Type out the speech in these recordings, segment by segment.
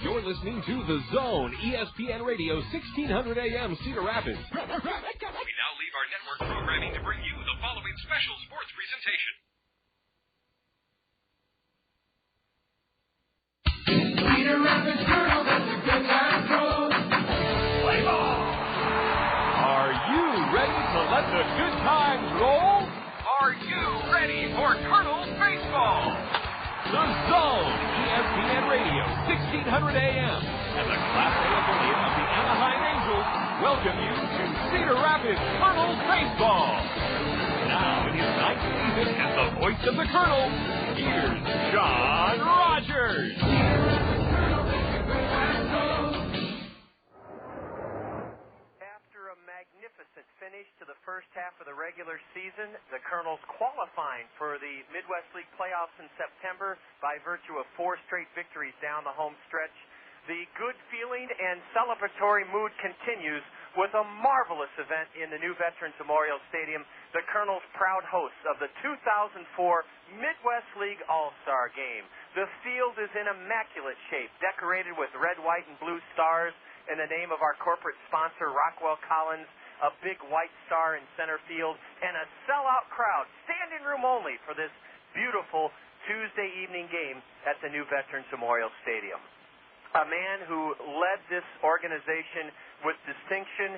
You're listening to The Zone, ESPN Radio, 1600 AM, Cedar Rapids. We now leave our network programming to bring you the following special sports presentation. Cedar Rapids Colonel, that's a good time throw. Play ball! Are you ready to let the good times roll? Are you ready for Colonel's Baseball? The Zone, ESPN Radio, 1600 AM, and the Class A affiliate of the Anaheim Angels welcome you to Cedar Rapids Colonel's Baseball. Now, in his ninth season as the voice of the Colonel, here's John Rogers. After a magnificent finish to the first half of the regular season, the Colonels qualifying for the Midwest League playoffs in September by virtue of 4 straight victories down the home stretch. The good feeling and celebratory mood continues with a marvelous event in the new Veterans Memorial Stadium, the Colonels' proud hosts of the 2004 Midwest League All-Star Game. The field is in immaculate shape, decorated with red, white, and blue stars in the name of our corporate sponsor, Rockwell Collins, a big white star in center field, and a sellout crowd, standing room only, for this beautiful Tuesday evening game at the new Veterans Memorial Stadium. A man who led this organization with distinction,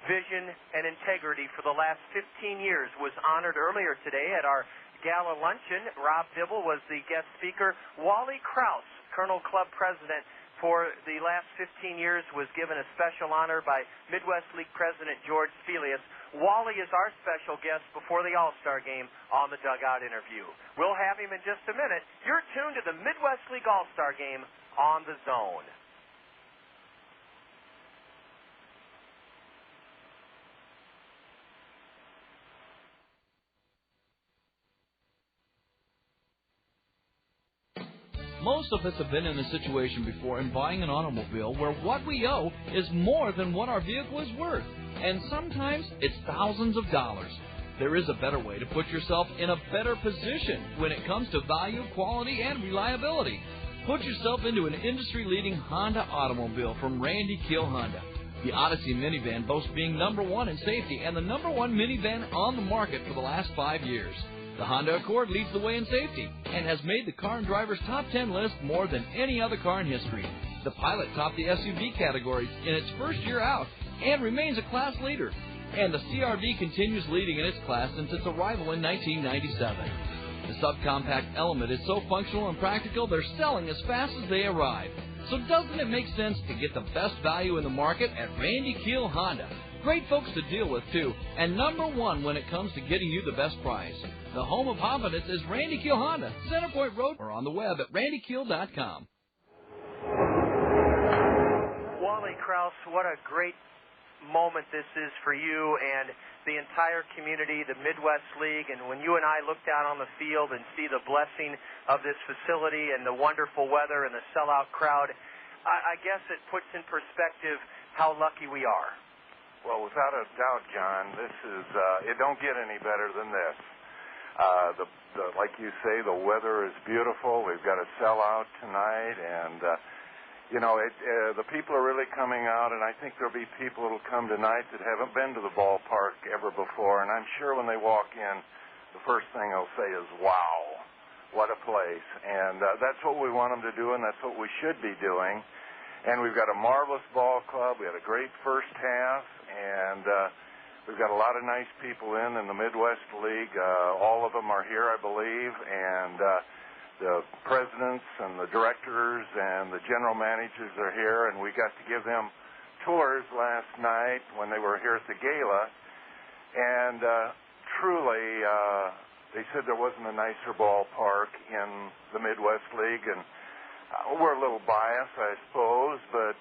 vision, and integrity for the last 15 years was honored earlier today at our gala luncheon. Rob Dibble was the guest speaker. Wally Krause, Colonel Club President for the last 15 years, was given a special honor by Midwest League President George Felius. Wally is our special guest before the All-Star Game on the Dugout Interview. We'll have him in just a minute. You're tuned to the Midwest League All-Star Game on the Zone. Most of us have been in a situation before in buying an automobile where what we owe is more than what our vehicle is worth. And sometimes it's thousands of dollars. There is a better way to put yourself in a better position when it comes to value, quality, and reliability. Put yourself into an industry-leading Honda automobile from Randy Kiel Honda. The Odyssey minivan boasts being #1 in safety and the #1 minivan on the market for the last 5 years. The Honda Accord leads the way in safety and has made the Car and Driver's Top 10 list more than any other car in history. The Pilot topped the SUV categories in its first year out and remains a class leader. And the CR-V continues leading in its class since its arrival in 1997. The subcompact Element is so functional and practical, they're selling as fast as they arrive. So doesn't it make sense to get the best value in the market at Randy Kiel Honda? Great folks to deal with, too, and #1 when it comes to getting you the best price. The home of confidence is Randy Kiel Honda, Centerpoint Road, or on the web at randykiel.com. Wally Krause, what a great moment this is for you and the entire community, the Midwest League, and when you and I look down on the field and see the blessing of this facility and the wonderful weather and the sellout crowd, I guess it puts in perspective how lucky we are. Well, without a doubt, John, this is it don't get any better than this. Like you say, the weather is beautiful. We've got a sellout tonight, and the people are really coming out, and I think there'll be people that'll come tonight that haven't been to the ballpark ever before, and I'm sure when they walk in, the first thing they'll say is, wow, what a place. And that's what we want them to do, and that's what we should be doing. And we've got a marvelous ball club. We had a great first half, and we've got a lot of nice people in the Midwest League. All of them are here, I believe, and the presidents and the directors and the general managers are here, and we got to give them tours last night when they were here at the gala, and truly they said there wasn't a nicer ballpark in the Midwest League, and we're a little biased, I suppose, but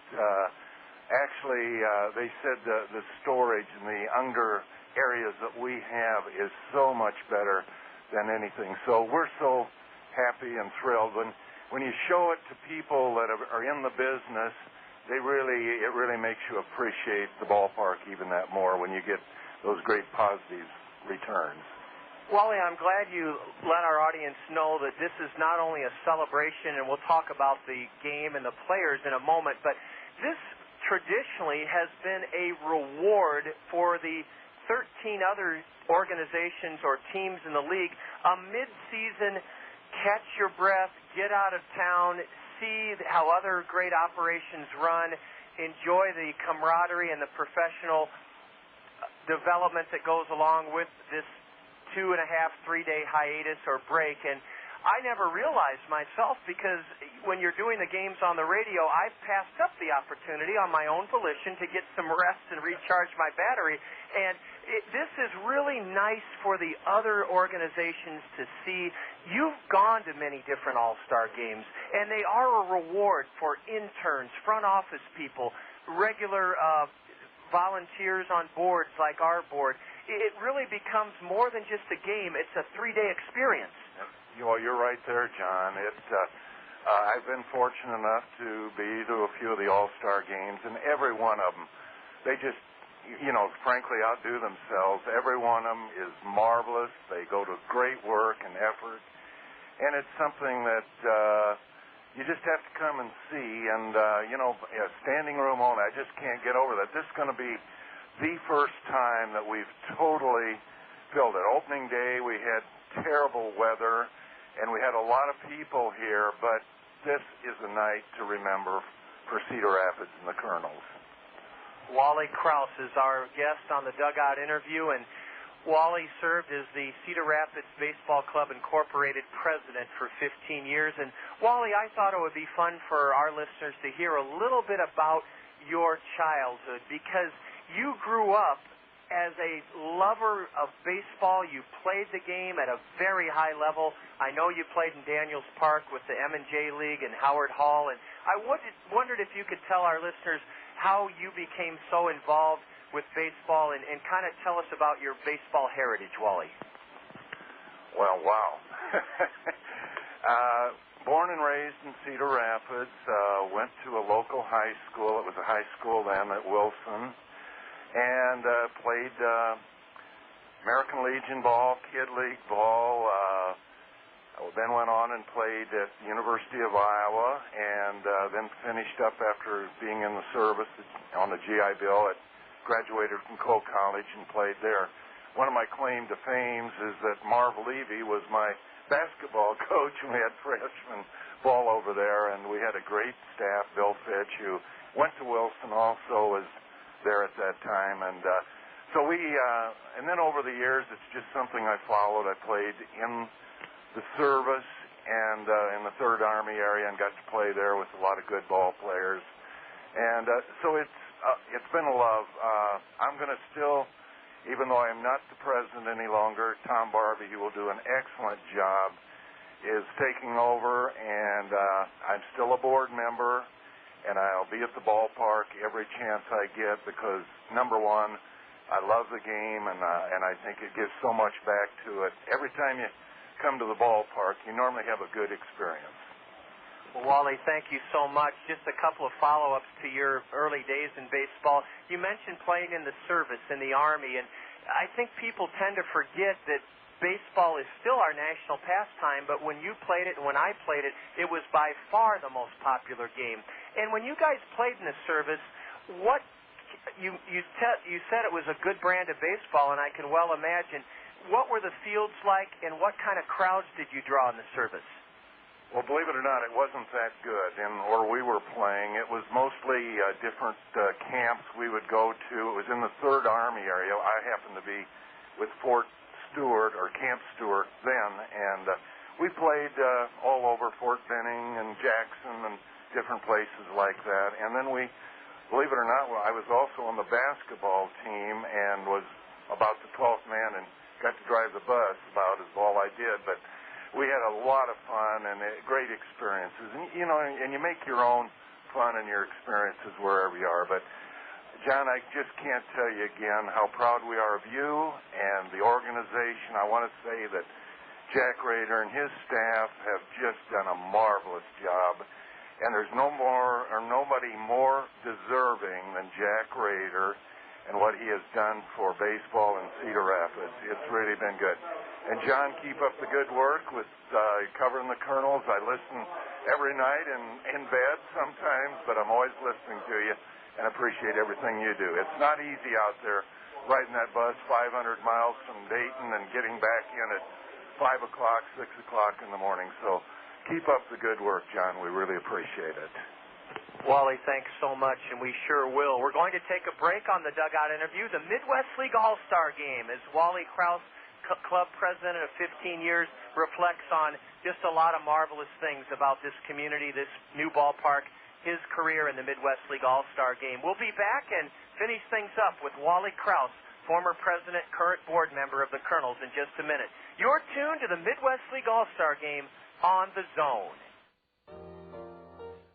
actually they said the storage in the under areas that we have is so much better than anything. So we're so happy and thrilled when you show it to people that are in the business. It really makes you appreciate the ballpark even that more when you get those great positive returns. Wally, I'm glad you let our audience know that this is not only a celebration, and we'll talk about the game and the players in a moment, but this traditionally has been a reward for the 13 other organizations or teams in the league. A mid-season, catch your breath, get out of town, see how other great operations run, enjoy the camaraderie and the professional development that goes along with this 2.5, 3-day hiatus or break. And I never realized myself, because when you're doing the games on the radio, I've passed up the opportunity on my own volition to get some rest and recharge my battery. And this is really nice for the other organizations to see. You've gone to many different all-star games, and they are a reward for interns, front office people, regular volunteers on boards like our board. It really becomes more than just a game. It's a 3-day experience. Well, you're right there, John. I've been fortunate enough to be to a few of the all-star games, and every one of them, they just, frankly, outdo themselves. Every one of them is marvelous. They go to great work and effort, and it's something that you just have to come and see. And, standing room only, I just can't get over that. This is going to be the first time that we've totally filled it. Opening day, we had terrible weather, and we had a lot of people here, but this is a night to remember for Cedar Rapids and the Colonels. Wally Krause is our guest on the Dugout interview, and Wally served as the Cedar Rapids Baseball Club Incorporated president for 15 years. And Wally, I thought it would be fun for our listeners to hear a little bit about your childhood, because you grew up as a lover of baseball. You played the game at a very high level. I know you played in Daniels Park with the M&J League and Howard Hall, and I wondered if you could tell our listeners how you became so involved with baseball, and kind of tell us about your baseball heritage, Wally. Well, wow. Born and raised in Cedar Rapids, went to a local high school. It was a high school then at Wilson. And played American Legion ball, Kid League ball, then went on and played at the University of Iowa, and then finished up after being in the service on the GI Bill, graduated from Cole College and played there. One of my claim to fame is that Marv Levy was my basketball coach, and we had freshman ball over there, and we had a great staff. Bill Fitch, who went to Wilson, also was there at that time, and so and then over the years, it's just something I followed. I played in the service and in the Third Army area, and got to play there with a lot of good ball players, and so it's been a love. I'm going to still, even though I'm not the president any longer, Tom Barbie, who will do an excellent job, is taking over, and I'm still a board member. And I'll be at the ballpark every chance I get, because, number one, I love the game, and I think it gives so much back to it. Every time you come to the ballpark, you normally have a good experience. Well, Wally, thank you so much. Just a couple of follow-ups to your early days in baseball. You mentioned playing in the service in the Army, and I think people tend to forget that baseball is still our national pastime, but when you played it and when I played it, it was by far the most popular game. And when you guys played in the service, you said it was a good brand of baseball, and I can well imagine. What were the fields like, and what kind of crowds did you draw in the service? Well, believe it or not, it wasn't that good. Where we were playing, it was mostly different camps we would go to. It was in the Third Army area. I happened to be with Fort Stewart, or Camp Stewart then, and we played all over Fort Benning and Jackson and different places like that. And then we, believe it or not, I was also on the basketball team and was about the 12th man and got to drive the bus, about as all I did. But we had a lot of fun and great experiences. And, and you make your own fun and your experiences wherever you are. But John, I just can't tell you again how proud we are of you and the organization. I want to say that Jack Rader and his staff have just done a marvelous job, and there's nobody more deserving than Jack Rader and what he has done for baseball in Cedar Rapids. It's really been good. And John, keep up the good work with covering the Colonels. I listen every night in bed sometimes, but I'm always listening to you and appreciate everything you do. It's not easy out there riding that bus 500 miles from Dayton and getting back in at 5 o'clock, 6 o'clock in the morning. So keep up the good work, John. We really appreciate it. Wally, thanks so much, and we sure will. We're going to take a break on the dugout interview. The Midwest League All-Star Game, as Wally Krause, club president of 15 years, reflects on just a lot of marvelous things about this community, this new ballpark, his career in the Midwest League All-Star Game. We'll be back and finish things up with Wally Krause, former president, current board member of the Colonels, in just a minute. You're tuned to the Midwest League All-Star Game on The Zone.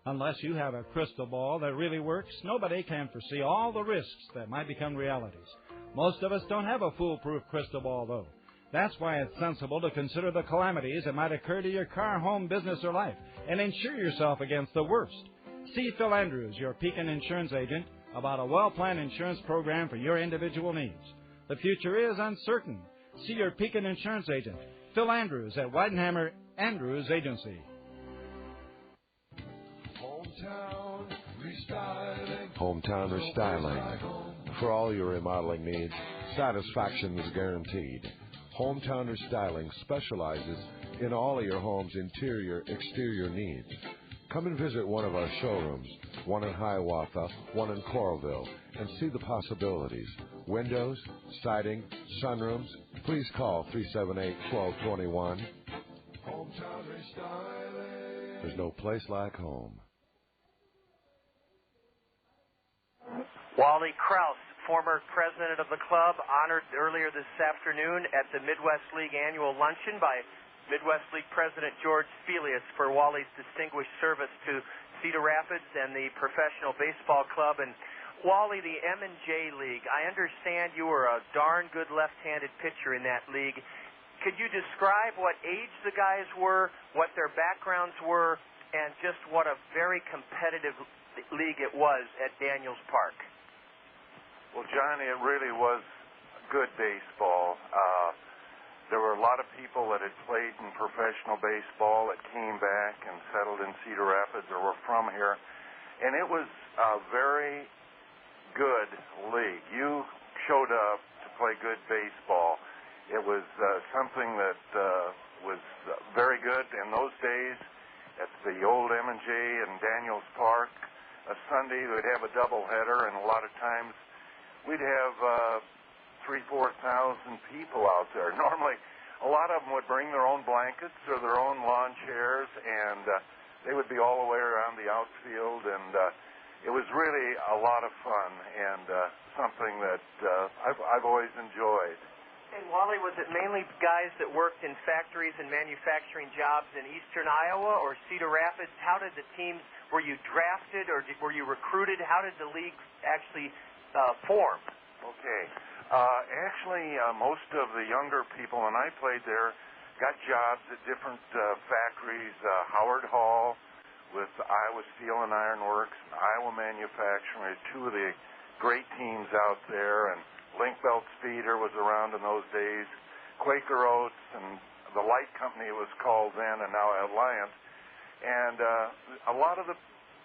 Unless you have a crystal ball that really works, nobody can foresee all the risks that might become realities. Most of us don't have a foolproof crystal ball, though. That's why it's sensible to consider the calamities that might occur to your car, home, business, or life, and insure yourself against the worst. See Phil Andrews, your Pekin insurance agent, about a well-planned insurance program for your individual needs. The future is uncertain. See your Pekin insurance agent, Phil Andrews, at Weidenhammer Andrews Agency. Hometown Restyling. For all your remodeling needs, satisfaction is guaranteed. Hometown Restyling specializes in all of your home's interior, exterior needs. Come and visit one of our showrooms, one in Hiawatha, one in Coralville, and see the possibilities. Windows, siding, sunrooms. Please call 378-1221. Hometown Restyling. There's no place like home. Wally Krause, former president of the club, honored earlier this afternoon at the Midwest League annual luncheon by Midwest League President George Felius for Wally's distinguished service to Cedar Rapids and the Professional Baseball Club. And Wally, the M&J League, I understand you were a darn good left-handed pitcher in that league. Could you describe what age the guys were, what their backgrounds were, and just what a very competitive league it was at Daniels Park? Well, Johnny, it really was good baseball. There were a lot of people that had played in professional baseball that came back and settled in Cedar Rapids or were from here. And it was a very good league. You showed up to play good baseball. It was something that was very good in those days at the old M&J and Daniels Park. A Sunday, we'd have a doubleheader, and a lot of times we'd have 3,000-4,000 people out there. Normally, a lot of them would bring their own blankets or their own lawn chairs, and they would be all the way around the outfield, and it was really a lot of fun and something that I've always enjoyed. And Wally, was it mainly guys that worked in factories and manufacturing jobs in eastern Iowa or Cedar Rapids? How did the teams, were you drafted or were you recruited? How did the league actually form? Okay. Actually, most of the younger people, when I played there, got jobs at different factories. Howard Hall with Iowa Steel and Iron Works, and Iowa Manufacturing, two of the great teams out there, and Link Belt Speeder was around in those days. Quaker Oats and the Light Company it was called then, and now Alliance. And a lot of the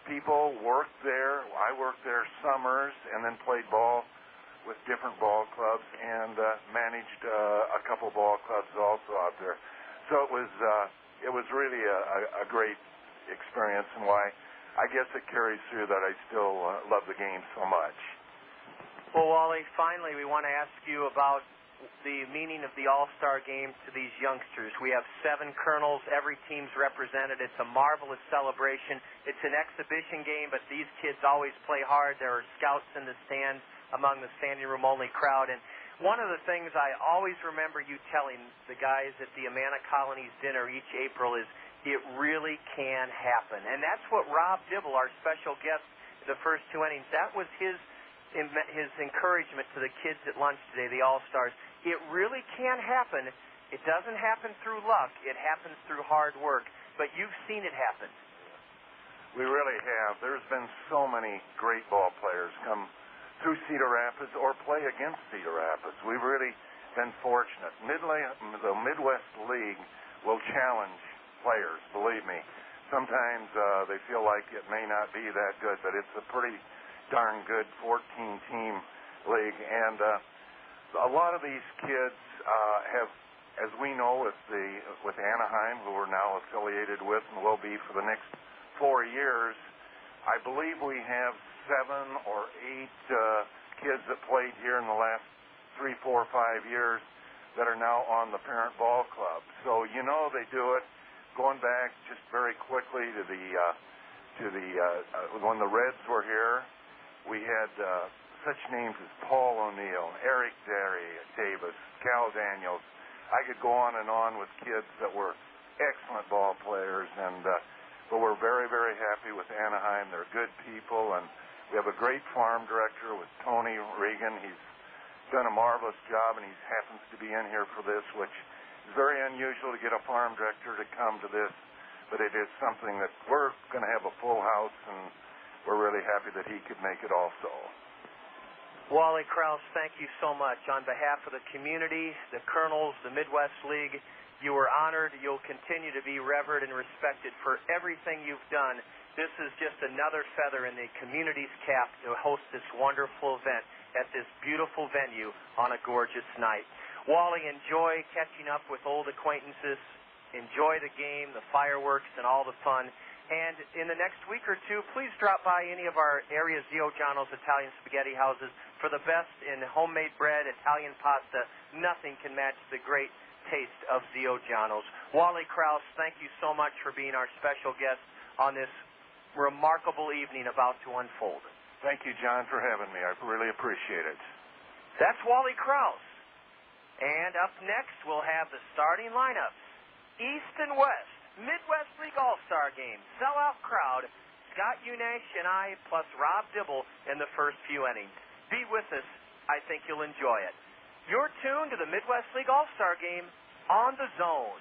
people worked there. I worked there summers and then played ball with different ball clubs and managed a couple ball clubs also out there. So it was really a great experience, and why I guess it carries through that I still love the game so much. Well, Wally, finally we want to ask you about the meaning of the All-Star Game to these youngsters. We have 7 Colonels. Every team's represented. It's a marvelous celebration. It's an exhibition game, but these kids always play hard. There are scouts in the stands among the standing room only crowd. And one of the things I always remember you telling the guys at the Amana Colonies dinner each April is it really can happen. And that's what Rob Dibble, our special guest the first 2 innings, that was his encouragement to the kids at lunch today, the All-Stars. It really can happen. It doesn't happen through luck. It happens through hard work. But you've seen it happen. We really have. There's been so many great ball players come through Cedar Rapids or play against Cedar Rapids. We really been fortunate. The Midwest League will challenge players, believe me. Sometimes they feel like it may not be that good, but it's a pretty darn good 14-team league. And a lot of these kids have, as we know, with Anaheim, who we're now affiliated with and will be for the next 4 years, I believe we have 7 or 8 kids that played here in the last 3, 4, 5 years that are now on the parent ball club. So they do it. Going back just very quickly to when the Reds were here, we had such names as Paul O'Neill, Eric Davis, Cal Daniels. I could go on and on with kids that were excellent ball players, but we're very, very happy with Anaheim. They're good people, and we have a great farm director with Tony Regan. He's done a marvelous job, and he happens to be in here for this, which is very unusual to get a farm director to come to this, but it is something that we're going to have a full house, and we're really happy that he could make it also. Wally Krause, thank you so much. On behalf of the community, the Colonels, the Midwest League, you were honored. You'll continue to be revered and respected for everything you've done. This is just another feather in the community's cap to host this wonderful event at this beautiful venue on a gorgeous night. Wally, enjoy catching up with old acquaintances. Enjoy the game, the fireworks, and all the fun. And in the next week or two, please drop by any of our area Zio Giano's Italian spaghetti houses for the best in homemade bread, Italian pasta. Nothing can match the great taste of Zio Giano's. Wally Krause, thank you so much for being our special guest on this remarkable evening about to unfold. Thank you, John, for having me. I really appreciate it. That's Wally Krause. And up next, we'll have the starting lineups. East and West, Midwest League All-Star Game, sellout crowd, Scott Unash and I, plus Rob Dibble in the first few innings. Be with us. I think you'll enjoy it. You're tuned to the Midwest League All-Star Game on the Zone.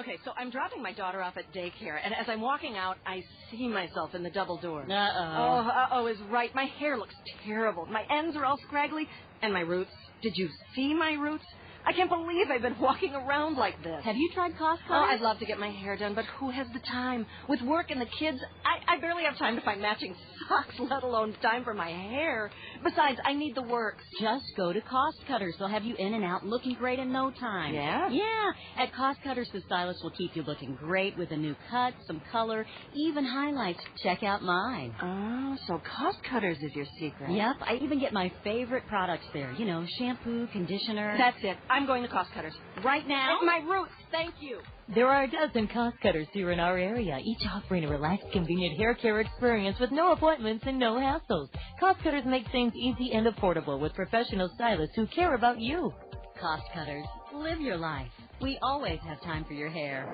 Okay, so I'm dropping my daughter off at daycare, and as I'm walking out, I see myself in the double door. Uh-oh is right. My hair looks terrible. My ends are all scraggly, and my roots. Did you see my roots? I can't believe I've been walking around like this. Have you tried Costco? Oh, I'd love to get my hair done, but who has the time? With work and the kids, I barely have time to find matching socks, let alone time for my hair. Besides, I need the works. Just go to Cost Cutters. They'll have you in and out looking great in no time. Yeah? Yeah. At Cost Cutters, the stylist will keep you looking great with a new cut, some color, even highlights. Check out mine. Oh, so Cost Cutters is your secret. Yep. I even get my favorite products there. You know, shampoo, conditioner. That's it. I'm going to Cost Cutters. Right now. My roots. Thank you. There are a dozen Cost Cutters here in our area, each offering a relaxed, convenient hair care experience with no appointments and no hassles. Cost Cutters make things easy and affordable with professional stylists who care about you. Cost Cutters. Live your life. We always have time for your hair.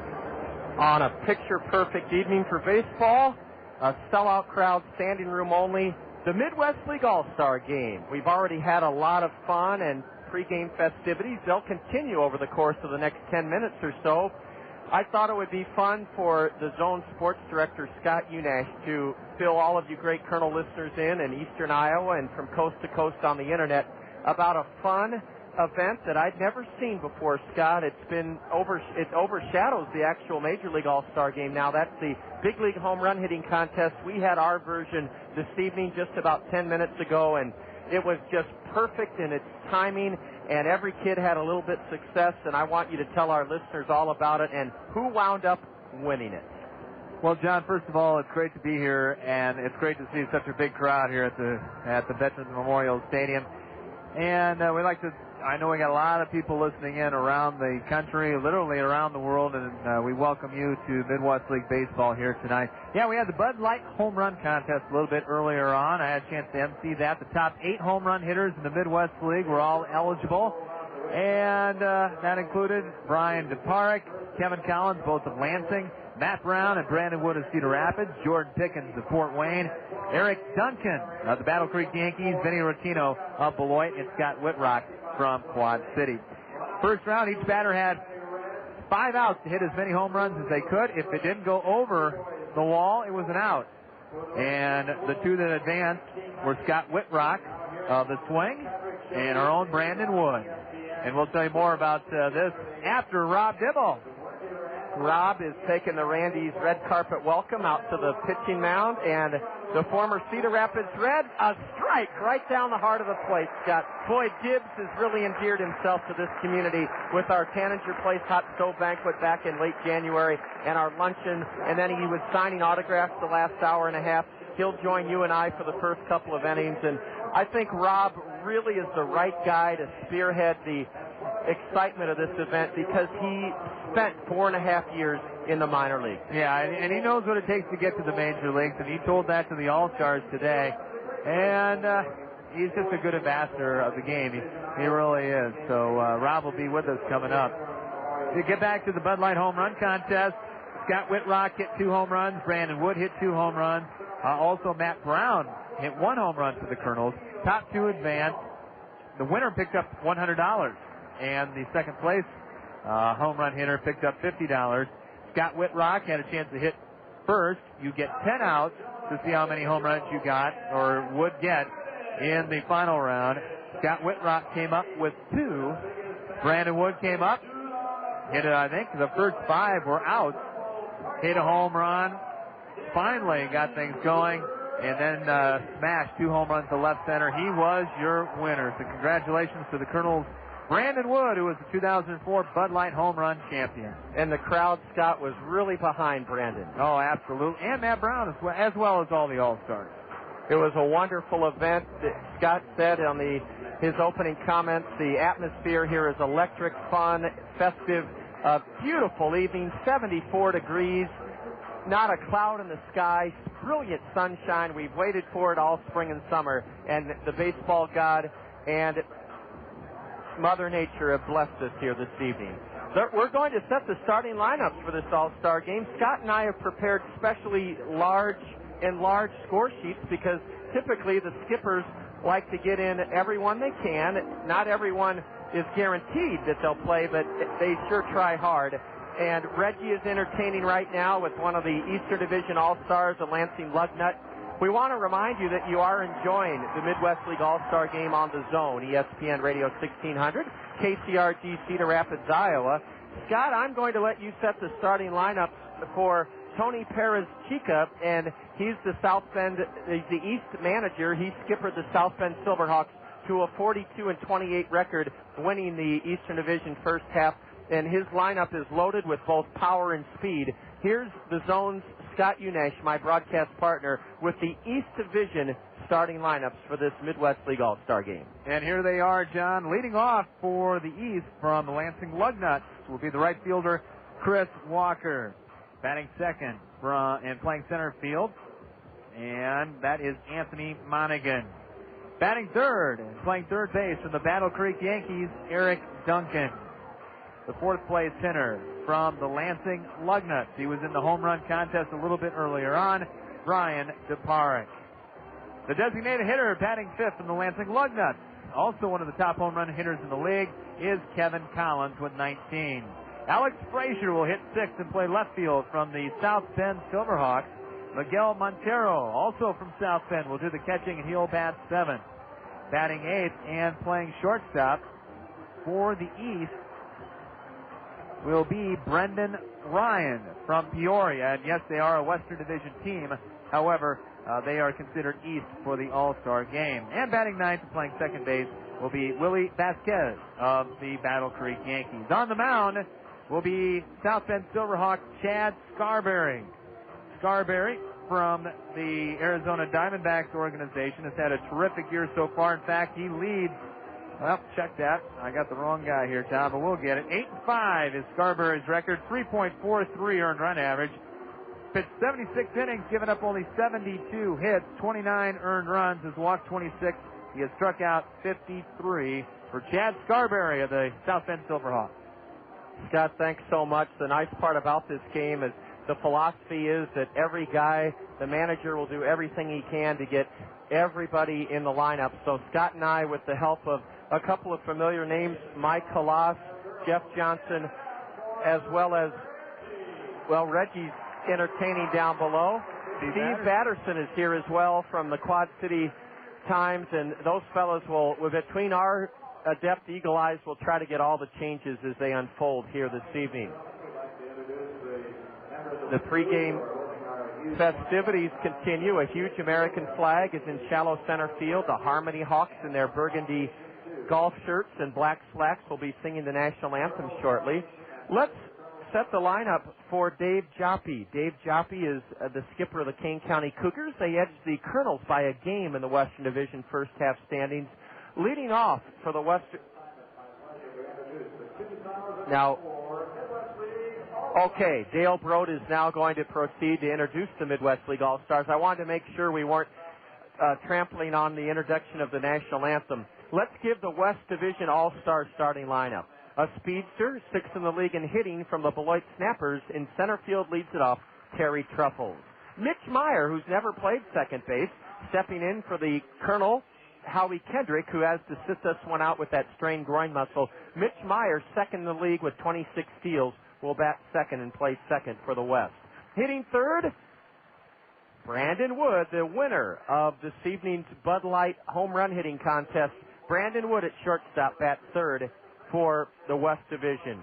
On a picture-perfect evening for baseball, a sellout crowd, standing room only, the Midwest League All-Star Game. We've already had a lot of fun and pregame festivities. They'll continue over the course of the next 10 minutes or so. I thought it would be fun for the Zone Sports Director, Scott Unash, to fill all of you great Colonel listeners in Eastern Iowa and from coast to coast on the Internet about a fun event that I'd never seen before, Scott. It overshadows the actual Major League All-Star Game now. That's the Big League Home Run Hitting Contest. We had our version this evening just about 10 minutes ago, and it was just perfect in its timing, and every kid had a little bit of success, and I want you to tell our listeners all about it and who wound up winning it. Well, John, first of all, it's great to be here, and it's great to see such a big crowd here at the Veterans Memorial Stadium. And I know we got a lot of people listening in around the country, literally around the world, and we welcome you to Midwest League Baseball here tonight. Yeah, we had the Bud Light Home Run Contest a little bit earlier on. I had a chance to MC that. The top 8 home run hitters in the Midwest League were all eligible, and that included Brian DeParic, Kevin Collins, both of Lansing, Matt Brown and Brandon Wood of Cedar Rapids, Jordan Pickens of Fort Wayne, Eric Duncan of the Battle Creek Yankees, Vinny Rotino of Beloit, and Scott Whitrock from Quad City. First round, each batter had 5 outs to hit as many home runs as they could. If it didn't go over the wall, it was an out. And the 2 that advanced were Scott Whitrock of the Swing and our own Brandon Wood. And we'll tell you more about this after Rob Dibble. Rob is taking the Randy's red carpet welcome out to the pitching mound, and the former Cedar Rapids Red, a strike right down the heart of the plate, Scott. Boy, Gibbs has really endeared himself to this community with our Tanager Place Hot Stove Banquet back in late January and our luncheon, and then he was signing autographs the last hour and a half. He'll join you and I for the first couple of innings, and I think Rob really is the right guy to spearhead the excitement of this event because he spent 4.5 years in the minor leagues. Yeah, and he knows what it takes to get to the major leagues, and he told that to the All-Stars today. And he's just a good ambassador of the game. He really is. So Rob will be with us coming up. To get back to the Bud Light home run contest, Scott Whitrock hit 2 home runs. Brandon Wood hit 2 home runs. Also, Matt Brown hit 1 home run for the Colonels. Top 2 advanced. The winner picked up $100. And the second place home run hitter picked up $50. Scott Whitrock had a chance to hit first. You get 10 outs to see how many home runs you got or would get in the final round. Scott Whitrock came up with 2. Brandon Wood came up, hit it, I think. The first 5 were outs. Hit a home run. Finally got things going. And then smashed 2 home runs to left center. He was your winner. So congratulations to the Colonels. Brandon Wood, who was the 2004 Bud Light home run champion. And the crowd, Scott, was really behind Brandon. Oh, absolutely. And Matt Brown as well as all the All-Stars. It was a wonderful event. Scott said on his opening comments, the atmosphere here is electric, fun, festive, beautiful evening, 74 degrees, not a cloud in the sky, brilliant sunshine. We've waited for it all spring and summer, and the baseball god and Mother Nature have blessed us here this evening. We're going to set the starting lineups for this All-Star game. Scott and I have prepared specially large score sheets because typically the skippers like to get in everyone they can. Not everyone is guaranteed that they'll play, but they sure try hard. And Reggie is entertaining right now with one of the Eastern Division All-Stars, the Lansing Lugnut. We want to remind you that you are enjoying the Midwest League All-Star Game on the Zone, ESPN Radio 1600, KCRG Cedar Rapids, Iowa. Scott, I'm going to let you set the starting lineup for Tony Perez-Chica, and he's the East manager. He skippered the South Bend Silverhawks to a 42-28 record, winning the Eastern Division first half, and his lineup is loaded with both power and speed. Here's the Zone's Scott Unesh, my broadcast partner, with the East Division starting lineups for this Midwest League All-Star Game. And here they are, John, leading off for the East from the Lansing Lugnuts will be the right fielder, Chris Walker. Batting second and playing center field, and that is Anthony Monaghan. Batting third and playing third base from the Battle Creek Yankees, Eric Duncan. The fourth place hitter from the Lansing Lugnuts. He was in the home run contest a little bit earlier on, Brian DeParic. The designated hitter batting fifth from the Lansing Lugnuts, also one of the top home run hitters in the league, is Kevin Collins with 19. Alex Frazier will hit sixth and play left field from the South Bend Silverhawks. Miguel Montero, also from South Bend, will do the catching and he'll bat seventh. Batting eighth and playing shortstop for the East will be Brendan Ryan from Peoria. And yes, they are a Western Division team. However, they are considered East for the All-Star game. And batting ninth and playing second base will be Willie Vasquez of the Battle Creek Yankees. On the mound will be South Bend Silverhawk Chad Scarberry. Scarberry from the Arizona Diamondbacks organization has had a terrific year so far. In fact, he leads. Well, check that. I got the wrong guy here, Tom, but we'll get it. 8-5 is Scarberry's record. 3.43 earned run average. Pitched 76 innings, given up only 72 hits, 29 earned runs, has walked 26. He has struck out 53 for Chad Scarberry of the South Bend Silverhawks. Scott, thanks so much. The nice part about this game is the philosophy is that every guy, the manager, will do everything he can to get everybody in the lineup. So Scott and I, with the help of a couple of familiar names, Mike Halas, Jeff Johnson, as well as, well, Reggie's entertaining down below. Steve Batterson is here as well from the Quad City Times, and those fellows will between our adept eagle eyes will try to get all the changes as they unfold here this evening. The pregame festivities continue. A huge American flag is in shallow center field. The Harmony Hawks in their burgundy golf shirts and black slacks will be singing the national anthem shortly. Let's set the lineup for Dave Joppy. Dave Joppy is the skipper of the Kane County Cougars. They edged the Colonels by a game in the Western Division first half standings. Leading off for the Western... Now, okay, Dale Broad is now going to proceed to introduce the Midwest League All-Stars. I wanted to make sure we weren't trampling on the introduction of the national anthem. Let's give the West Division All-Star starting lineup. A speedster, 6th in the league in hitting from the Beloit Snappers. In center field leads it off, Terry Truffles. Mitch Meyer, who's never played second base, stepping in for the Colonel, Howie Kendrick, who has to sit this one out with that strained groin muscle. Mitch Meyer, second in the league with 26 steals, will bat second and play second for the West. Hitting third, Brandon Wood, the winner of this evening's Bud Light home run hitting contest. Brandon Wood at shortstop bats third for the West Division.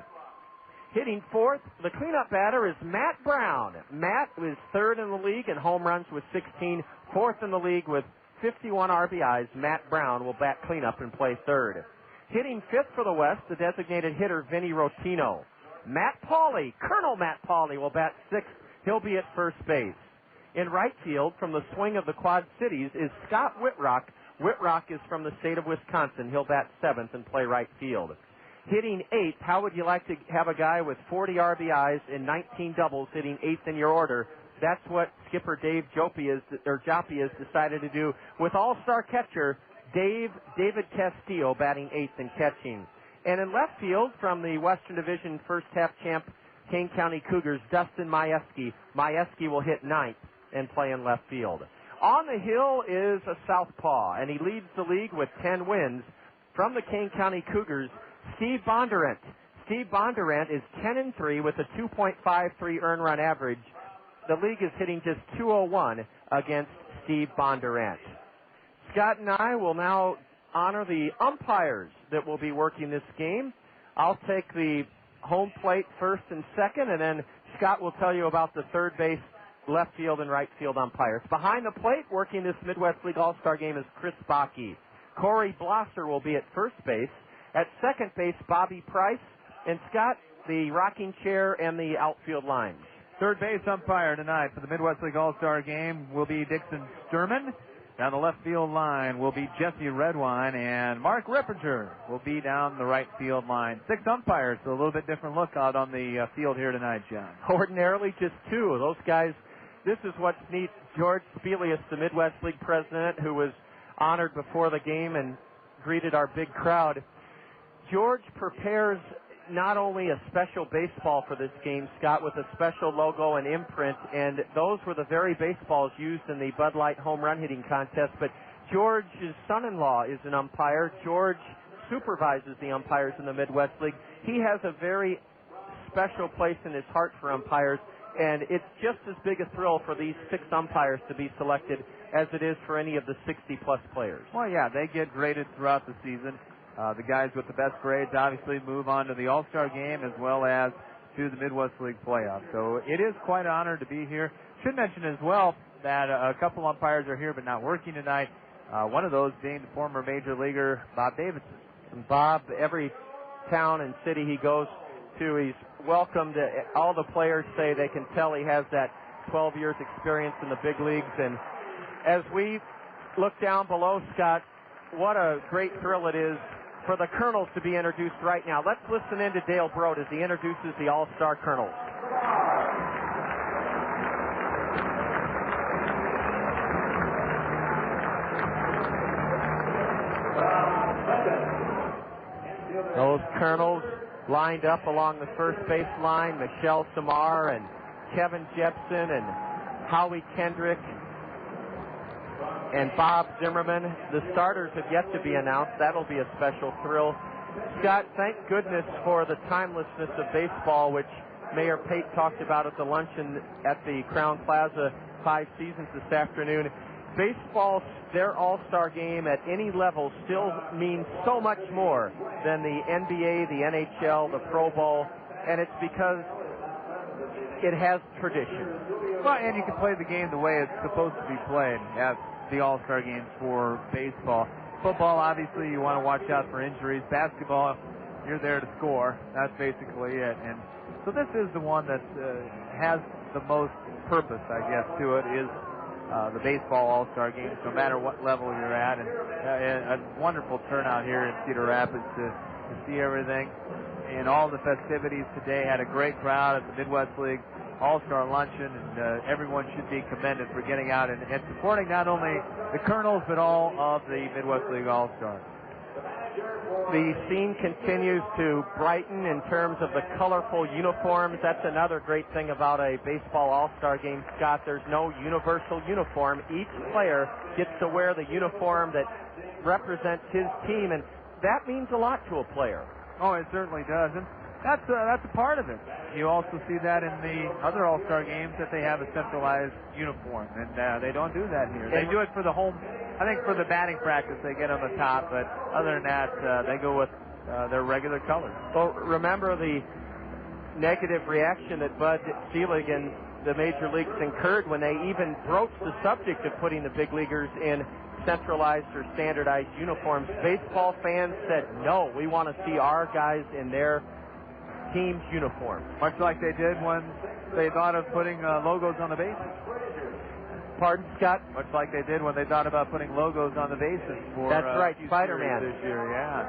Hitting fourth, the cleanup batter is Matt Brown. Matt is third in the league in home runs with 16, fourth in the league with 51 RBIs. Matt Brown will bat cleanup and play third. Hitting fifth for the West, the designated hitter Vinny Rotino. Matt Pauley, Colonel Matt Pauley, will bat sixth. He'll be at first base. In right field, from the swing of the Quad Cities, is Scott Whitrock. Whitrock is from the state of Wisconsin. He'll bat seventh and play right field. Hitting eighth, how would you like to have a guy with 40 RBIs and 19 doubles hitting eighth in your order? That's what skipper Dave Joppy has decided to do with all-star catcher David Castillo batting eighth and catching. And in left field, from the Western Division first half champ Kane County Cougars, Dustin Majewski. Majewski will hit ninth and play in left field. On the hill is a southpaw, and he leads the league with 10 wins. From the Kane County Cougars, Steve Bondurant. Steve Bondurant is 10-3 with a 2.53 earned run average. The league is hitting just .201 against Steve Bondurant. Scott and I will now honor the umpires that will be working this game. I'll take the home plate first and second, and then Scott will tell you about the third base, left field, and right field umpires. Behind the plate, working this Midwest League All-Star game, is Chris Bakke. Corey Blosser will be at first base. At second base, Bobby Price. And Scott, the rocking chair and the outfield lines. Third base umpire tonight for the Midwest League All-Star game will be Dixon Sturman. Down the left field line will be Jesse Redwine, and Mark Rippinger will be down the right field line. 6 umpires, so a little bit different look out on the field here tonight, John. Ordinarily, just 2 of those guys. This is what's neat. George Spelius, the Midwest League president, who was honored before the game and greeted our big crowd. George prepares not only a special baseball for this game, Scott, with a special logo and imprint, and those were the very baseballs used in the Bud Light home run hitting contest. But George's son-in-law is an umpire. George supervises the umpires in the Midwest League. He has a very special place in his heart for umpires, and it's just as big a thrill for these 6 umpires to be selected as it is for any of the 60-plus players. Well, yeah, they get graded throughout the season. The guys with the best grades obviously move on to the All-Star game as well as to the Midwest League playoffs. So it is quite an honor to be here. Should mention as well that a couple umpires are here but not working tonight. One of those being the former major leaguer Bob Davidson. And Bob, every town and city he goes to, he's welcomed. All the players say they can tell he has that 12 years experience in the big leagues. And as we look down below, Scott, what a great thrill it is for the Colonels to be introduced right now. Let's listen in to Dale Broad as he introduces the All-Star Colonels. Those Colonels lined up along the first base line, Michelle Samar and Kevin Jepson and Howie Kendrick and Bob Zimmerman. The starters have yet to be announced. That'll be a special thrill. Scott, thank goodness for the timelessness of baseball, which Mayor Pate talked about at the luncheon at the Crown Plaza 5 Seasons this afternoon. baseball, their all-star game at any level still means so much more than the NBA, the NHL, the Pro Bowl, and it's because it has tradition. Well, and you can play the game the way it's supposed to be played at the all-star games for baseball. Football, obviously, you want to watch out for injuries. Basketball, you're there to score. That's basically it. And so this is the one that has the most purpose, I guess, to it, is the baseball all-star games, no matter what level you're at. And a wonderful turnout here in Cedar Rapids to see everything. And all the festivities today, had a great crowd at the Midwest League All-Star Luncheon, and everyone should be commended for getting out and supporting not only the Colonels, but all of the Midwest League All-Stars. The scene continues to brighten in terms of the colorful uniforms. That's another great thing about a baseball all-star game, Scott. There's no universal uniform. Each player gets to wear the uniform that represents his team, and that means a lot to a player. Oh, it certainly does. And that's a part of it. You also see that in the other all-star games, that they have a centralized uniform, and they don't do that here. They do it for the home. I think for the batting practice they get on the top, but other than that, they go with their regular colors. Well, remember the negative reaction that Bud Selig and the major leagues incurred when they even broached the subject of putting the big leaguers in centralized or standardized uniforms. Baseball fans said, no, we want to see our guys in their team's uniform. Much like they did when they thought of putting logos on the bases. Pardon, Scott? Much like they did when they thought about putting logos on the bases for That's right, Spider-Man this year. Yeah.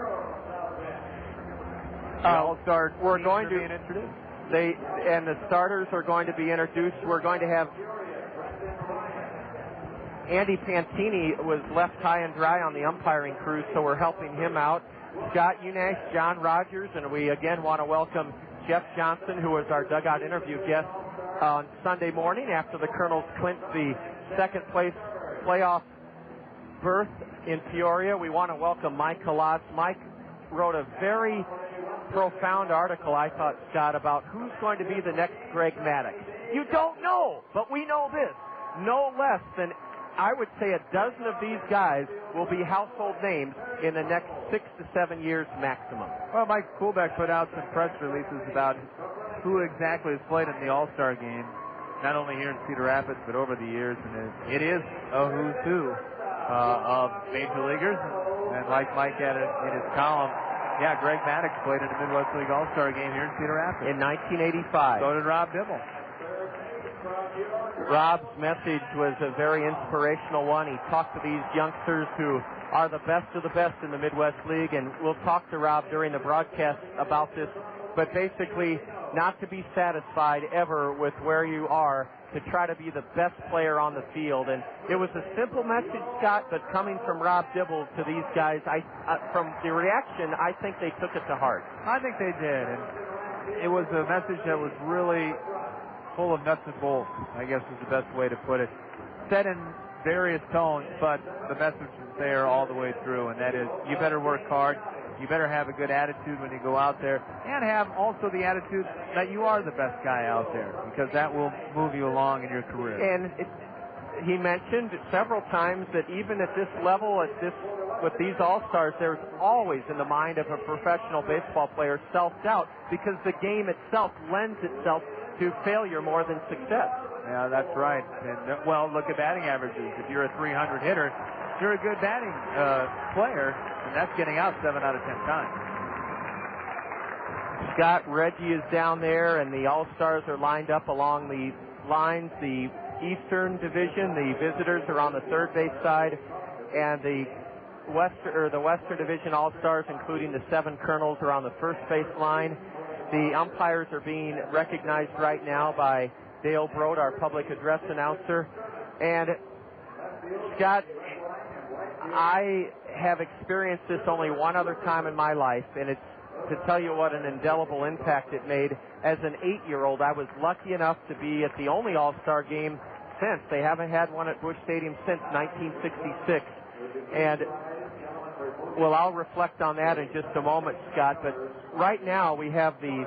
All-Star we're going to be introduced. And the starters are going to be introduced. We're going to have Andy Pantini was left high and dry on the umpiring crew, so we're helping him out. Scott Unash, John Rogers, and we again want to welcome Jeff Johnson, who was our dugout interview guest on Sunday morning after the Colonels clinched the second place playoff berth in Peoria. We want to welcome Mike Kalatz. Mike wrote a very profound article, I thought, Scott, about who's going to be the next Greg Maddux. You don't know, but we know this. No less than, I would say, a dozen of these guys will be household names in the next 6 to 7 years maximum. Well, Mike Kuhlbeck put out some press releases about who exactly has played in the All-Star game, not only here in Cedar Rapids, but over the years. And it is a who's who of major leaguers. And like Mike had it in his column, yeah, Greg Maddux played in the Midwest League All-Star game here in Cedar Rapids. In 1985. So did Rob Dibble. Rob's message was a very inspirational one. He talked to these youngsters who are the best of the best in the Midwest League, and we'll talk to Rob during the broadcast about this. But basically, not to be satisfied ever with where you are, to try to be the best player on the field. And it was a simple message, Scott, but coming from Rob Dibble to these guys, from the reaction, I think they took it to heart. I think they did, and it was a message that was really full of nuts and bolts, I guess is the best way to put it. Said in various tones, but the message is there all the way through, and that is, you better work hard, you better have a good attitude when you go out there, and have also the attitude that you are the best guy out there, because that will move you along in your career. And he mentioned several times that even at this level, with these All-Stars, there's always in the mind of a professional baseball player self-doubt, because the game itself lends itself to failure more than success. Yeah, that's right. And well, look at batting averages. If you're a 300 hitter, you're a good batting player, and that's getting out 7 out of 10 times. Scott Reggie is down there, and the All-Stars are lined up along the lines. The Eastern Division, the visitors are on the third base side, and the Western Division All-Stars, including the 7 Colonels, are on the first base line. The umpires are being recognized right now by Dale Broad, our public address announcer. And, Scott, I have experienced this only one other time in my life, and it's to tell you what an indelible impact it made. As an 8-year-old, I was lucky enough to be at the only All-Star game since. They haven't had one at Busch Stadium since 1966. And well, I'll reflect on that in just a moment, Scott, but right now we have the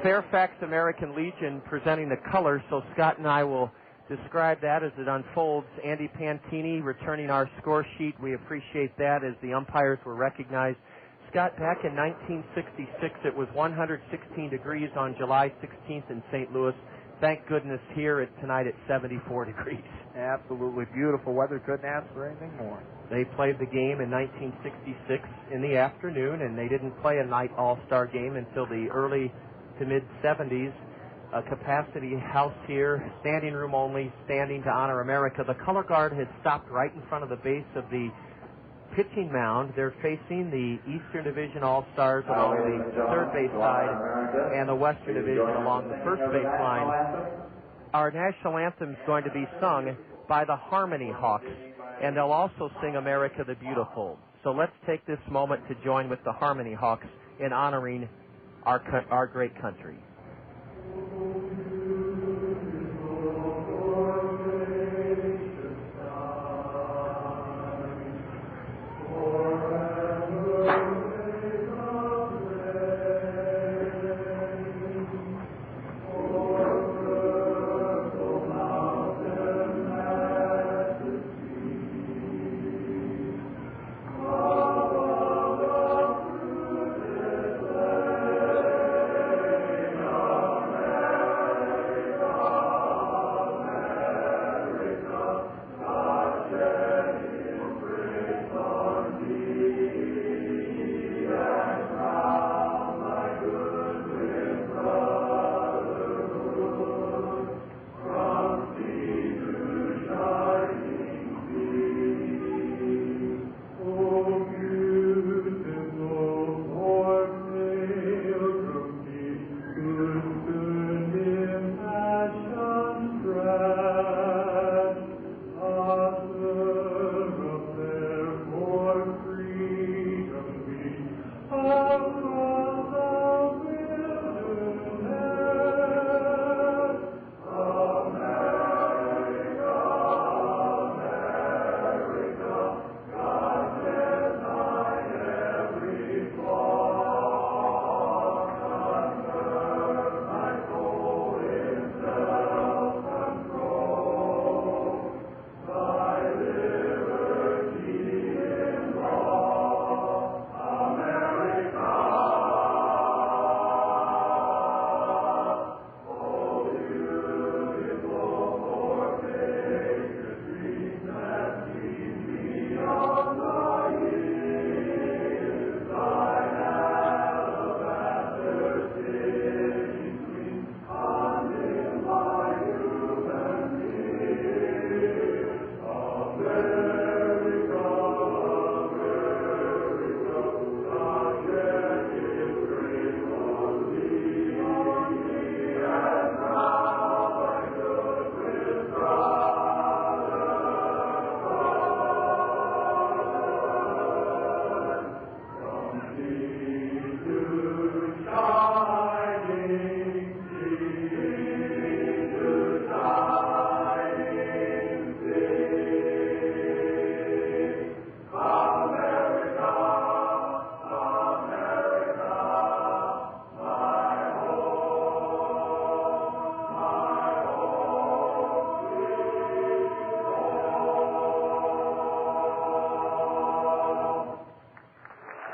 Fairfax American Legion presenting the colors, so Scott and I will describe that as it unfolds. Andy Pantini returning our score sheet. We appreciate that as the umpires were recognized. Scott, back in 1966, it was 116 degrees on July 16th in St. Louis. Thank goodness here tonight at 74 degrees. Absolutely beautiful weather. Couldn't ask for anything more. They played the game in 1966 in the afternoon, and they didn't play a night all-star game until the early to mid-70s. A capacity house here, standing room only, standing to honor America. The color guard has stopped right in front of the base of the pitching mound. They're facing the Eastern Division All-Stars along the third base side and the Western Division along the first base line. Our national anthem is going to be sung by the Harmony Hawks, and they'll also sing America the Beautiful. So let's take this moment to join with the Harmony Hawks in honoring our great country.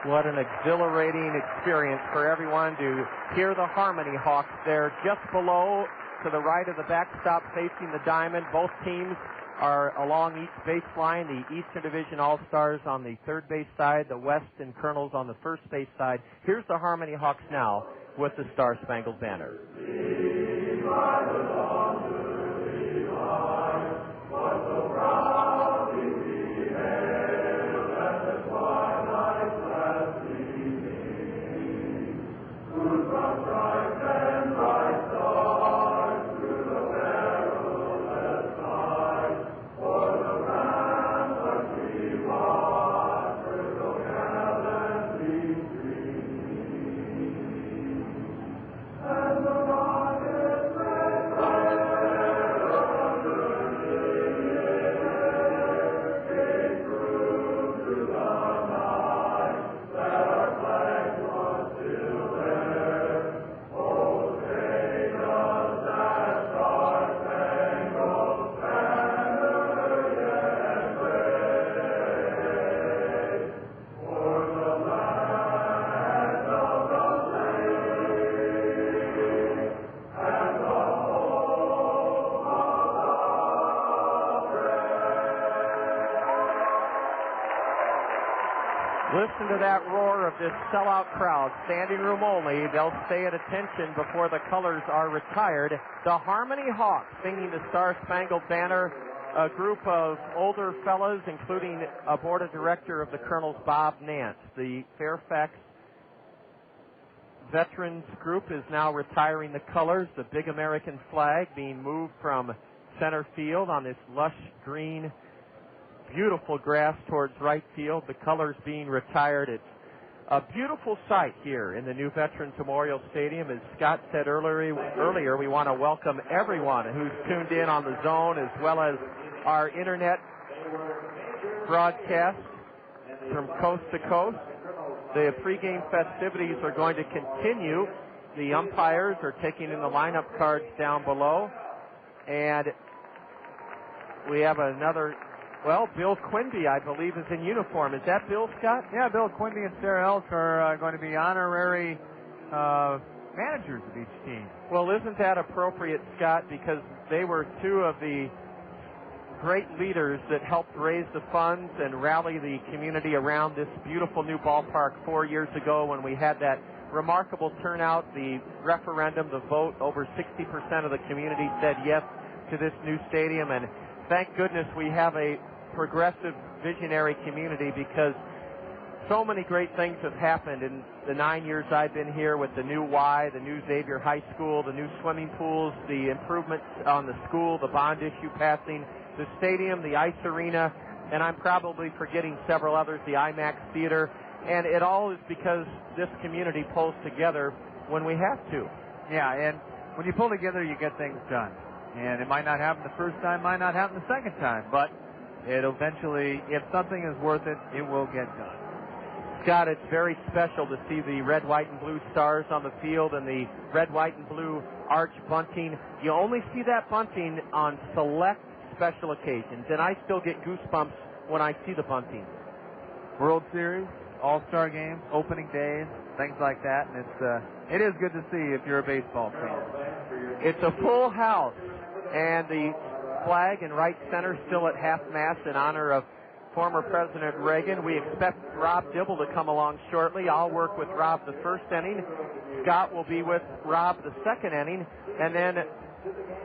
What an exhilarating experience for everyone to hear the Harmony Hawks there just below to the right of the backstop facing the diamond. Both teams are along each baseline. The Eastern Division All-Stars on the third base side, the Western Colonels on the first base side. Here's the Harmony Hawks now with the Star-Spangled Banner. Listen to that roar of this sellout crowd, standing room only. They'll stay at attention before the colors are retired. The Harmony Hawks singing the Star-Spangled Banner, a group of older fellas, including a board of director of the Colonels, Bob Nance. The Fairfax Veterans group is now retiring the colors, the big American flag being moved from center field on this lush green, beautiful grass towards right field, the colors being retired. It's a beautiful sight here in the new Veterans Memorial Stadium. As Scott said earlier, we want to welcome everyone who's tuned in on the zone, as well as our internet broadcast from coast to coast. The pregame festivities are going to continue. The umpires are taking in the lineup cards down below. And we have another... Well, Bill Quinby, I believe, is in uniform. Is that Bill, Scott? Yeah, Bill Quinby and Sarah Elk are going to be honorary managers of each team. Well, isn't that appropriate, Scott, because they were two of the great leaders that helped raise the funds and rally the community around this beautiful new ballpark 4 years ago when we had that remarkable turnout, the referendum, the vote. Over 60% of the community said yes to this new stadium, and thank goodness we have a progressive, visionary community, because so many great things have happened in the 9 years I've been here, with the new Y, the new Xavier High School, the new swimming pools, the improvements on the school, the bond issue passing, the stadium, the ice arena, and I'm probably forgetting several others, the IMAX Theater, and it all is because this community pulls together when we have to. Yeah, and when you pull together, you get things done. And it might not happen the first time, might not happen the second time, but it eventually, if something is worth it, it will get done. Scott, it's very special to see the red, white, and blue stars on the field and the red, white, and blue arch bunting. You only see that bunting on select special occasions, and I still get goosebumps when I see the bunting. World Series, All-Star games, opening days, things like that, and it is good to see if you're a baseball fan. It's a full house, and the flag in right center still at half-mast in honor of former President Reagan. We expect Rob Dibble to come along shortly. I'll work with Rob the first inning. Scott will be with Rob the second inning, and then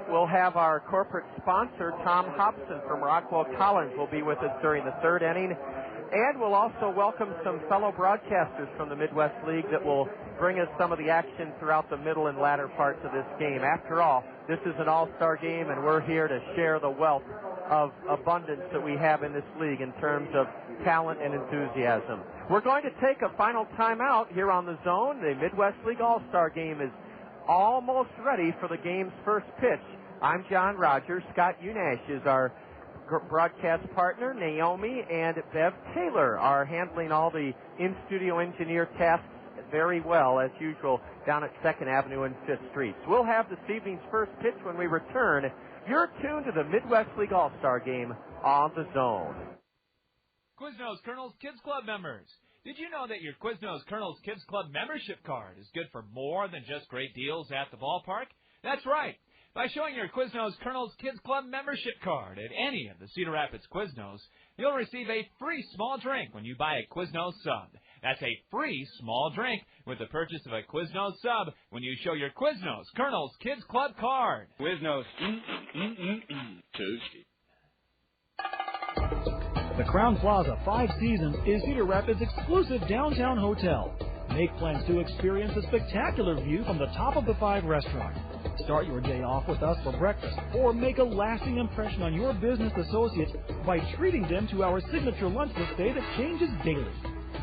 we'll have our corporate sponsor, Tom Hobson from Rockwell Collins, will be with us during the third inning. And we'll also welcome some fellow broadcasters from the Midwest League that will bring us some of the action throughout the middle and latter parts of this game. After all, this is an all-star game, and we're here to share the wealth of abundance that we have in this league in terms of talent and enthusiasm. We're going to take a final timeout here on the zone. The Midwest League All-Star game is almost ready for the game's first pitch. I'm John Rogers. Scott Unash is our broadcast partner. Naomi and Bev Taylor are handling all the in-studio engineer tasks very well, as usual, down at 2nd Avenue and 5th Street. So we'll have this evening's first pitch when we return. You're tuned to the Midwest League All-Star Game on the Zone. Quiznos Colonels Kids Club members, did you know that your Quiznos Colonels Kids Club membership card is good for more than just great deals at the ballpark? That's right. By showing your Quiznos Colonels Kids Club membership card at any of the Cedar Rapids Quiznos, you'll receive a free small drink when you buy a Quiznos sub. That's a free small drink with the purchase of a Quiznos sub when you show your Quiznos Colonels Kids Club card. Quiznos. Tuesday. The Crown Plaza 5 Seasons is Cedar Rapids' exclusive downtown hotel. Make plans to experience a spectacular view from the top of the 5 restaurant. Start your day off with us for breakfast, or make a lasting impression on your business associates by treating them to our signature lunch buffet that changes daily.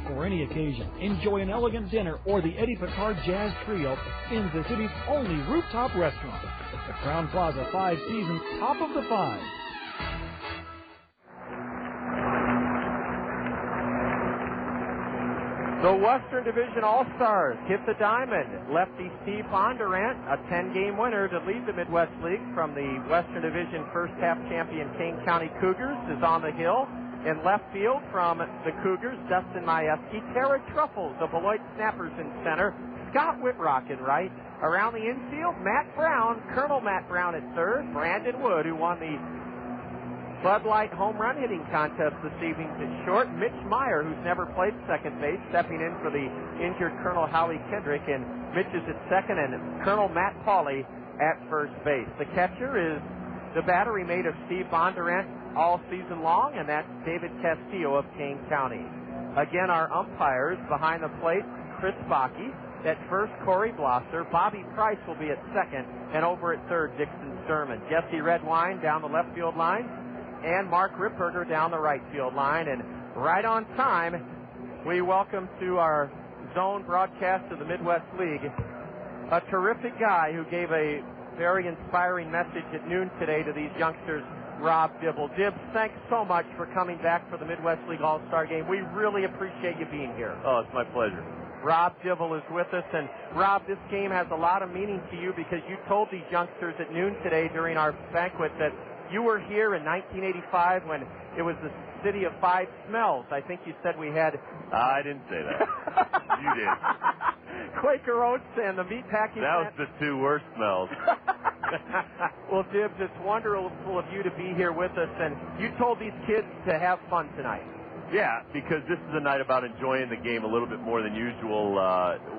For any occasion, enjoy an elegant dinner or the Eddie Picard Jazz Trio in the city's only rooftop restaurant. The Crown Plaza 5 Seasons, top of the 5. The Western Division All-Stars hit the diamond. Lefty Steve Bondurant, a 10-game winner to lead the Midwest League from the Western Division first-half champion Kane County Cougars, is on the hill. In left field from the Cougars, Dustin Majewski. Tara Truffles, the Beloit Snappers in center. Scott Whitrock in right. Around the infield, Matt Brown, Colonel Matt Brown at third. Brandon Wood, who won the Bud Light home run hitting contest this evening at short. Mitch Meyer, who's never played second base, stepping in for the injured Colonel Howie Kendrick, and Mitch is at second, and Colonel Matt Pauley at first base. The catcher is the battery mate of Steve Bondurant all season long, and that's David Castillo of Kane County. Again, our umpires behind the plate, Chris Bakke. At first, Corey Blosser. Bobby Price will be at second, and over at third, Dixon Sturman. Jesse Redwine down the left field line, and Mark Ripperger down the right field line. And right on time, we welcome to our zone broadcast of the Midwest League a terrific guy who gave a very inspiring message at noon today to these youngsters, Rob Dibble. Dibs, thanks so much for coming back for the Midwest League All-Star Game. We really appreciate you being here. Oh, it's my pleasure. Rob Dibble is with us, and Rob, this game has a lot of meaning to you because you told these youngsters at noon today during our banquet that you were here in 1985 when it was the city of five smells. I think you said we had... I didn't say that. You did. Quaker Oats and the meatpacking That was the two worst smells. Well, Dibs, it's wonderful of you to be here with us, and you told these kids to have fun tonight. Yeah, because this is a night about enjoying the game a little bit more than usual.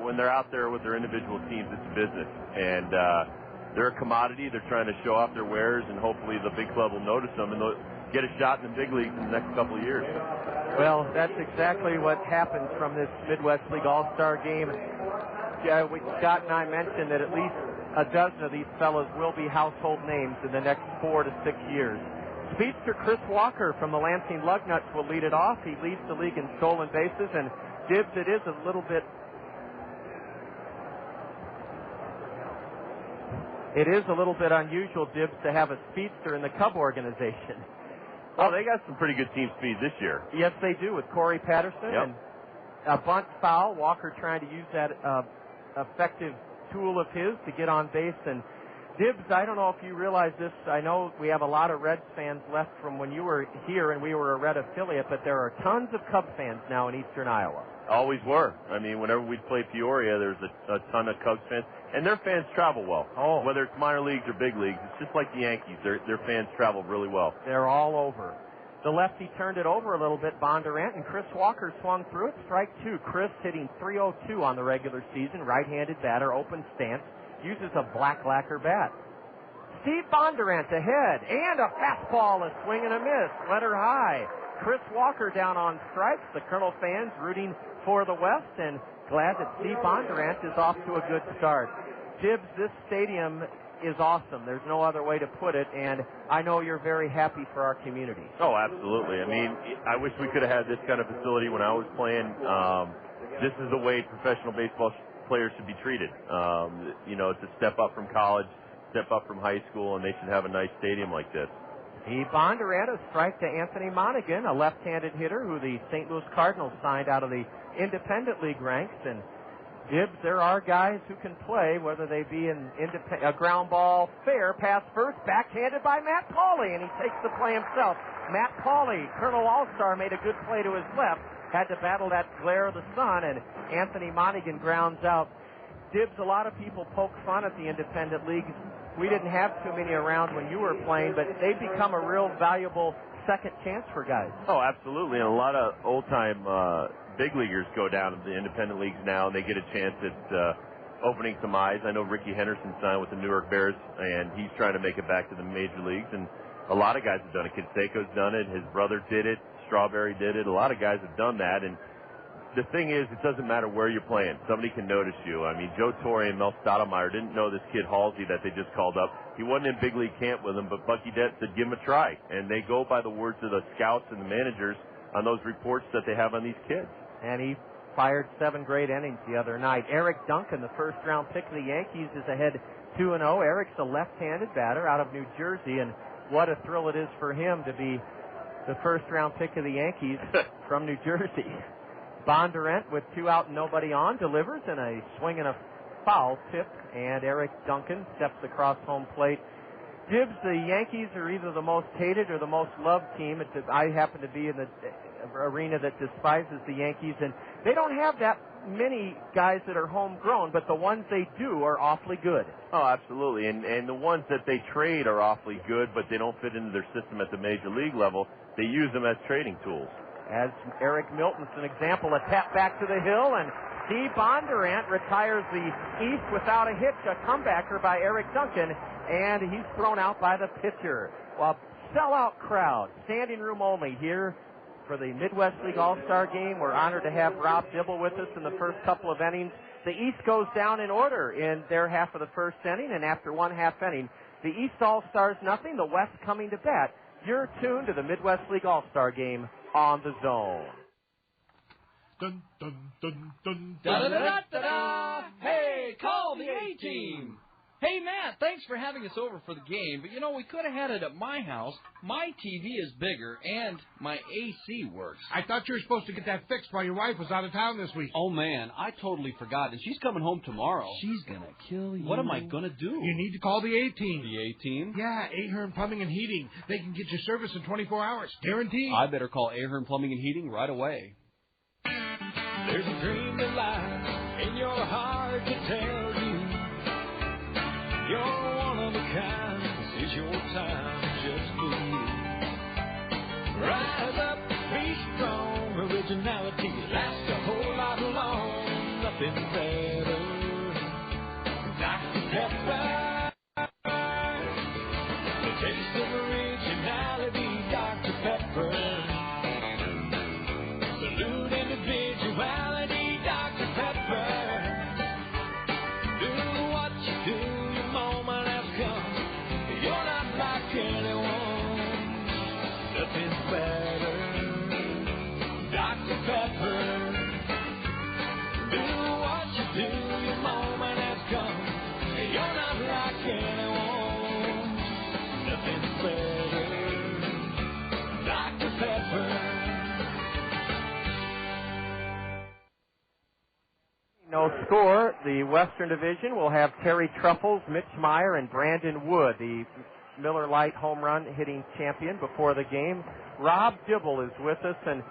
When they're out there with their individual teams, it's business. And they're a commodity. They're trying to show off their wares, and hopefully the big club will notice them and they'll get a shot in the big leagues in the next couple of years. Well, that's exactly what happens from this Midwest League All-Star game. Scott and I mentioned that at least a dozen of these fellows will be household names in the next 4 to 6 years. Speedster Chris Walker from the Lansing Lugnuts will lead it off. He leads the league in stolen bases, and Dibs, it is a little bit unusual, Dibs, to have a speedster in the Cub organization. Oh, they got some pretty good team speed this year. Yes, they do, with Corey Patterson. Yep. And a bunt foul. Walker trying to use that effective tool of his to get on base. And Dibs, I don't know if you realize this. I know we have a lot of Reds fans left from when you were here and we were a Red affiliate, but there are tons of Cub fans now in eastern Iowa. Always were. I mean, whenever we'd play Peoria, there's a ton of Cubs fans. And their fans travel well. Oh. Whether it's minor leagues or big leagues, it's just like the Yankees. Their fans travel really well. They're all over. The lefty turned it over a little bit, Bondurant, and Chris Walker swung through it. Strike two. Chris hitting .302 on the regular season. Right-handed batter, open stance. Uses a black lacquer bat. Steve Bondurant ahead, and a fastball, a swing and a miss. Letter high. Chris Walker down on strikes. The Colonel fans rooting for the West, and glad that Steve Bondurant is off to a good start. Dibs, this stadium is awesome. There's no other way to put it, and I know you're very happy for our community. Oh, absolutely. I mean, I wish we could have had this kind of facility when I was playing. This is the way professional baseball players should be treated. It's a step up from college, step up from high school, and they should have a nice stadium like this. Steve Bondurant, a strike to Anthony Monaghan, a left-handed hitter who the St. Louis Cardinals signed out of the independent league ranks. And Dibs, there are guys who can play, whether they be a ground ball fair pass first, backhanded by Matt Pauley, and he takes the play himself. Matt Pauley, Colonel All-Star, made a good play to his left, had to battle that glare of the sun, and Anthony Monaghan grounds out. Dibs, a lot of people poke fun at the independent leagues. We didn't have too many around when you were playing, but they've become a real valuable second chance for guys. Oh, absolutely, and a lot of old-time big leaguers go down to the independent leagues now, and they get a chance at opening some eyes. I know Ricky Henderson signed with the New York Bears, and he's trying to make it back to the major leagues, and a lot of guys have done it. Canseco's done it. His brother did it. Strawberry did it. A lot of guys have done that, and the thing is, it doesn't matter where you're playing. Somebody can notice you. I mean, Joe Torre and Mel Stoudemire didn't know this kid Halsey that they just called up. He wasn't in big league camp with him, but Bucky Dent said, give him a try. And they go by the words of the scouts and the managers on those reports that they have on these kids. And he fired 7 great innings the other night. Eric Duncan, the first-round pick of the Yankees, is ahead 2-0. Eric's a left-handed batter out of New Jersey, and what a thrill it is for him to be the first-round pick of the Yankees from New Jersey. Bondurant, with 2 out and nobody on, delivers, and a swing and a foul tip, and Eric Duncan steps across home plate. Dibs, the Yankees are either the most hated or the most loved team. I happen to be in the arena that despises the Yankees, and they don't have that many guys that are homegrown, but the ones they do are awfully good. Oh, absolutely. And the ones that they trade are awfully good, but they don't fit into their system at the major league level. They use them as trading tools. As Eric Milton's an example, a tap back to the hill, and Steve Bondurant retires the East without a hitch, a comebacker by Eric Duncan, and he's thrown out by the pitcher. Well, sellout crowd, standing room only here for the Midwest League All-Star Game. We're honored to have Rob Dibble with us in the first couple of innings. The East goes down in order in their half of the first inning, and after one half inning, the East All-Stars nothing, the West coming to bat. You're tuned to the Midwest League All-Star Game on the Zone. Dun, dun, dun, dun, Da da dun. da da da! Hey, call the A-Team! Hey, Matt, thanks for having us over for the game, but, you know, we could have had it at my house. My TV is bigger, and my AC works. I thought you were supposed to get that fixed while your wife was out of town this week. Oh, man, I totally forgot, and she's coming home tomorrow. She's gonna kill you. What am I gonna do? You need to call the A-Team. The A-Team? Yeah, Ahern Plumbing and Heating. They can get you service in 24 hours, guaranteed. I better call Ahern Plumbing and Heating right away. There's a dream that lies in your heart to tell you you're one of a kind. This is your time, just for you. Rise up, be strong. Originality lasts a whole lot long. Nothing better. Dr. Pepper. The taste of originality, Dr. Pepper. Salute individuality, Dr. Pepper. Do what you do. Nothing's better, Dr. Pepper. Do what you do, your moment has come. You're not like anyone. Nothing's better, Dr. Pepper. No score. The Western Division will have Terry Truffles, Mitch Meyer, and Brandon Wood, the Miller Lite home run hitting champion before the game. Rob Dibble is with us, and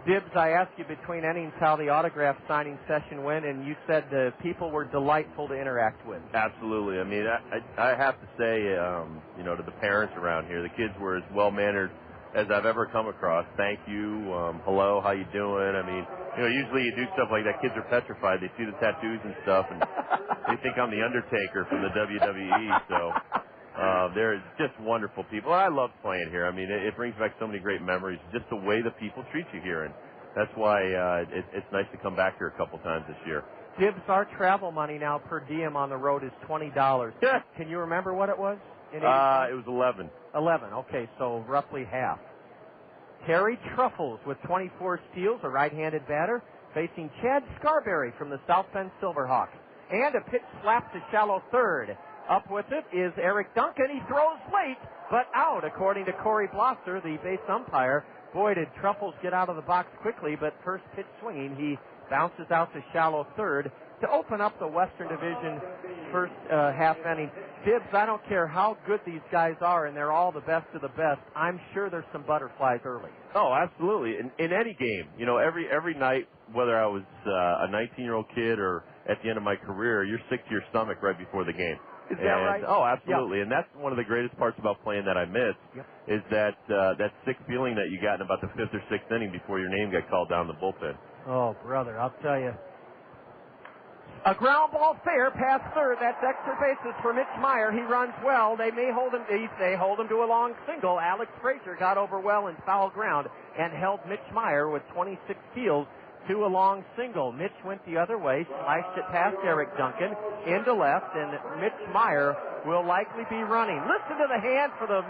Dibs, I asked you between innings how the autograph signing session went, and you said the people were delightful to interact with. Absolutely. I mean, I have to say, you know, to the parents around here, the kids were as well-mannered as I've ever come across. Thank you. Hello, how you doing? I mean, you know, usually you do stuff like that, kids are petrified. They see the tattoos and stuff, and they think I'm the Undertaker from the WWE, so... they're just wonderful people. I love playing here. I mean, it brings back so many great memories, just the way the people treat you here. And that's why it's nice to come back here a couple times this year. Dibs, our travel money now per diem on the road is $20. Can you remember what it was? It was 11. 11, okay, so roughly half. Terry Truffles with 24 steals, a right-handed batter, facing Chad Scarberry from the South Bend Silverhawks. And a pitch slap to shallow third. Up with it is Eric Duncan. He throws late, but out, according to Corey Blosser, the base umpire. Boy, did Truffles get out of the box quickly, but first pitch swinging, he bounces out to shallow third to open up the Western Division first half inning. Dibs, I don't care how good these guys are, and they're all the best of the best. I'm sure there's some butterflies early. Oh, absolutely. In any game, you know, every night, whether I was a 19-year-old kid or at the end of my career, you're sick to your stomach right before the game. Is that right? Oh, absolutely. Yep. And that's one of the greatest parts about playing that I miss, is that sick feeling that you got in about the fifth or sixth inning before your name got called down the bullpen. Oh, brother, I'll tell you. A ground ball fair past third. That's extra bases for Mitch Meyer. He runs well. They may hold him. They hold him to a long single. Alex Frazier got over well in foul ground and held Mitch Meyer with 26 steals to a long single. Mitch went the other way, sliced it past Eric Duncan into left, and Mitch Meyer will likely be running. Listen to the hand for the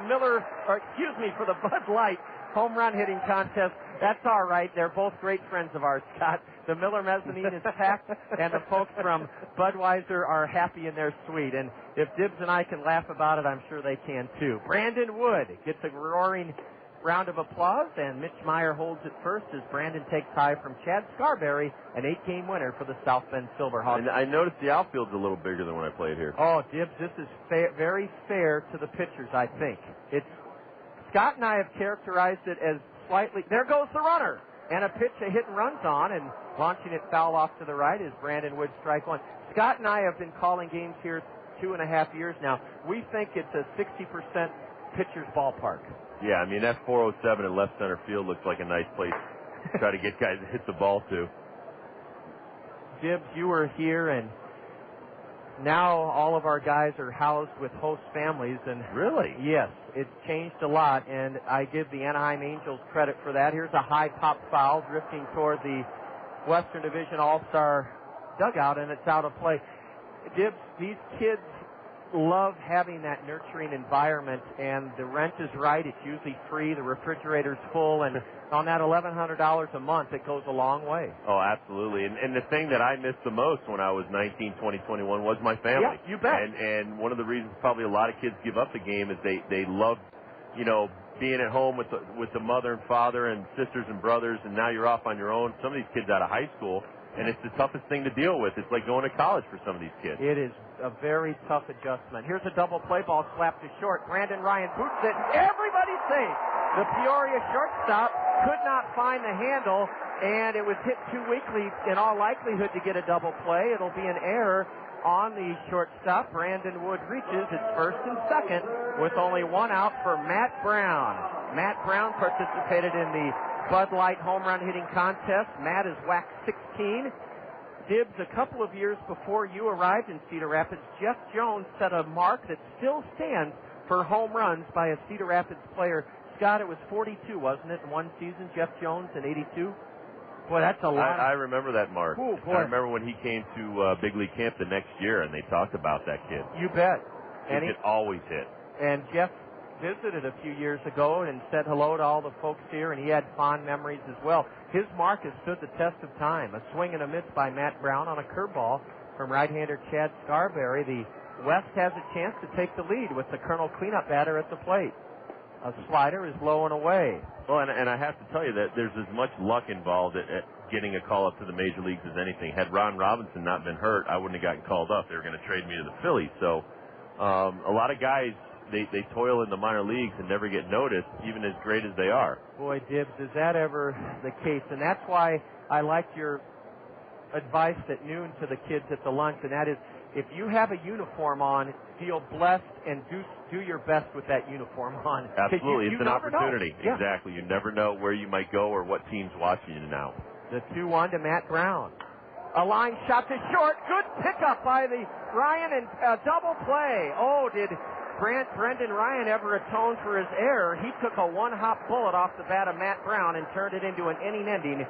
for the Bud Light home run hitting contest. That's all right. They're both great friends of ours, Scott. The Miller mezzanine is packed, and the folks from Budweiser are happy in their suite. And if Dibs and I can laugh about it, I'm sure they can too. Brandon Wood gets a roaring round of applause, and Mitch Meyer holds it first as Brandon takes high from Chad Scarberry, an 8-game winner for the South Bend Silverhawks. And I noticed the outfield's a little bigger than when I played here. Oh, Dibs, this is very fair to the pitchers, I think. Scott and I have characterized it as slightly... There goes the runner. And a pitch a hit and runs on, and launching it foul off to the right is Brandon Wood, strike one. Scott and I have been calling games here 2.5 years now. We think it's a 60% pitcher's ballpark. Yeah, I mean, that 407 in left center field looks like a nice place to try to get guys to hit the ball to. Gibbs, you were here, and now all of our guys are housed with host families. And really? Yes, it's changed a lot, and I give the Anaheim Angels credit for that. Here's a high pop foul drifting toward the Western Division All-Star dugout, and it's out of play. Gibbs, these kids love having that nurturing environment, and the rent is right. It's usually free. The refrigerator's full, and on that $1,100 a month, it goes a long way. Oh, absolutely. And the thing that I missed the most when I was 19, 20, 21 was my family. Yeah, you bet. And one of the reasons probably a lot of kids give up the game is they love, being at home with the mother and father and sisters and brothers, and now you're off on your own. Some of these kids out of high school, and it's the toughest thing to deal with. It's like going to college for some of these kids. It is a very tough adjustment. Here's a double play ball slapped to short. Brandon Ryan boots it. Everybody's safe. The Peoria shortstop could not find the handle, and it was hit too weakly in all likelihood to get a double play. It'll be an error on the shortstop. Brandon Wood reaches its first and second with only one out for Matt Brown. Matt Brown participated in the Bud Light home run hitting contest. Matt has whacked 16. Gibbs, a couple of years before you arrived in Cedar Rapids, Jeff Jones set a mark that still stands for home runs by a Cedar Rapids player. Scott, it was 42, wasn't it, in one season, Jeff Jones in 82? Boy, that's a lot. I remember that mark. Ooh, boy. I remember when he came to Big League Camp the next year, and they talked about that kid. You bet. He could always hit. And Jeff visited a few years ago and said hello to all the folks here, and he had fond memories as well. His mark has stood the test of time. A swing and a miss by Matt Brown on a curveball from right-hander Chad Scarberry. The West has a chance to take the lead with the Colonel cleanup batter at the plate. A slider is low and away. Well, and I have to tell you that there's as much luck involved at getting a call up to the major leagues as anything. Had Ron Robinson not been hurt, I wouldn't have gotten called up. They were going to trade me to the Phillies. So a lot of guys, they toil in the minor leagues and never get noticed, even as great as they are. Boy, Dibbs, is that ever the case? And that's why I liked your advice at noon to the kids at the lunch, and that is, if you have a uniform on, feel blessed and do your best with that uniform on. Absolutely. It's an opportunity. Yeah. Exactly. You never know where you might go or what team's watching you now. The 2-1 to Matt Brown. A line shot to short. Good pickup by the Ryan and double play. Oh, did Brendan Ryan ever atone for his error? He took a one-hop bullet off the bat of Matt Brown and turned it into an inning-ending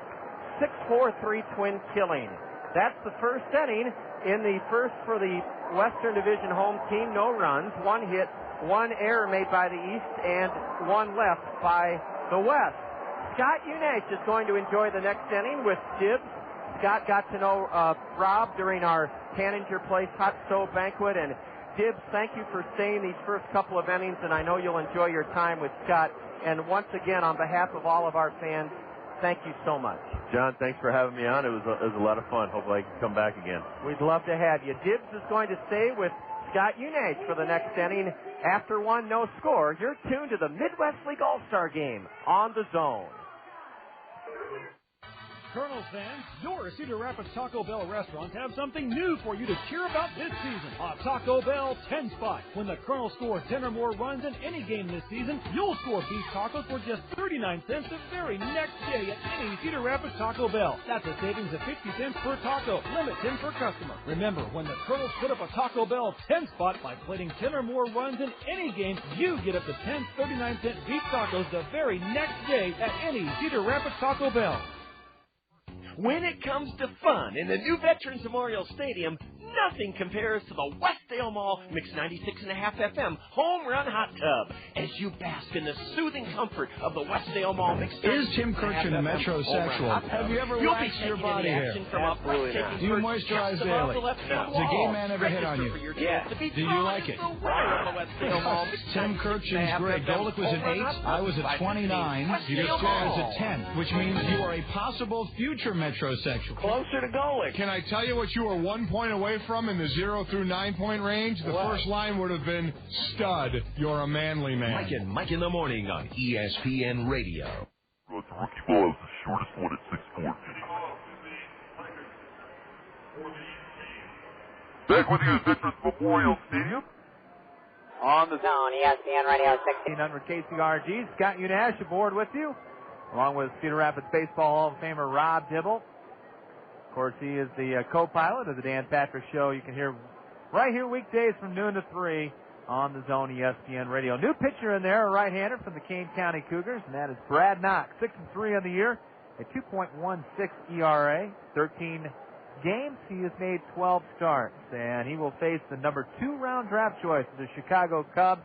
6-4 3-twin killing. That's the first inning. In the first for the Western Division home team, no runs, one hit, one error made by the East, and one left by the West. Scott Unash is going to enjoy the next inning with Gibbs. Scott got to know Rob during our Canninger Place hot stove banquet, and Gibbs, thank you for staying these first couple of innings, and I know you'll enjoy your time with Scott. And once again, on behalf of all of our fans, thank you so much. John, thanks for having me on. It was a lot of fun. Hopefully I can come back again. We'd love to have you. Gibbs is going to stay with Scott Unash for the next inning. After one, no score. You're tuned to the Midwest League All-Star Game on the Zone. Colonel fans, your Cedar Rapids Taco Bell restaurants have something new for you to cheer about this season. A Taco Bell 10 spot. When the Colonel scores 10 or more runs in any game this season, you'll score beef tacos for just 39 cents the very next day at any Cedar Rapids Taco Bell. That's a savings of 50 cents per taco, limit 10 per customer. Remember, when the Colonels put up a Taco Bell 10 spot by plating 10 or more runs in any game, you get up to 10 39-cent beef tacos the very next day at any Cedar Rapids Taco Bell. When it comes to fun in the new Veterans Memorial Stadium, nothing compares to the Westdale Mall Mix 96.5 FM Home Run Hot Tub as you bask in the soothing comfort of the Westdale Mall Mix. Is Tim Kirchin a metrosexual? Have you ever waxed your body hair? Absolutely not. Do you moisturize daily? Does a gay man ever hit on you? Yeah. Do you like it? Tim Kirchin's great. Golick was an 8. I was a 29. Your score is a 10, which means you are a possible future metrosexual. Closer to Golick. Can I tell you what you were 1 point away from in the 0 through 9 point range? The first line would have been stud. You're a manly man. Mike and Mike in the morning on ESPN Radio. It's a rookie ball. It's the shortest one at 6'4". Back with you at Veterans Memorial Stadium. On the zone, ESPN Radio 1600 KCRG. Scott Unash aboard with you, along with Cedar Rapids Baseball Hall of Famer Rob Dibble. Of course, he is the co-pilot of the Dan Patrick Show. You can hear right here weekdays from noon to 3 on the zone ESPN Radio. New pitcher in there, a right-hander from the Kane County Cougars, and that is Brad Knox. 6-3 on the year, a 2.16 ERA, 13 games. He has made 12 starts, and he will face the number 2 round draft choice, the Chicago Cubs.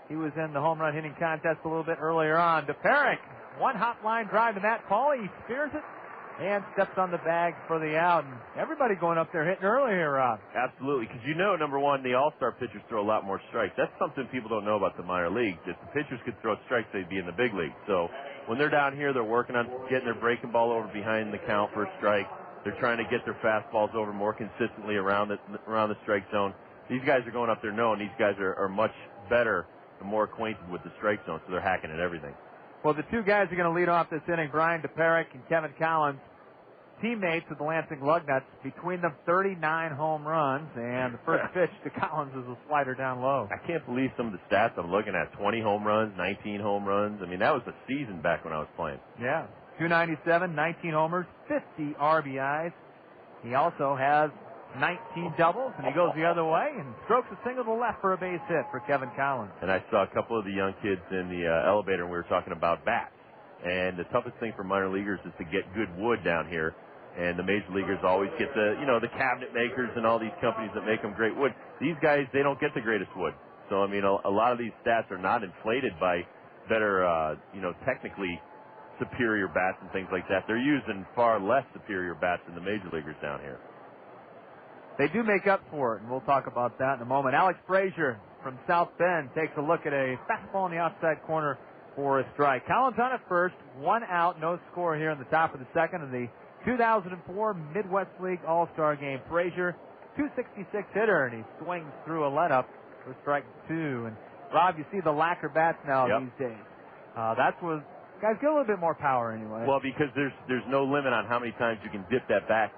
He was in the home run hitting contest a little bit earlier on. DePerick, one hot line drive to Matt Pauley. He spears it and steps on the bag for the out. And everybody going up there hitting early here, Rob. Absolutely, because you know, number one, the all-star pitchers throw a lot more strikes. That's something people don't know about the minor leagues. If the pitchers could throw strikes, they'd be in the big league. So when they're down here, they're working on getting their breaking ball over behind the count for a strike. They're trying to get their fastballs over more consistently around the strike zone. These guys are going up there knowing these guys are much better and more acquainted with the strike zone, so they're hacking at everything. Well, the two guys are going to lead off this inning, Brian DePerick and Kevin Collins, teammates with the Lansing Lugnuts. Between them, 39 home runs, and the first pitch to Collins is a slider down low. I can't believe some of the stats I'm looking at. 20 home runs, 19 home runs. I mean, that was the season back when I was playing. Yeah. 297, 19 homers, 50 RBIs. He also has 19 doubles, and he goes the other way and strokes a single to left for a base hit for Kevin Collins. And I saw a couple of the young kids in the elevator, and we were talking about bats. And the toughest thing for minor leaguers is to get good wood down here. And the major leaguers always get the cabinet makers and all these companies that make them great wood. These guys, they don't get the greatest wood. So, I mean, a lot of these stats are not inflated by better, technically superior bats and things like that. They're using far less superior bats than the major leaguers down here. They do make up for it, and we'll talk about that in a moment. Alex Frazier from South Bend takes a look at a fastball in the outside corner for a strike. Collins on at first, 1 out, no score here in the top of the second of the 2004 Midwest League All-Star Game. Frazier, 266 hitter, and he swings through a let-up for strike 2. And Rob, you see the lacquer bats now these days. That's what guys get a little bit more power anyway. Well, because there's no limit on how many times you can dip that bat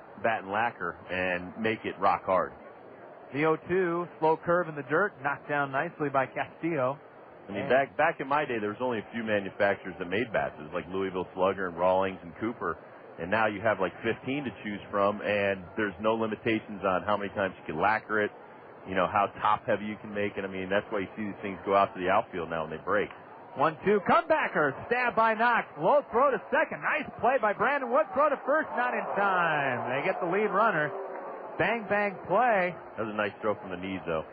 in lacquer and make it rock hard. The 0-2, slow curve in the dirt, knocked down nicely by Castillo. I mean, back in my day, there was only a few manufacturers that made bats. It was like Louisville Slugger and Rawlings and Cooper. And now you have like 15 to choose from, and there's no limitations on how many times you can lacquer it, how top heavy you can make it. I mean, that's why you see these things go out to the outfield now when they break. 1-2, comebacker, stab by Knox, low throw to second, nice play by Brandon Wood, throw to first, not in time. They get the lead runner. Bang, bang play. That was a nice throw from the knees, though.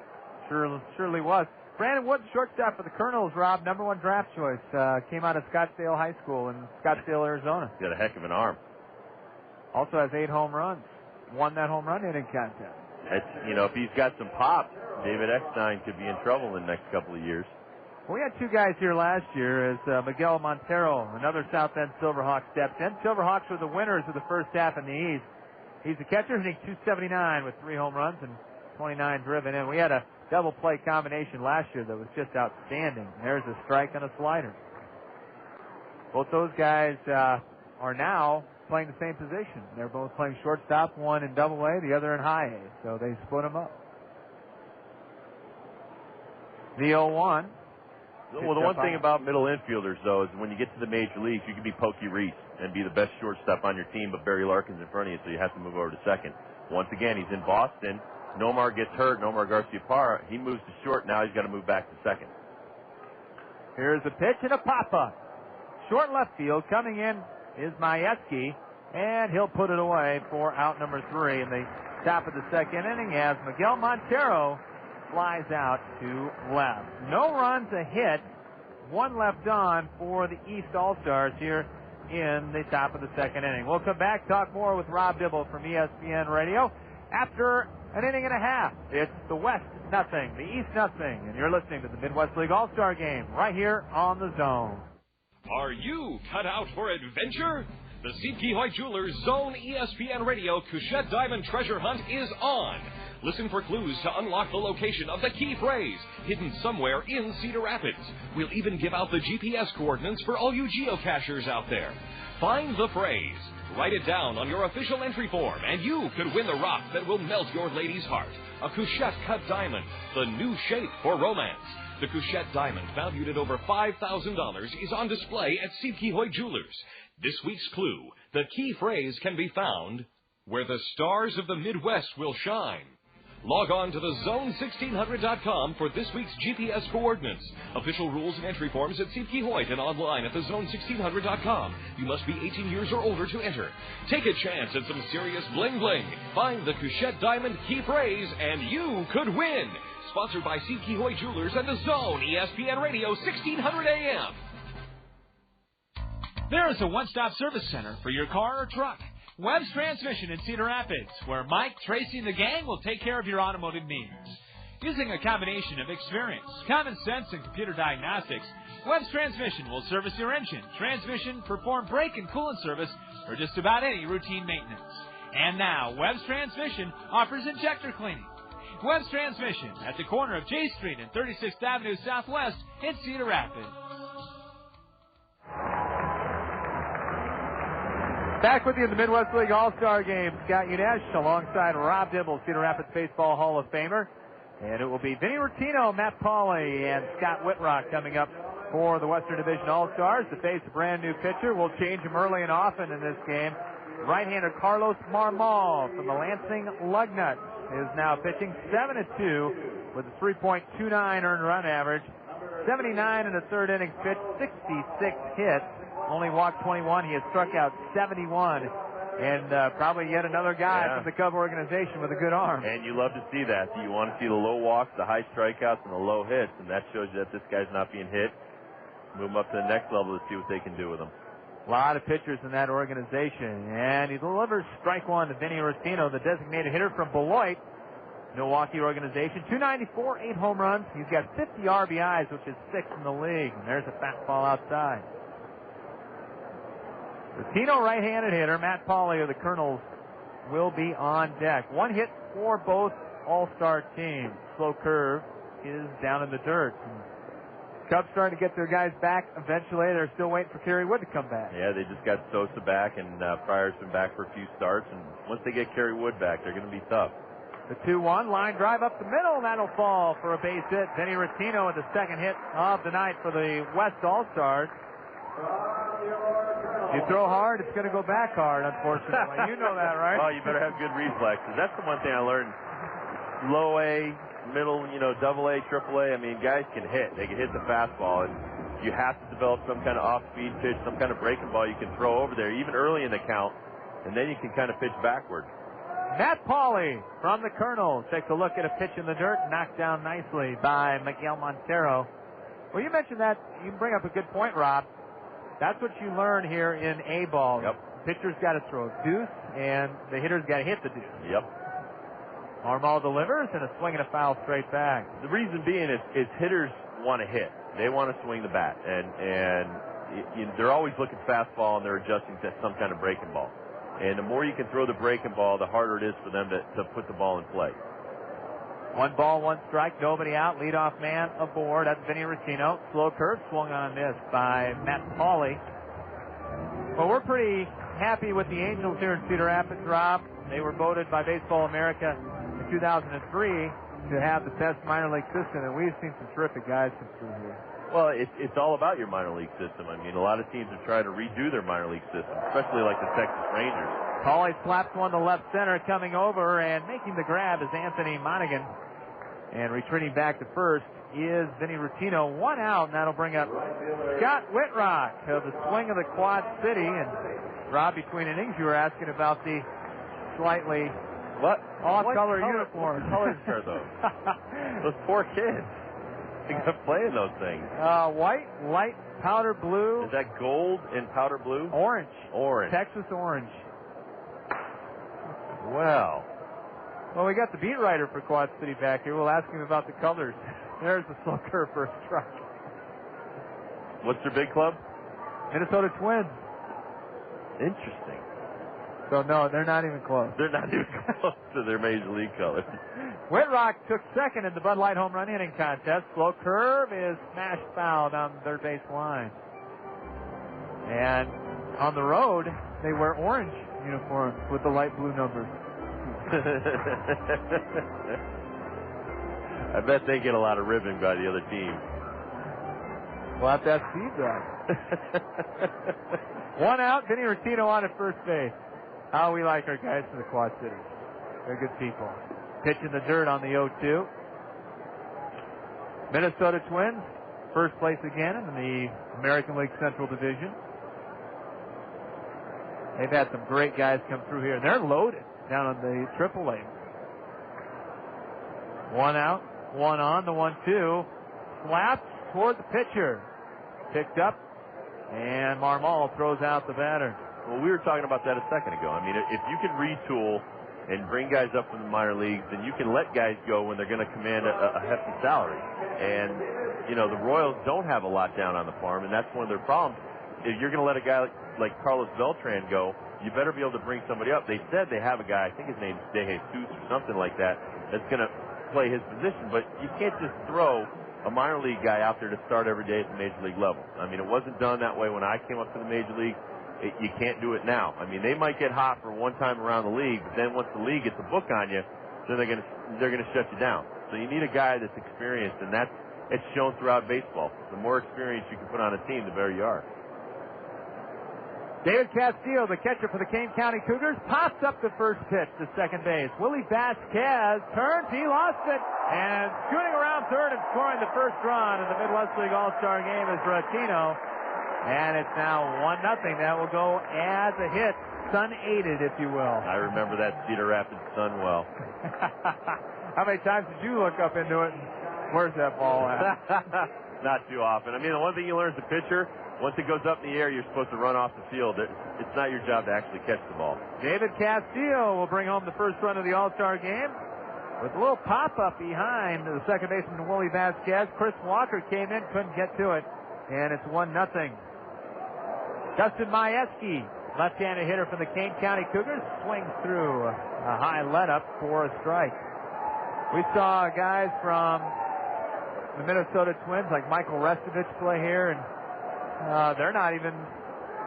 Surely was. Brandon Wood, shortstop for the Colonels, Rob, number 1 draft choice, came out of Scottsdale High School in Scottsdale, Arizona. He's got a heck of an arm. Also has 8 home runs. Won that home run hitting contest. If he's got some pop, David Eckstein could be in trouble in the next couple of years. We had 2 guys here last year as Miguel Montero, another South Bend Silverhawk, stepped in. Silverhawks were the winners of the first half in the East. He's the catcher, hitting .279 with 3 home runs and 29 driven in. We had a double play combination last year that was just outstanding. There's a strike and a slider. Both those guys are now playing the same position. They're both playing shortstop, one in Double A, the other in High A. So they split them up. The 0-1. Well, the one thing about middle infielders, though, is when you get to the major leagues, you can be Pokey Reese and be the best shortstop on your team, but Barry Larkin's in front of you, so you have to move over to second. Once again, he's in Boston. Nomar gets hurt. Nomar Garcia-Parra, he moves to short. Now he's got to move back to second. Here's a pitch and a pop-up. Short left field. Coming in is Majewski, and he'll put it away for out number 3 in the top of the second inning as Miguel Montero flies out to left. No runs, a hit, 1 left on for the East All-Stars here in the top of the second inning. We'll come back, talk more with Rob Dibble from ESPN Radio after an inning and a half. It's the West nothing, the East nothing, and you're listening to the Midwest League All-Star Game right here on the Zone. Are you cut out for adventure? The C.P. Hoyt Jewelers Zone ESPN Radio Couchette Diamond Treasure Hunt is on. Listen for clues to unlock the location of the key phrase hidden somewhere in Cedar Rapids. We'll even give out the GPS coordinates for all you geocachers out there. Find the phrase. Write it down on your official entry form, and you could win the rock that will melt your lady's heart. A Couchette cut diamond, the new shape for romance. The Couchette diamond, valued at over $5,000, is on display at Cedar Jewelers. This week's clue, the key phrase can be found where the stars of the Midwest will shine. Log on to thezone1600.com for this week's GPS coordinates. Official rules and entry forms at Cedar and online at thezone1600.com. You must be 18 years or older to enter. Take a chance at some serious bling-bling. Find the Couchette Diamond key phrase, and you could win. Sponsored by Cedar Jewelers and The Zone, ESPN Radio, 1600 AM. There is a one-stop service center for your car or truck. Webb's Transmission in Cedar Rapids, where Mike, Tracy, and the gang will take care of your automotive needs. Using a combination of experience, common sense, and computer diagnostics, Webb's Transmission will service your engine, transmission, perform brake and coolant service, or just about any routine maintenance. And now, Webb's Transmission offers injector cleaning. Webb's Transmission at the corner of J Street and 36th Avenue Southwest in Cedar Rapids. Back with you in the Midwest League All-Star Game. Scott Unesh alongside Rob Dibble, Cedar Rapids Baseball Hall of Famer. And it will be Vinny Rottino, Matt Pauley, and Scott Whitrock coming up for the Western Division All-Stars to face a brand new pitcher. We'll change him early and often in this game. Right-hander Carlos Marmol from the Lansing Lugnuts is now pitching 7-2 with a 3.29 earned run average. 79 in the third innings pitched, 66 hits. Only walked 21. He has struck out 71. And probably yet another guy from the Cub organization with a good arm. And you love to see that. You want to see the low walks, the high strikeouts, and the low hits. And that shows you that this guy's not being hit. Move him up to the next level to see what they can do with him. A lot of pitchers in that organization. And he delivers strike one to Vinny Rottino, the designated hitter from Beloit, Milwaukee organization. 294, 8 home runs. He's got 50 RBIs, which is 6th in the league. And there's a fastball outside. Rottino, right-handed hitter. Matt Pauley of the Colonels will be on deck. One hit for both all-star teams. Slow curve is down in the dirt. And Cubs starting to get their guys back eventually. They're still waiting for Kerry Wood to come back. Yeah, they just got Sosa back, and Pryor's been back for a few starts. And once they get Kerry Wood back, they're going to be tough. The 2-1 line drive up the middle. That'll fall for a base hit. Vinny Rottino with the second hit of the night for the West All-Stars. You throw hard, it's going to go back hard, unfortunately. You know that, right? Oh, you better have good reflexes. That's the one thing I learned. Low A, middle, double A, triple A. I mean, guys can hit. They can hit the fastball, and you have to develop some kind of off-speed pitch, some kind of breaking ball you can throw over there, even early in the count, and then you can kind of pitch backward. Matt Pauley from the Colonels takes a look at a pitch in the dirt, knocked down nicely by Miguel Montero. Well, you mentioned that. You bring up a good point, Rob. That's what you learn here in A-ball. Yep. Pitcher's got to throw a deuce, and the hitter's got to hit the deuce. Yep. Armall delivers, and a swing and a foul straight back. The reason being is hitters want to hit. They want to swing the bat, and they're always looking fastball, and they're adjusting to some kind of breaking ball. And the more you can throw the breaking ball, the harder it is for them to put the ball in play. 1 ball, 1 strike, nobody out. Leadoff man aboard. That's Vinny Rottino. Slow curve swung on this by Matt Pauley. Well, we're pretty happy with the Angels here in Cedar Rapids, Rob. They were voted by Baseball America in 2003 to have the best minor league system, and we've seen some terrific guys come through here. Well, it's all about your minor league system. I mean, a lot of teams are trying to redo their minor league system, especially like the Texas Rangers. Pauley slaps one to left center. Coming over and making the grab is Anthony Monaghan. And retreating back to first is Vinny Rottino. 1 out, and that'll bring up Scott Whitrock of the swing of the Quad City. And Rob, between innings, you were asking about the slightly off-color uniforms. What colors are those? Those poor kids. They got to play in those things. White, light, powder blue. Is that gold and powder blue? Orange. Orange. Texas orange. Well, we got the beat writer for Quad City back here. We'll ask him about the colors. There's the slow curve for a strike. What's their big club? Minnesota Twins. Interesting. So, no, they're not even close. They're not even close to their Major League colors. Whitrock took second in the Bud Light home run hitting contest. Slow curve is smashed foul down the third base line. And on the road, they wear orange uniforms with the light blue numbers. I bet they get a lot of ribbing by the other team. We'll have to ask Steve that. 1 out, Vinny Rotino on at first base. How we like our guys from the Quad Cities. They're good people. Pitch in the dirt on the 0-2. Minnesota Twins, first place again in the American League Central Division. They've had some great guys come through here, and they're loaded down on the AAA. 1 out, 1 on, the 1-2. Slapped toward the pitcher. Picked up, and Marmol throws out the batter. Well, we were talking about that a second ago. I mean, if you can retool and bring guys up from the minor leagues, then you can let guys go when they're going to command a hefty salary. And, you know, the Royals don't have a lot down on the farm, and that's one of their problems. If you're going to let a guy like Carlos Beltran go, you better be able to bring somebody up. They said they have a guy, I think his name's De Jesus or something like that, that's going to play his position. But you can't just throw a minor league guy out there to start every day at the major league level. I mean, it wasn't done that way when I came up to the major league. You can't do it now. I mean, they might get hot for one time around the league, but then once the league gets a book on you, then they're gonna shut you down. So you need a guy that's experienced, and it's shown throughout baseball. The more experience you can put on a team, the better you are. David Castillo, the catcher for the Kane County Cougars, pops up the first pitch to second base. Willie Vasquez turns, he lost it, and scooting around third and scoring the first run in the Midwest League All-Star game is Ratino. And it's now 1-0. That will go as a hit, sun-aided, if you will. I remember that Cedar Rapids sun well. How many times did you look up into it? Where's that ball at? Not too often. I mean, the one thing you learn as a pitcher, once it goes up in the air, you're supposed to run off the field. It's not your job to actually catch the ball. David Castillo will bring home the first run of the All-Star game with a little pop-up behind the second baseman, Willie Vasquez. Chris Walker came in, couldn't get to it, and it's 1-0. Dustin Majewski, left-handed hitter from the Kane County Cougars, swings through a high let-up for a strike. We saw guys from the Minnesota Twins like Michael Restovich play here, and they're not even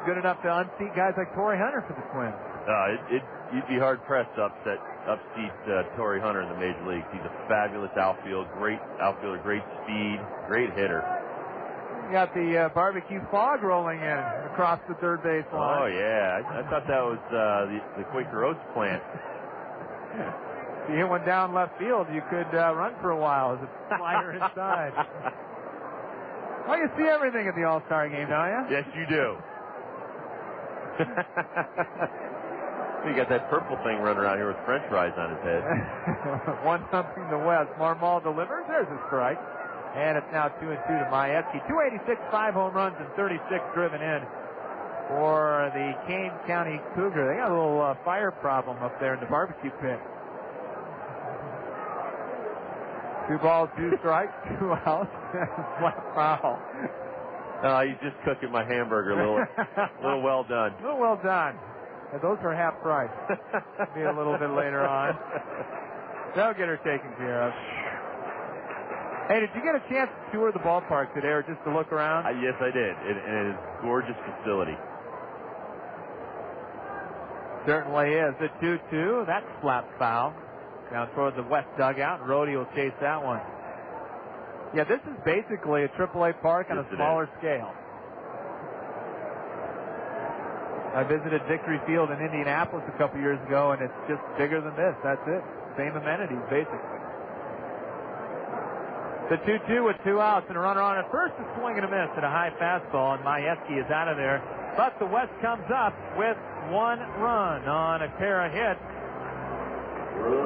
good enough to unseat guys like Torrey Hunter for the Twins. You'd be hard-pressed to upseat Torrey Hunter in the major leagues. He's a fabulous great outfielder, great speed, great hitter. You got the barbecue fog rolling in across the third base line. Oh, yeah. I thought that was the Quaker Oats plant. If you hit one down left field, you could run for a while as a slider inside. Well, you see everything at the All-Star game, don't you? Yes, you do. You got that purple thing running around here with French fries on his head. 1-0 the West. Marmol delivers. There's a strike. And it's now 2-2 to Majewski. 286, 5 home runs, and 36 driven in for the Kane County Cougar. They got a little fire problem up there in the barbecue pit. 2 balls, 2 strikes, 2 outs, flat foul. He's just cooking my hamburger. A little well done. A little well done. And those are half price. Be a little bit later on. They'll get her taken care of. Hey, did you get a chance to tour the ballpark today or just to look around? Yes, I did. It is a gorgeous facility. Certainly is. The 2-2, that's flat foul. Down toward the west dugout, and Rhodey will chase that one. Yeah, this is basically a AAA park on a smaller scale. I visited Victory Field in Indianapolis a couple years ago, and it's just bigger than this. That's it. Same amenities, basically. The 2-2 with 2 outs and a runner on at first, a swing and a miss at a high fastball, and Majewski is out of there. But the West comes up with 1 run on a pair of hits.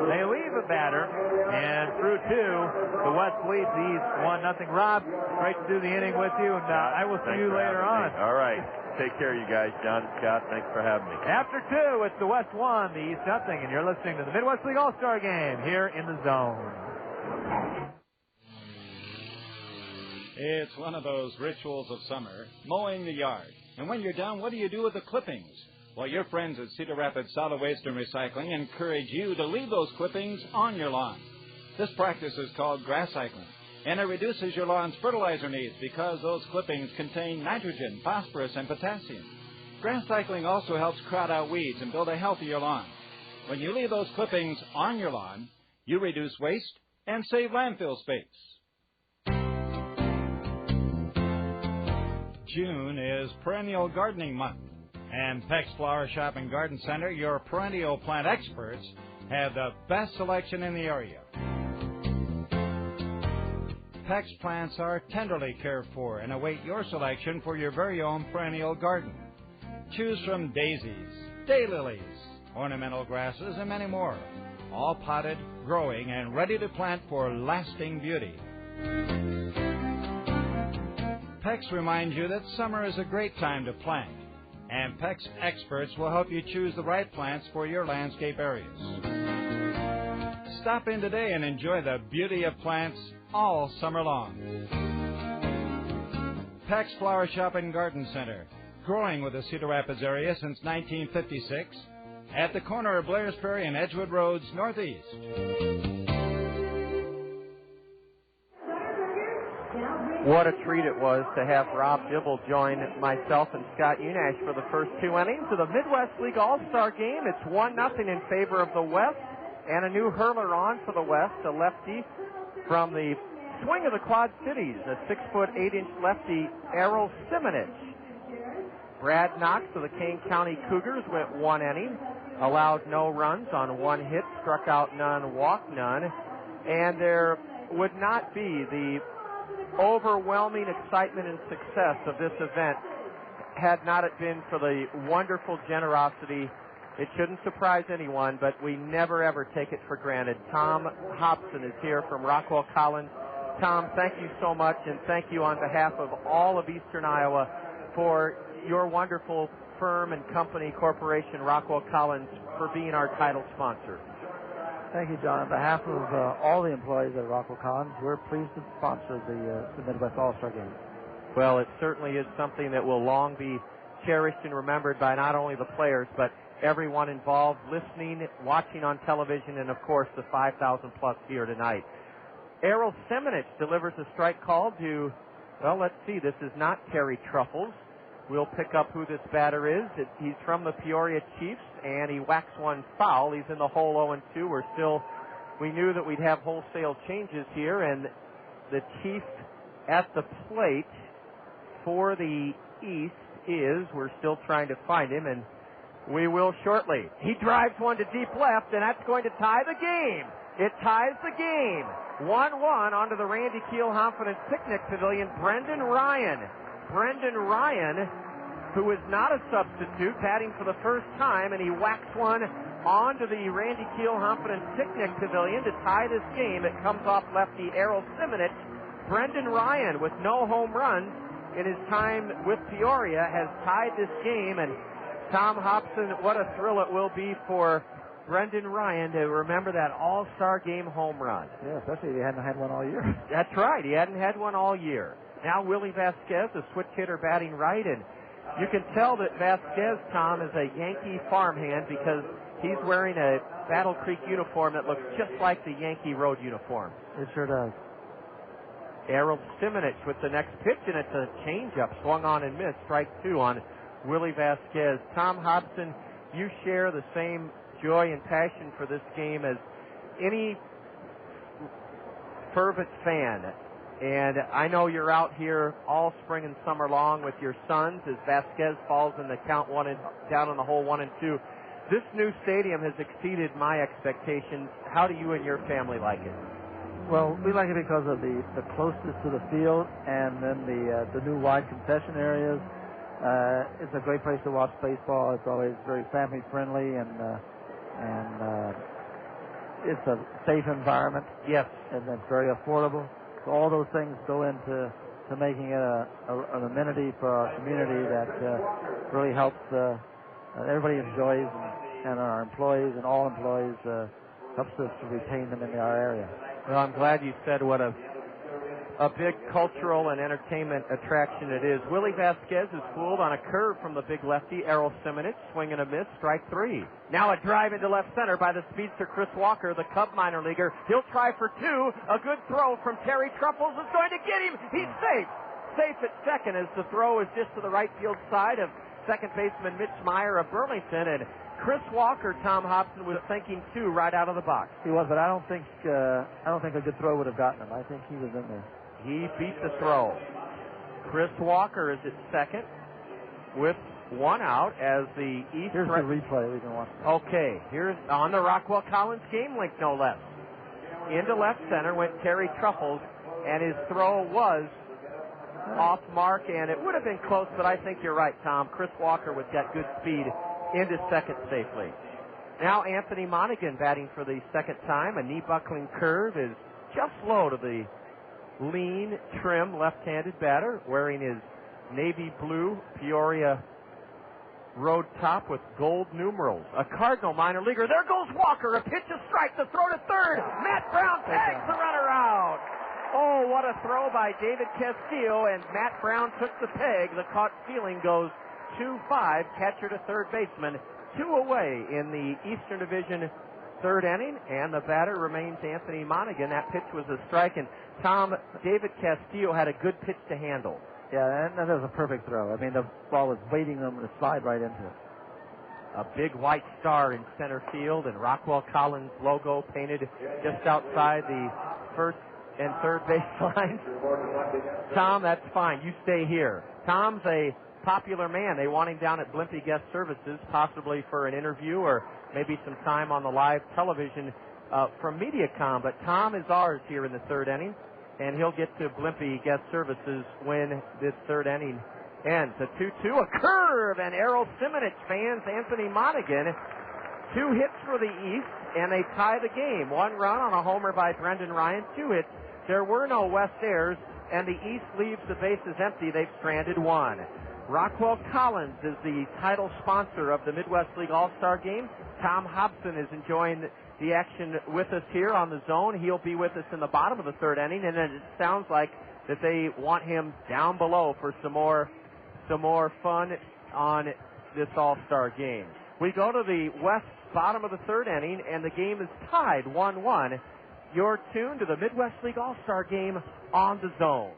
They leave a batter, and through 2, the West leads the East 1-0. Rob, great to do the inning with you, and I will see you later on. All right. Take care, you guys. John and Scott, thanks for having me. After 2, it's the West 1, the East 0, and you're listening to the Midwest League All-Star Game here in the Zone. It's one of those rituals of summer, mowing the yard. And when you're done, what do you do with the clippings? Well, your friends at Cedar Rapids Solid Waste and Recycling encourage you to leave those clippings on your lawn. This practice is called grass cycling, and it reduces your lawn's fertilizer needs because those clippings contain nitrogen, phosphorus, and potassium. Grass cycling also helps crowd out weeds and build a healthier lawn. When you leave those clippings on your lawn, you reduce waste and save landfill space. June is Perennial Gardening Month, and Peck's Flower Shop and Garden Center, your perennial plant experts, have the best selection in the area. Peck's plants are tenderly cared for and await your selection for your very own perennial garden. Choose from daisies, daylilies, ornamental grasses, and many more, all potted, growing, and ready to plant for lasting beauty. Peck's reminds you that summer is a great time to plant, and Peck's experts will help you choose the right plants for your landscape areas. Stop in today and enjoy the beauty of plants all summer long. Peck's Flower Shop and Garden Center, growing with the Cedar Rapids area since 1956, at the corner of Blairs Ferry and Edgewood Roads, Northeast. What a treat it was to have Rob Dibble join myself and Scott Unash for the first two innings of the Midwest League All-Star Game. It's 1-0 in favor of the West, and a new hurler on for the West, a lefty from the swing of the Quad Cities, a 6-foot 8-inch lefty, Errol Simonich. Brad Knox of the Kane County Cougars went one inning, allowed no runs on one hit, struck out none, walked none, and there would not be the overwhelming excitement and success of this event had not it been for the wonderful generosity. It shouldn't surprise anyone, but we never ever take it for granted. Tom Hobson is here from Rockwell Collins. Tom, thank you so much, and thank you on behalf of all of Eastern Iowa for your wonderful firm and company, corporation, Rockwell Collins, for being our title sponsor. Thank you, John. On behalf of all the employees at Rockwell Collins, we're pleased to sponsor the Midwest All-Star Game. Well, it certainly is something that will long be cherished and remembered by not only the players, but everyone involved, listening, watching on television, and, of course, the 5,000-plus here tonight. Errol Simonich delivers a strike call to, well, let's see, this is not Terry Truffles. We'll pick up who this batter is. He's from the Peoria Chiefs, and he whacks one foul. He's in the hole 0-2. We knew that we'd have wholesale changes here, and the Chief at the plate for the East is, we're still trying to find him, and we will shortly. He drives one to deep left, and that's going to tie the game. It ties the game. 1-1 onto the Randy Keel Confidence Picnic Pavilion. Brendan Ryan, who is not a substitute, batting for the first time, and he whacks one onto the Randy Keel Confidence Picnic Pavilion to tie this game. It comes off lefty Errol Simonich. Brendan Ryan, with no home runs in his time with Peoria, has tied this game, and Tom Hobson, what a thrill it will be for Brendan Ryan to remember that All-Star Game home run. Yeah, especially if he hadn't had one all year. That's right. He hadn't had one all year. Now Willie Vasquez, a switch hitter, batting right, and you can tell that Vasquez, Tom, is a Yankee farmhand because he's wearing a Battle Creek uniform that looks just like the Yankee road uniform. It sure does. Errol Simonich with the next pitch, and it's a changeup, swung on and missed. Strike two on Willie Vasquez. Tom Hobson, you share the same joy and passion for this game as any fervent fan. And I know you're out here all spring and summer long with your sons as Vasquez falls in the count down on the hole 1-2. This new stadium has exceeded my expectations. How do you and your family like it? Well, we like it because of the closeness to the field, and then the new wide concession areas. It's a great place to watch baseball. It's always very family friendly, and it's a safe environment. Yes, and it's very affordable. So all those things go into making it an amenity for our community that really helps. Everybody enjoys, and our employees and all employees helps us to retain them in our area. Well, I'm glad you said what a a big cultural and entertainment attraction it is. Willie Vasquez is fooled on a curve from the big lefty, Errol Simonich. Swing and a miss, strike 3. Now a drive into left center by the speedster Chris Walker, the Cub minor leaguer. He'll try for 2. A good throw from Terry Truffles is going to get him. He's safe. Safe at second as the throw is just to the right field side of second baseman Mitch Meyer of Burlington. And Chris Walker, Tom Hobson was thinking 2 right out of the box. He was, but I don't think a good throw would have gotten him. I think he was in there. He beat the throw. Chris Walker is at second with 1 out as the East. Here's the replay we can watch. Okay, here's on the Rockwell Collins game link, no less. Into left center went Terry Truffles, and his throw was off mark, and it would have been close, but I think you're right, Tom. Chris Walker would get good speed into second safely. Now Anthony Monaghan batting for the second time. A knee-buckling curve is just low to the lean, trim, left-handed batter, wearing his navy blue Peoria road top with gold numerals. A Cardinal minor leaguer. There goes Walker. A pitch, a strike. The throw to third. Matt Brown tags the runner out. Oh, what a throw by David Castillo, and Matt Brown took the peg. The caught stealing goes 2-5. Catcher to third baseman. 2 away in the Eastern Division third inning, and the batter remains Anthony Monaghan. That pitch was a strike, and Tom, David Castillo had a good pitch to handle. Yeah, that was a perfect throw. I mean, the ball was waiting them to slide right into it. A big white star in center field, and Rockwell Collins logo painted just outside the first and third baseline. Tom, that's fine. You stay here. Tom's a popular man. They want him down at Blimpie Guest Services, possibly for an interview or maybe some time on the live television from MediaCom. But Tom is ours here in the third inning, and he'll get to Blimpie Guest Services when this third inning ends. A 2-2, a curve, and Errol Simonich fans Anthony Monaghan. 2 hits for the East, and they tie the game. 1 run on a homer by Brendan Ryan, 2 hits. There were no West errors, and the East leaves the bases empty. They've stranded 1. Rockwell Collins is the title sponsor of the Midwest League All-Star Game. Tom Hobson is enjoying the action with us here on the zone. He'll be with us in the bottom of the third inning, and it sounds like that they want him down below for some more fun on this All-Star Game. We go to the West bottom of the third inning, and the game is tied 1-1. You're tuned to the Midwest League All-Star Game on the zone.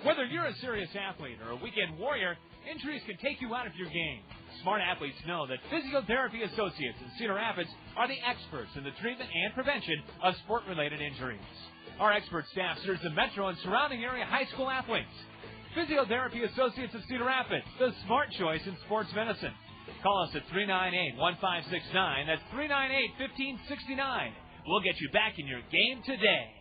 Whether you're a serious athlete or a weekend warrior, injuries can take you out of your game. Smart athletes know that Physiotherapy Associates in Cedar Rapids are the experts in the treatment and prevention of sport-related injuries. Our expert staff serves the metro and surrounding area high school athletes. Physiotherapy Associates of Cedar Rapids, the smart choice in sports medicine. Call us at 398-1569. That's 398-1569. We'll get you back in your game today.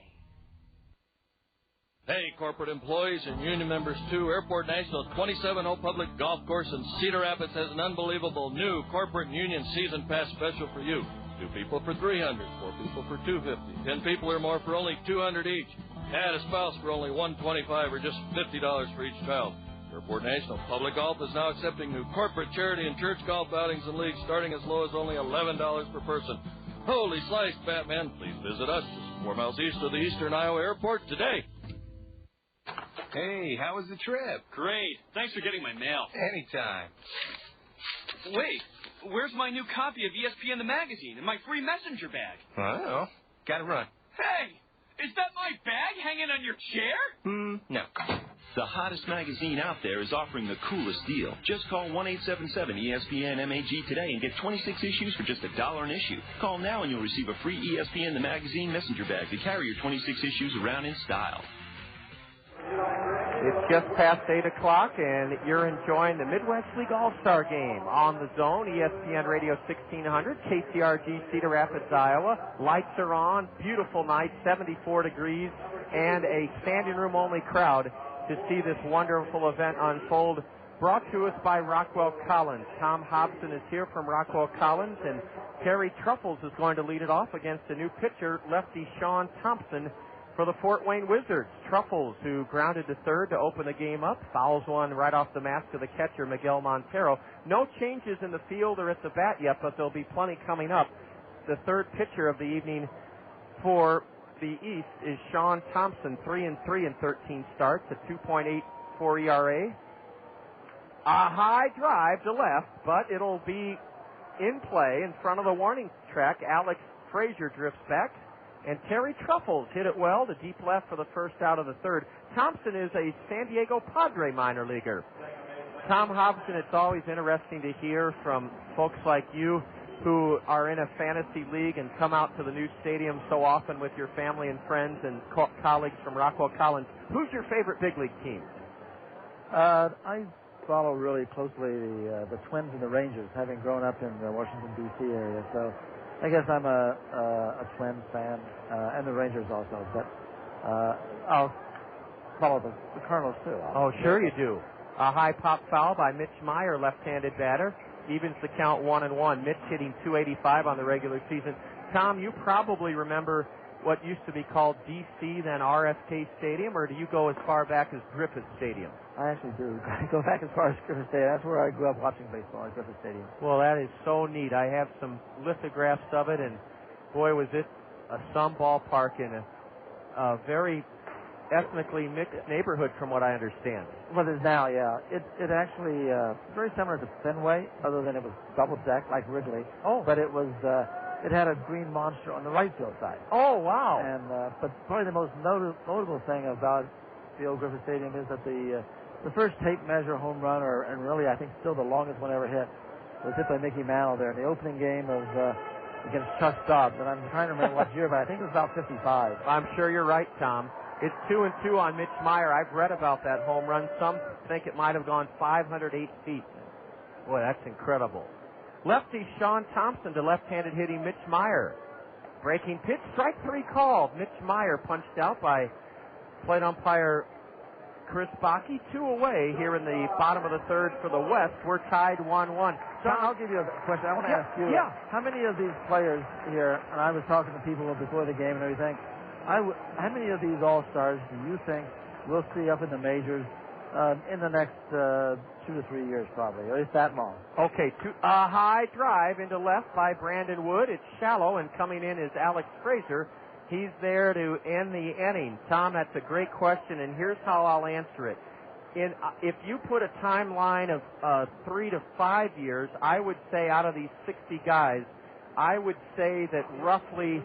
Hey, corporate employees and union members too. Airport National's 27-hole public golf course in Cedar Rapids has an unbelievable new corporate and union season pass special for you. 2 people for $300, 4 people for $250, 10 people or more for only $200 each. Add a spouse for only $125 or just $50 for each child. Airport National Public Golf is now accepting new corporate, charity, and church golf outings and leagues starting as low as only $11 per person. Holy slice, Batman. Please visit us just 4 miles east of the Eastern Iowa Airport today. Hey, how was the trip? Great. Thanks for getting my mail. Anytime. Wait, where's my new copy of ESPN the magazine and my free messenger bag? I don't know. Gotta run. Hey, is that my bag hanging on your chair? No. The hottest magazine out there is offering the coolest deal. Just call 1-877-ESPN-MAG today and get 26 issues for just $1 an issue. Call now and you'll receive a free ESPN the magazine messenger bag to carry your 26 issues around in style. It's just past 8 o'clock, and you're enjoying the Midwest League All-Star Game on the zone, ESPN Radio 1600, KCRG, Cedar Rapids, Iowa. Lights are on, beautiful night, 74 degrees, and a standing room only crowd to see this wonderful event unfold. Brought to us by Rockwell Collins. Tom Hobson is here from Rockwell Collins, and Terry Truffles is going to lead it off against a new pitcher, lefty Sean Thompson, for the Fort Wayne Wizards. Truffles, who grounded to third to open the game up, fouls one right off the mask of the catcher, Miguel Montero. No changes in the field or at the bat yet, but there'll be plenty coming up. The third pitcher of the evening for the East is Sean Thompson, 3-3 in 13 starts, a 2.84 ERA. A high drive to left, but it'll be in play in front of the warning track. Alex Frazier drifts back, and Terry Truffles hit it well to deep left for the first out of the third. Thompson is a San Diego Padre minor leaguer. Tom Hobson, it's always interesting to hear from folks like you who are in a fantasy league and come out to the new stadium so often with your family and friends and colleagues from Rockwell Collins. Who's your favorite big league team? I follow really closely the Twins and the Rangers, having grown up in the Washington, D.C. area. So I guess I'm a Twins fan, and the Rangers also. But I'll follow the Cardinals, too. Sure you do. A high pop foul by Mitch Meyer, left-handed batter. Evens the count 1-1. Mitch hitting .285 on the regular season. Tom, you probably remember what used to be called D.C., then RFK Stadium, or do you go as far back as Griffith Stadium? I actually do. I go back as far as Griffith Stadium. That's where I grew up watching baseball, at Griffith Stadium. Well, that is so neat. I have some lithographs of it, and boy, was it a some ballpark in a very ethnically mixed neighborhood, from what I understand. Well, it is now, yeah. It actually very similar to Fenway, other than it was double decked like Wrigley. Oh, but it was. It had a green monster on the right field side. Oh, wow. And but probably the most notable thing about the old Griffith Stadium is that the first tape measure home run, and really I think still the longest one ever hit, was hit by Mickey Mantle there in the opening game of against Chuck Dobbs. And I'm trying to remember what year, but I think it was about 55. I'm sure you're right, Tom. It's 2-2 on Mitch Meyer. I've read about that home run. Some think it might have gone 508 feet. Boy, that's incredible. Lefty Sean Thompson to left-handed hitting Mitch Meyer. Breaking pitch, strike three called. Mitch Meyer punched out by plate umpire Chris Bakke. 2 away here in the bottom of the third for the West. We're tied 1-1. John, I'll give you a question. I want to ask you, how many of these players here, and I was talking to people before the game and everything, how many of these All-Stars do you think we'll see up in the majors in the next 2 to 3 years, probably, or is that long? Okay, a high drive into left by Brandon Wood. It's shallow, and coming in is Alex Frazier. He's there to end the inning. Tom, that's a great question, and here's how I'll answer it. If you put a timeline of 3 to 5 years, I would say out of these 60 guys, I would say that roughly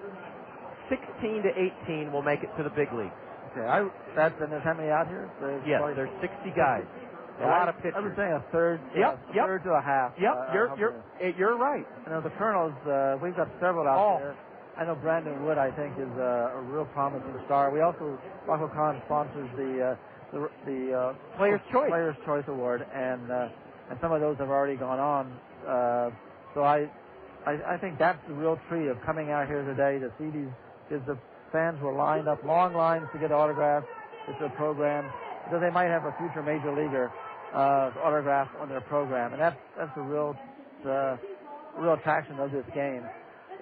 16 to 18 will make it to the big leagues. Okay, and there's how many out here? There's 60 guys. A lot of pitchers. I was saying a third. Third to a half. You're right. You know, the Colonels, we've got several out there. I know Brandon Wood, I think, is a real promising star. We also, Rockwell Collins sponsors the Players' Choice Award, and some of those have already gone on. So I think that's the real treat of coming out here today to see these. Is the fans were lined up, long lines to get autographs. It's a program because they might have a future major leaguer autograph on their program, and that's the real attraction of this game.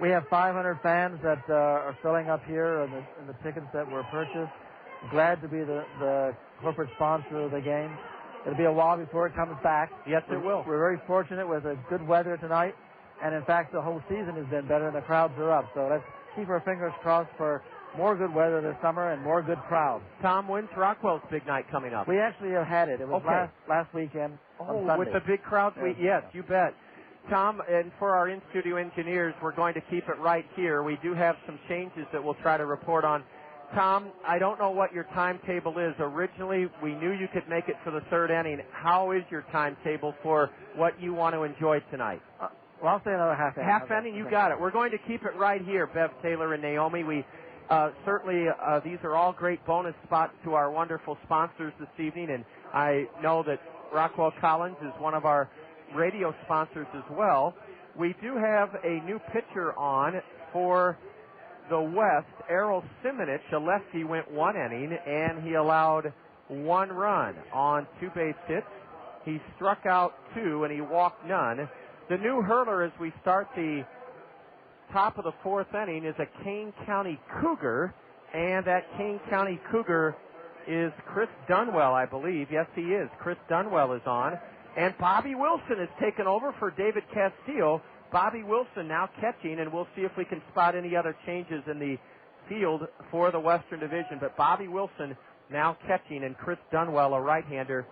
We have 500 fans that are filling up here in the tickets that were purchased. Glad to be the corporate sponsor of the game. It'll be a while before it comes back. Yes, it will. We're very fortunate with the good weather tonight, and in fact, the whole season has been better, and the crowds are up. So let's keep our fingers crossed for more good weather this summer and more good crowds. Tom, when's Rockwell's big night coming up? We actually have had it. It was last weekend on Sunday. With the big crowds? Yes, you bet. Tom, and for our in-studio engineers, we're going to keep it right here. We do have some changes that we'll try to report on. Tom, I don't know what your timetable is. Originally, we knew you could make it for the third inning. How is your timetable for what you want to enjoy tonight? Well, I'll say another half inning. Half inning, you got it. We're going to keep it right here, Bev Taylor and Naomi. We certainly, these are all great bonus spots to our wonderful sponsors this evening, and I know that Rockwell Collins is one of our radio sponsors as well. We do have a new pitcher on for the West. Errol Simonich, a lefty, went 1 inning, and he allowed 1 run on 2 base hits. He struck out 2, and he walked none. The new hurler as we start the top of the 4th inning is a Kane County Cougar, and that Kane County Cougar is Chris Dunwell, I believe. Yes, he is. Chris Dunwell is on. And Bobby Wilson has taken over for David Castillo. Bobby Wilson now catching, and we'll see if we can spot any other changes in the field for the Western Division. But Bobby Wilson now catching, and Chris Dunwell, a right-hander,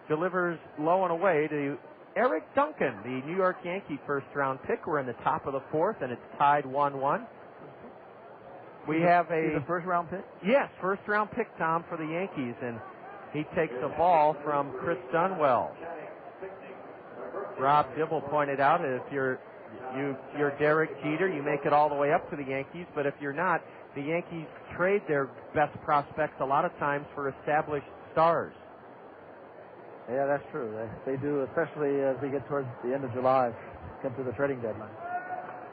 delivers low and away to Eric Duncan, the New York Yankee first-round pick. We're in the top of the fourth, and it's tied 1-1. We have a first-round pick? Yes, first-round pick, Tom, for the Yankees, and he takes the ball from Chris Dunwell. Rob Dibble pointed out if you're Derek Jeter, you make it all the way up to the Yankees, but if you're not, the Yankees trade their best prospects a lot of times for established stars. Yeah, that's true. They do, especially as we get towards the end of July, come to the trading deadline.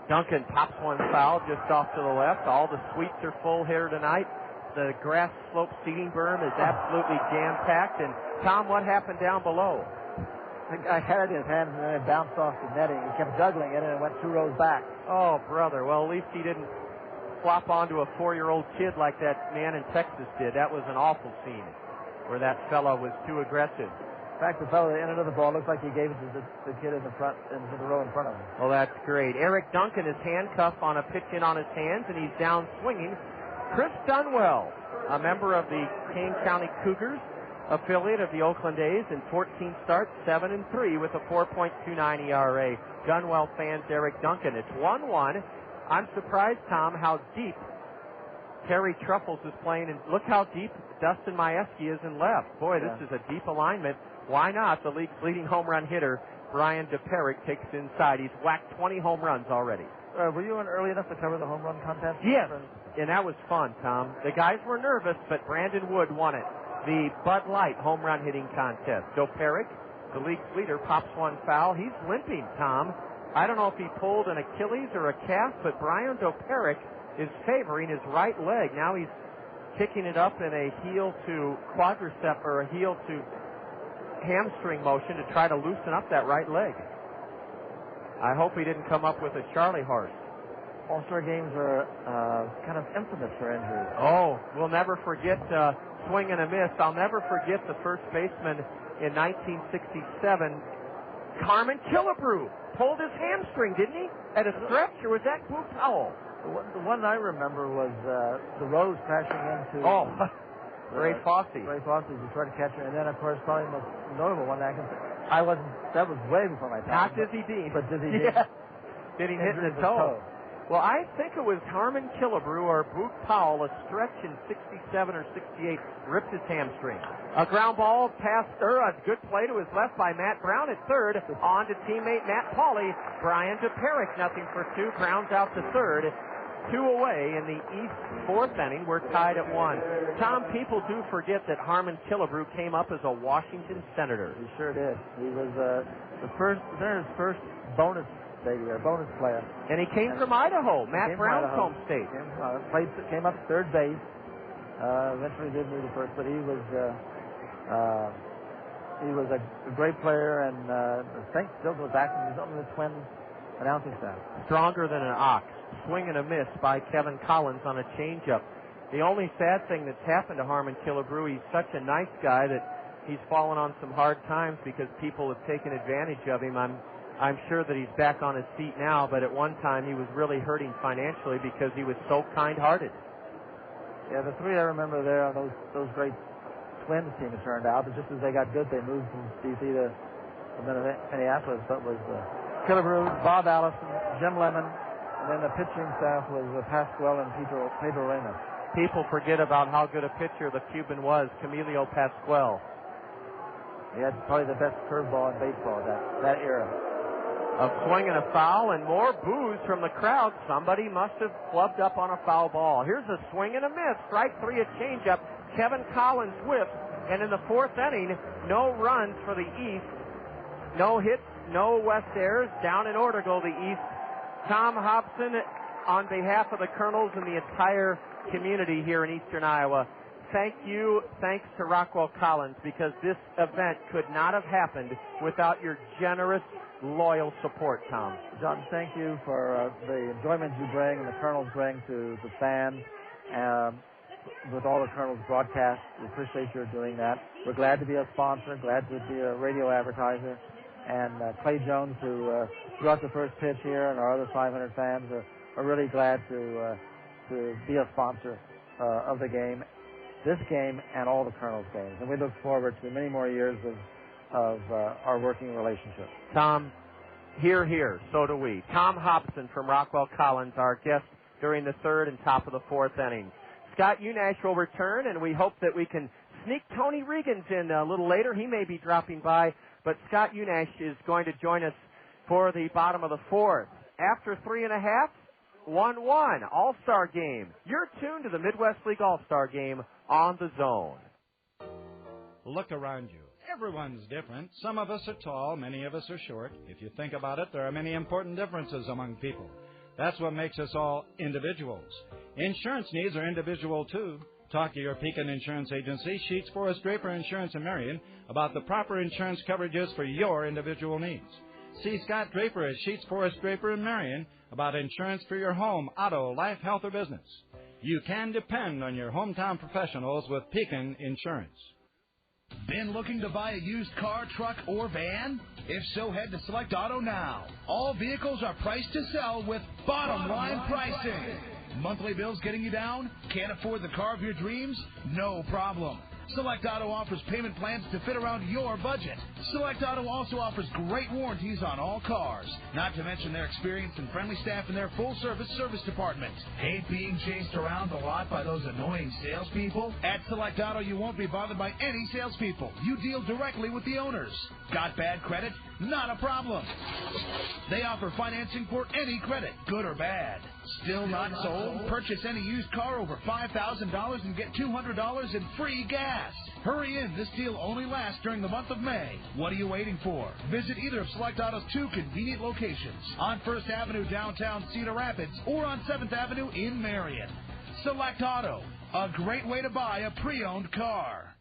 Duncan pops one foul just off to the left. All the suites are full here tonight. The grass slope seating berm is absolutely jam-packed. And, Tom, what happened down below? The guy had it in his hands and then it bounced off the netting. He kept juggling it and it went 2 rows back. Oh, brother. Well, at least he didn't flop onto a 4-year-old kid like that man in Texas did. That was an awful scene where that fellow was too aggressive. In fact, the fellow that ended the ball looks like he gave it to the kid in the front, into the row in front of him. Well, that's great. Eric Duncan is handcuffed on a pitch in on his hands, and he's down swinging. Chris Dunwell, a member of the Kane County Cougars, affiliate of the Oakland A's, in 14 starts, 7-3 with a 4.29 ERA. Dunwell fans Eric Duncan. It's 1-1. I'm surprised, Tom, how deep Terry Truffles is playing, and look how deep Dustin Majewski is in left. Boy, this is a deep alignment. Why not? The league's leading home run hitter, Brian DePerick, takes inside. He's whacked 20 home runs already. Were you in early enough to cover the home run contest? Yes, and that was fun, Tom. The guys were nervous, but Brandon Wood won it. The Bud Light home run hitting contest. DePerick, the league's leader, pops one foul. He's limping, Tom. I don't know if he pulled an Achilles or a calf, but Brian DePerick is favoring his right leg. Now he's kicking it up in a heel to quadricep or a heel to hamstring motion to try to loosen up that right leg. I hope he didn't come up with a Charlie horse. All-Star games are kind of infamous for injuries. Oh, we'll never forget swing and a miss. I'll never forget the first baseman in 1967, Carmen Killebrew, pulled his hamstring, didn't he? At a stretch, or was that Boo Powell? The one I remember was the Rose crashing into... Oh, Ray Fosse. Ray Fosse, he tried to catch her. And then, of course, probably the most notable one that that was way before my time. Not Dizzy Dean. But Dizzy Dean. Did he hit in the toe? Well, I think it was Harmon Killebrew or Boog Powell, a stretch in 67 or 68, ripped his hamstring. A ground ball past a good play to his left by Matt Brown at third. On to teammate Matt Pauley. Brian DePerick, nothing for 2, grounds out to third. 2 away in the East 4th inning. We're tied at 1. Tom, people do forget that Harmon Killebrew came up as a Washington Senator. He sure did. He was the first bonus player. And he came from Idaho, Matt Brown's home state. Came up third base. Eventually did move to first, but he was a great player, and I think still goes back to the Twins announcing staff. Stronger than an ox. Swing and a miss by Kevin Collins on a changeup. The only sad thing that's happened to Harmon Killebrew, he's such a nice guy that he's fallen on some hard times because people have taken advantage of him. I'm sure that he's back on his feet now, but at one time he was really hurting financially because he was so kind-hearted. Yeah, the 3 I remember there on those great Twins team, it turned out, but just as they got good, they moved from D.C. to Minneapolis. That was Killebrew, Bob Allison, Jim Lemon, and then the pitching staff was Pascual and Pedro Reyna. People forget about how good a pitcher the Cuban was, Camilo Pascual. He had probably the best curveball in baseball that era. A swing and a foul and more boos from the crowd. Somebody must have flubbed up on a foul ball. Here's a swing and a miss. Strike 3, a changeup. Kevin Collins whiffs. And in the 4th inning, no runs for the East. No hits, no West Airs. Down in order go the East. Tom Hobson, on behalf of the Colonels and the entire community here in Eastern Iowa, thank you. Thanks to Rockwell Collins, because this event could not have happened without your generous, loyal support, Tom. John, thank you for the enjoyment you bring and the Colonels bring to the fans with all the Colonels broadcasts. We appreciate your doing that. We're glad to be a sponsor, glad to be a radio advertiser. And Clay Jones, who threw out the first pitch here, and our other 500 fans are really glad to to be a sponsor of the game, this game, and all the Colonels games. And we look forward to many more years of our working relationship. Tom, here, so do we. Tom Hobson from Rockwell Collins, our guest during the third and top of the fourth inning. Scott Unash will return, and we hope that we can sneak Tony Regans in a little later. He may be dropping by, but Scott Unash is going to join us for the bottom of the fourth. After 3.5, 1-1, All-Star game. You're tuned to the Midwest League All-Star game on the Zone. Look around you. Everyone's different. Some of us are tall, many of us are short. If you think about it, there are many important differences among people. That's what makes us all individuals. Insurance needs are individual, too. Talk to your Pekin Insurance Agency, Sheets Forrest Draper Insurance in Marion, about the proper insurance coverages for your individual needs. See Scott Draper at Sheets Forrest Draper in Marion about insurance for your home, auto, life, health, or business. You can depend on your hometown professionals with Pekin Insurance. Been looking to buy a used car, truck, or van? If so, head to Select Auto now. All vehicles are priced to sell with bottom line pricing. Monthly bills getting you down? Can't afford the car of your dreams? No problem. Select Auto offers payment plans to fit around your budget. Select Auto also offers great warranties on all cars, not to mention their experienced and friendly staff in their full-service service department. Hate being chased around the lot by those annoying salespeople? At Select Auto, you won't be bothered by any salespeople. You deal directly with the owners. Got bad credit? Not a problem. They offer financing for any credit, good or bad. Still not sold? Purchase any used car over $5,000 and get $200 in free gas. Hurry in. This deal only lasts during the month of May. What are you waiting for? Visit either of Select Auto's 2 convenient locations on 1st Avenue downtown Cedar Rapids or on 7th Avenue in Marion. Select Auto, a great way to buy a pre-owned car.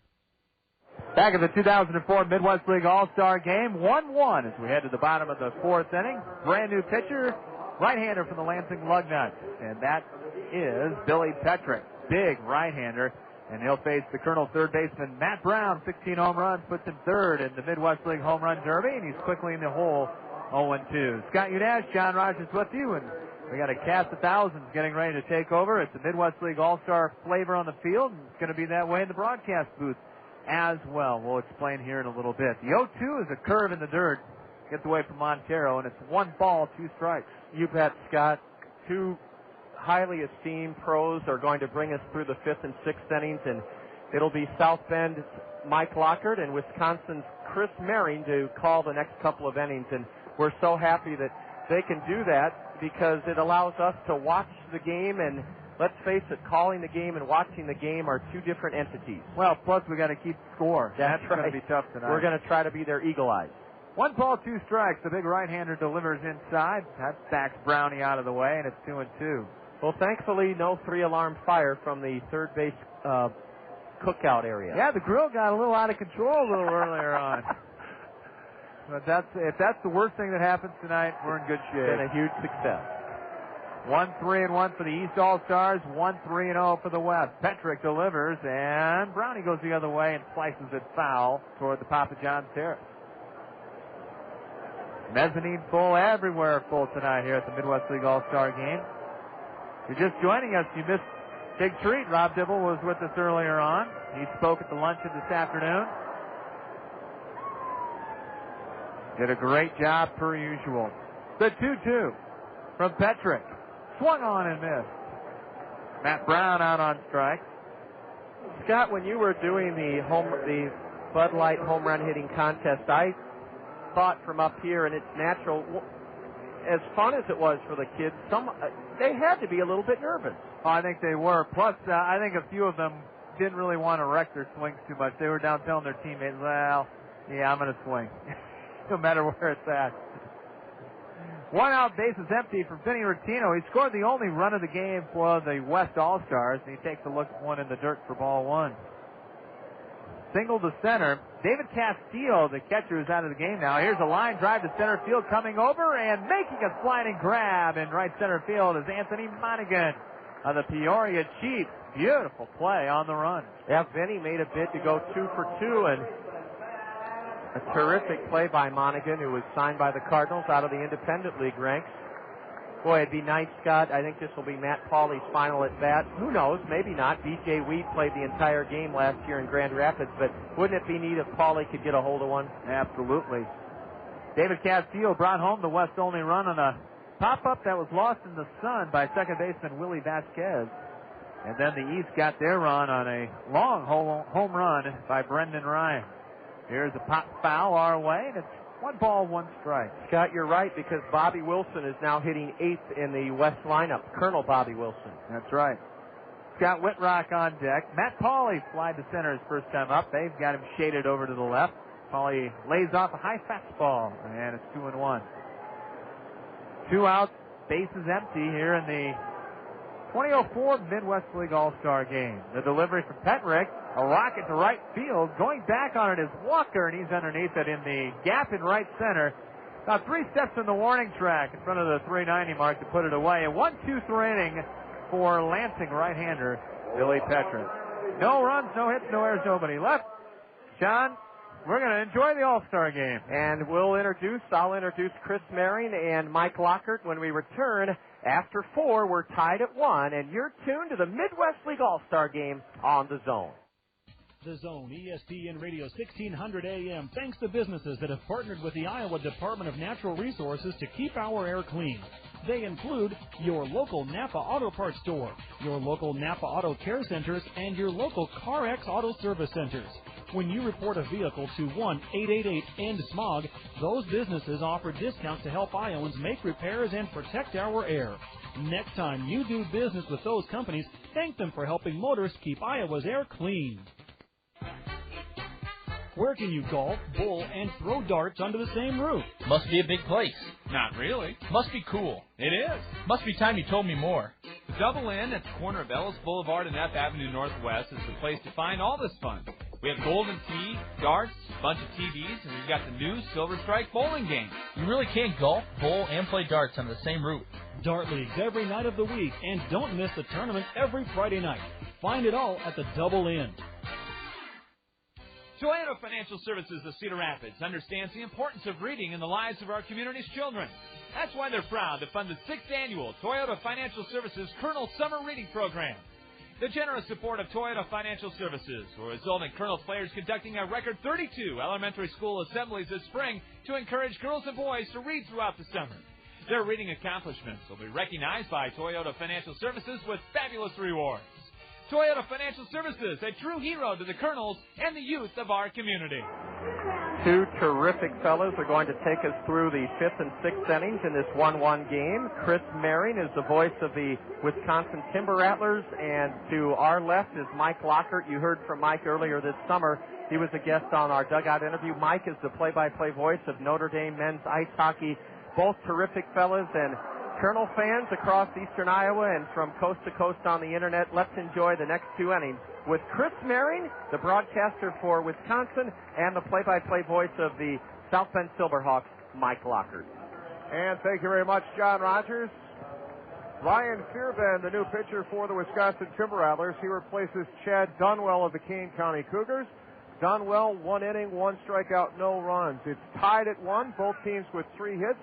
Back in the 2004 Midwest League All-Star game, 1-1 as we head to the bottom of the fourth inning. Brand new pitcher, right-hander from the Lansing Lugnuts, and that is Billy Petrick, big right-hander, and he'll face the Colonel third baseman Matt Brown. 16 home runs, puts him third in the Midwest League Home Run Derby, and he's quickly in the hole, 0-2. Scott Unash, John Rogers with you, and we got a cast of thousands getting ready to take over. It's the Midwest League All-Star flavor on the field, and it's going to be that way in the broadcast booth as well. We'll explain here in a little bit. The 0-2 is a curve in the dirt. Gets away from Montero, and it's 1 ball, 2 strikes. You bet, Scott. 2 highly esteemed pros are going to bring us through the 5th and 6th innings, and it'll be South Bend's Mike Lockhart and Wisconsin's Chris Merring to call the next couple of innings, and we're so happy that they can do that because it allows us to watch the game, and let's face it, calling the game and watching the game are 2 different entities. Well, plus we got to keep score. That's going right. to be tough tonight. We're going to try to be their eagle eyes. 1 ball, 2 strikes. The big right-hander delivers inside. That backs Brownie out of the way, and it's 2-2. Well, thankfully, no 3-alarm fire from the third base cookout area. Yeah, the grill got a little out of control a little earlier on. But if that's the worst thing that happens tonight, we're in good shape. It's been a huge success. 1-3-1 for the East All-Stars, 1-3-0 for the West. Petrick delivers, and Brownie goes the other way and slices it foul toward the Papa John's terrace. Mezzanine full, everywhere full tonight here at the Midwest League All-Star game. If you're just joining us, you missed big treat. Rob Dibble was with us earlier on. He spoke at the luncheon this afternoon. Did a great job per usual. The 2-2 from Petrick. Swung on and missed. Matt Brown out on strikes. Scott, when you were doing the Bud Light home run hitting contest, I thought from up here, and it's natural, as fun as it was for the kids, they had to be a little bit nervous. Oh, I think they were. Plus, I think a few of them didn't really want to wreck their swings too much. They were down telling their teammates, well, yeah, I'm going to swing. No matter where it's at. 1 out, base is empty for Vinny Rotino. He scored the only run of the game for the West All-Stars, and he takes a look at one in the dirt for ball 1. Single to center. David Castillo, the catcher, is out of the game now. Here's a line drive to center field coming over and making a sliding grab in right center field is Anthony Monaghan of the Peoria Chiefs. Beautiful play on the run. Yeah, Vinny made a bid to go 2 for 2, and a terrific play by Monaghan, who was signed by the Cardinals out of the Independent League ranks. Boy, it'd be nice, Scott. I think this will be Matt Pauley's final at bat. Who knows? Maybe not. B.J. Weed played the entire game last year in Grand Rapids, but wouldn't it be neat if Pauley could get a hold of one? Absolutely. David Castillo brought home the West-only run on a pop-up that was lost in the sun by second baseman Willie Vasquez. And then the East got their run on a long home run by Brendan Ryan. Here's a pop foul our way, and it's 1 ball, 1 strike. Scott, you're right, because Bobby Wilson is now hitting 8th in the West lineup. Colonel Bobby Wilson. That's right. Scott Whitrock on deck. Matt Pauley flied to center his first time up. They've got him shaded over to the left. Pauley lays off a high fastball, and it's 2-1. 2 outs, bases empty here in the 2004 Midwest League All-Star Game. The delivery from Petrick, a rocket to right field. Going back on it is Walker, and he's underneath it in the gap in right center. About 3 steps in the warning track in front of the 390 mark to put it away. A 1-2 inning for Lansing right-hander Billy Petrick. No runs, no hits, no errors, nobody left. John, we're going to enjoy the All-Star Game. And I'll introduce Chris Marion and Mike Lockhart when we return. After 4, we're tied at 1, and you're tuned to the Midwest League All-Star Game on The Zone. The Zone, ESPN Radio 1600 AM, thanks to businesses that have partnered with the Iowa Department of Natural Resources to keep our air clean. They include your local Napa Auto Parts store, your local Napa Auto Care Centers, and your local CarX Auto Service Centers. When you report a vehicle to 1-888-END-SMOG, those businesses offer discounts to help Iowans make repairs and protect our air. Next time you do business with those companies, thank them for helping motorists keep Iowa's air clean. Where can you golf, bowl, and throw darts under the same roof? Must be a big place. Not really. Must be cool. It is. Must be time you told me more. The Double Inn at the corner of Ellis Boulevard and F Avenue Northwest is the place to find all this fun. We have golden tee, darts, a bunch of TVs, and we've got the new Silver Strike bowling game. You really can't golf, bowl, and play darts on the same roof. Dart leagues every night of the week, and don't miss the tournament every Friday night. Find it all at the Double Inn. Toyota Financial Services of Cedar Rapids understands the importance of reading in the lives of our community's children. That's why they're proud to fund the 6th annual Toyota Financial Services Colonel Summer Reading Program. The generous support of Toyota Financial Services will result in Colonel's players conducting a record 32 elementary school assemblies this spring to encourage girls and boys to read throughout the summer. Their reading accomplishments will be recognized by Toyota Financial Services with fabulous rewards. Toyota Financial Services, a true hero to the Colonels and the youth of our community. 2 terrific fellows are going to take us through the 5th and 6th innings in this 1-1 game. Chris Marion is the voice of the Wisconsin Timber Rattlers, and to our left is Mike Lockhart. You heard from Mike earlier this summer. He was a guest on our dugout interview. Mike is the play-by-play voice of Notre Dame men's ice hockey. Both terrific fellas, and Colonel fans across eastern Iowa and from coast to coast on the internet, let's enjoy the next 2 innings with Chris Marion, the broadcaster for Wisconsin, and the play-by-play voice of the South Bend Silverhawks, Mike Lockhart. And thank you very much, John Rogers. Ryan Fearbend, the new pitcher for the Wisconsin Timber Rattlers. He replaces Chad Dunwell of the Kane County Cougars. Dunwell, 1 inning, 1 strikeout, no runs. It's tied at 1, both teams with 3 hits.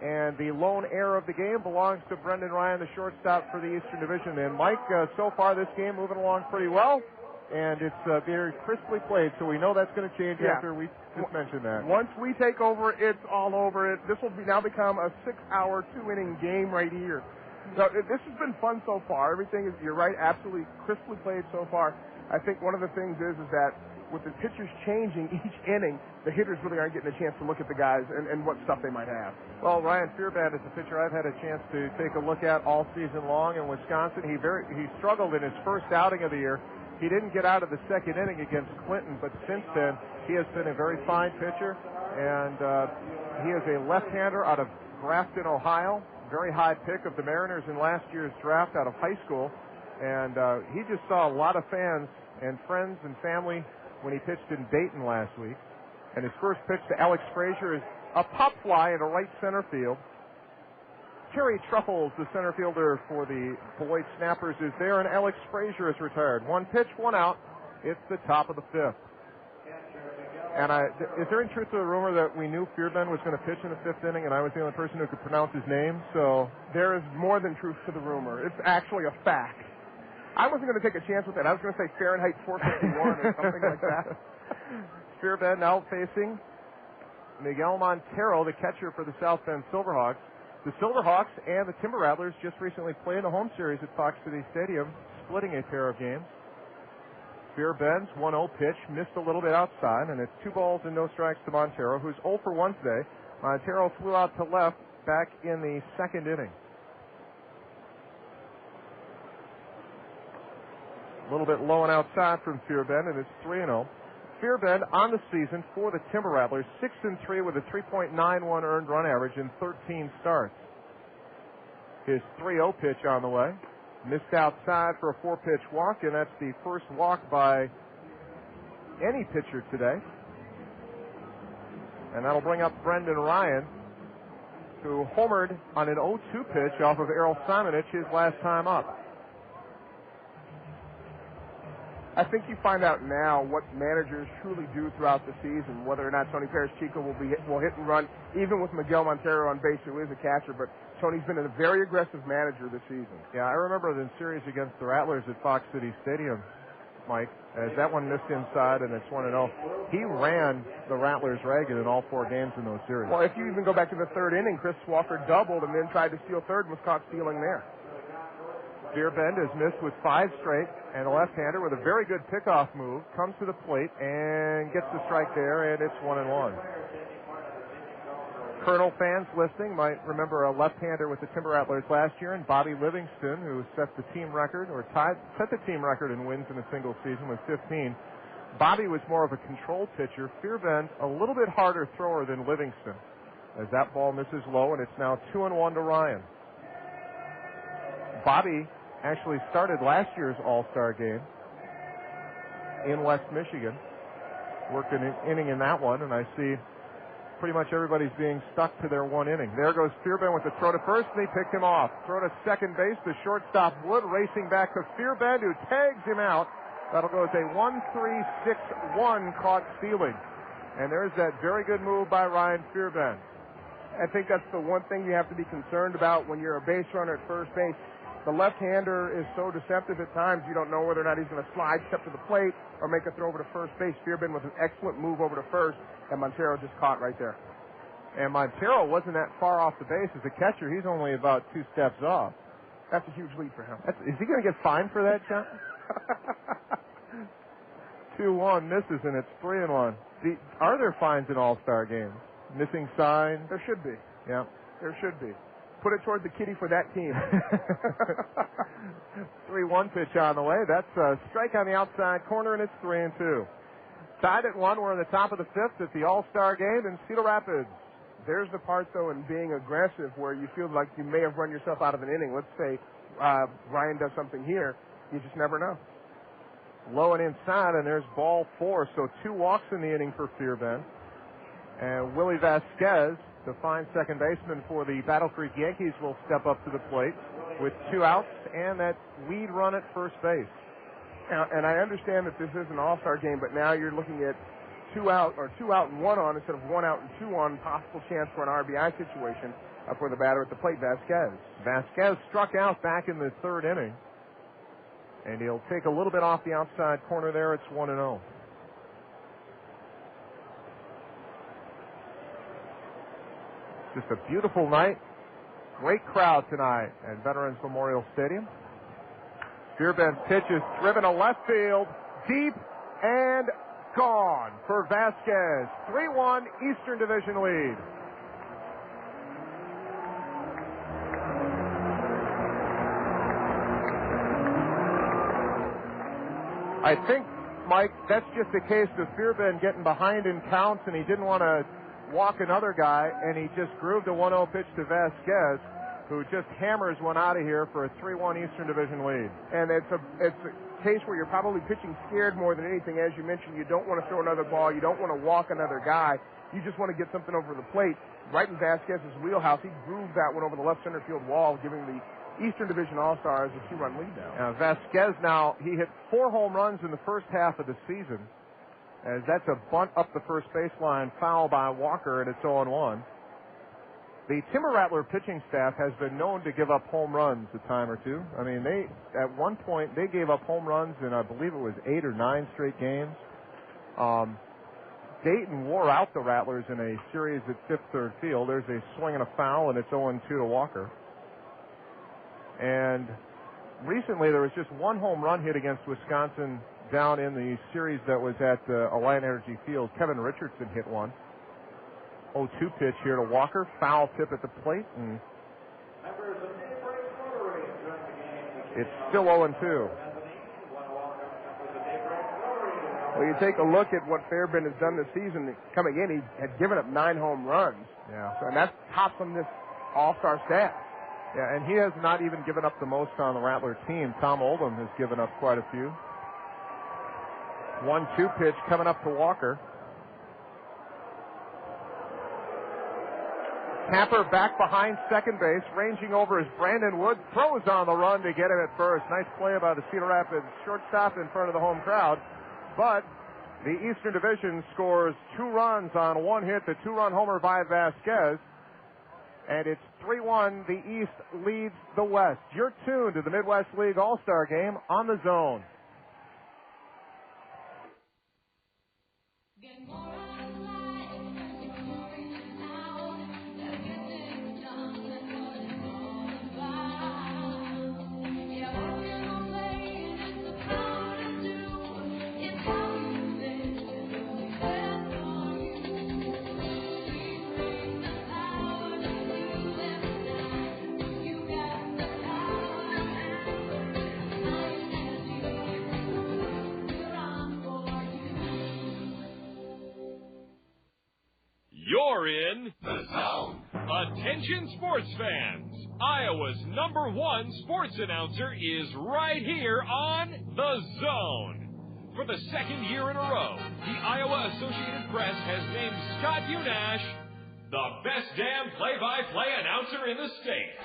And the lone error of the game belongs to Brendan Ryan, the shortstop for the Eastern Division. And Mike, so far this game moving along pretty well, and it's very crisply played, so we know that's going to change after we just mentioned that. Once we take over, it's all over. This will now become a 6-hour, 2-inning game right here. So this has been fun so far. Everything is, you're right, absolutely crisply played so far. I think one of the things is that with the pitchers changing each inning, the hitters really aren't getting a chance to look at the guys and what stuff they might have. Well, Ryan Fearband is a pitcher I've had a chance to take a look at all season long in Wisconsin. He struggled in his first outing of the year. He didn't get out of the 2nd inning against Clinton, but since then he has been a very fine pitcher, and he is a left-hander out of Grafton, Ohio. Very high pick of the Mariners in last year's draft out of high school, and he just saw a lot of fans and friends and family when he pitched in Dayton last week. And his first pitch to Alex Frazier is a pop fly into right center field. Terry Truffles, the center fielder for the Beloit Snappers, is there, and Alex Frazier is retired. 1 pitch, 1 out. It's the top of the 5th. And is there any truth to the rumor that we knew Fearbend was going to pitch in the 5th inning, and I was the only person who could pronounce his name? So there is more than truth to the rumor. It's actually a fact. I wasn't going to take a chance with that. I was going to say Fahrenheit 451 or something like that. Fearbend now facing Miguel Montero, the catcher for the South Bend Silverhawks. The Silverhawks and the Timber Rattlers just recently played a home series at Fox City Stadium, splitting a pair of games. Fearbend's 1-0 pitch missed a little bit outside, and it's 2 balls and no strikes to Montero, who's 0 for 1 today. Montero flew out to left back in the 2nd inning. A little bit low and outside from Fearbend, and it's 3-0. Fearbend on the season for the Timber Rattlers, 6-3 with a 3.91 earned run average in 13 starts. His 3-0 pitch on the way. Missed outside for a 4-pitch walk, and that's the first walk by any pitcher today. And that'll bring up Brendan Ryan, who homered on an 0-2 pitch off of Errol Simonich his last time up. I think you find out now what managers truly do throughout the season, whether or not Tony Perez-Chico will hit and run, even with Miguel Montero on base, who is a catcher. But Tony's been a very aggressive manager this season. Yeah, I remember the series against the Rattlers at Fox City Stadium, Mike, as that one missed inside and it's 1-0. He ran the Rattlers ragged in all 4 games in those series. Well, if you even go back to the 3rd inning, Chris Walker doubled and then tried to steal 3rd and was caught stealing there. Fearbend has missed with 5 straight, and a left-hander with a very good pickoff move comes to the plate and gets the strike there, and it's 1-1. Colonel fans listening might remember a left-hander with the Timber Rattlers last year, and Bobby Livingston, who set the team record, or set the team record in wins in a single season with 15. Bobby was more of a control pitcher. Fearbend, a little bit harder thrower than Livingston, as that ball misses low, and it's now 2-1 to Ryan. Bobby actually started last year's All-Star game in West Michigan. Worked an inning in that one, and I see pretty much everybody's being stuck to their 1 inning. There goes Fearbend with the throw to first, and he picked him off. Throw to second base, the shortstop Wood racing back to Fearbend, who tags him out. That'll go as a 1-3-6-1 caught stealing. And there's that very good move by Ryan Fearbend. I think that's the one thing you have to be concerned about when you're a base runner at first base. The left-hander is so deceptive at times, you don't know whether or not he's going to slide, step to the plate, or make a throw over to first base. Fearbend with an excellent move over to first, and Montero just caught right there. And Montero wasn't that far off the base as a catcher. He's only about 2 steps off. That's a huge lead for him. Is he going to get fined for that, John? 2-1 misses, and it's 3-1. Are there fines in All-Star games? Missing signs? There should be. Yeah. There should be. Put it toward the kitty for that team. 3-1 pitch on the way. That's a strike on the outside corner, and it's 3-2. Tied at 1. We're in the top of the 5th at the All-Star game in Cedar Rapids. There's the part, though, in being aggressive where you feel like you may have run yourself out of an inning. Let's say Ryan does something here. You just never know. Low and inside, and there's ball 4. So 2 walks in the inning for Fearbend. And Willie Vasquez, the fine second baseman for the Battle Creek Yankees, will step up to the plate with 2 outs and that lead run at first base. Now, and I understand that this is an all-star game, but now you're looking at 2 out and 1 on instead of 1 out and 2 on, possible chance for an RBI situation for the batter at the plate, Vasquez. Vasquez struck out back in the 3rd inning, and he'll take a little bit off the outside corner there. It's 1-0. Just a beautiful night. Great crowd tonight at Veterans Memorial Stadium. Fearbend's pitch is driven to left field, deep and gone for Vasquez. 3-1 Eastern Division lead. I think, Mike, that's just a case of Fearbend getting behind in counts, and he didn't want to walk another guy, and he just grooved a 1-0 pitch to Vasquez, who just hammers one out of here for a 3-1 Eastern Division lead. And it's a case where you're probably pitching scared more than anything. As you mentioned, you don't want to throw another ball. You don't want to walk another guy. You just want to get something over the plate. Right in Vasquez's wheelhouse, he grooved that one over the left center field wall, giving the Eastern Division All-Stars a 2-run lead now. Vasquez now, he hit 4 home runs in the first half of the season. as that's a bunt up the first baseline, foul by Walker, and it's 0-1. The Timber Rattler pitching staff has been known to give up home runs a time or two. I mean, at one point they gave up home runs in, I believe it was 8 or 9 straight games. Dayton wore out the Rattlers in a series at Fifth Third Field. There's a swing and a foul, and it's 0-2 to Walker. And recently there was just one home run hit against Wisconsin down in the series that was at Alliant Energy Field. Kevin Richardson hit one. 0-2 pitch here to Walker. Foul tip at the plate, and it's still 0-2. Well, you take a look at what Fairbairn has done this season. Coming in, he had given up 9 home runs. Yeah. And that's tops on this all-star staff. Yeah, and he has not even given up the most on the Rattler team. Tom Oldham has given up quite a few. 1-2 pitch coming up to Walker. Tapper back behind second base, ranging over is Brandon Wood, throws on the run to get him at first. Nice play by the Cedar Rapids shortstop in front of the home crowd. But the Eastern Division scores 2 runs on 1 hit, the 2-run homer by Vasquez. And it's 3-1. The East leads the West. You're tuned to the Midwest League All-Star Game on the Zone. You're in the Zone. Attention sports fans. Iowa's #1 sports announcer is right here on the Zone. For the second year in a row, the Iowa Associated Press has named Scott Unash the best damn play-by-play announcer in the state.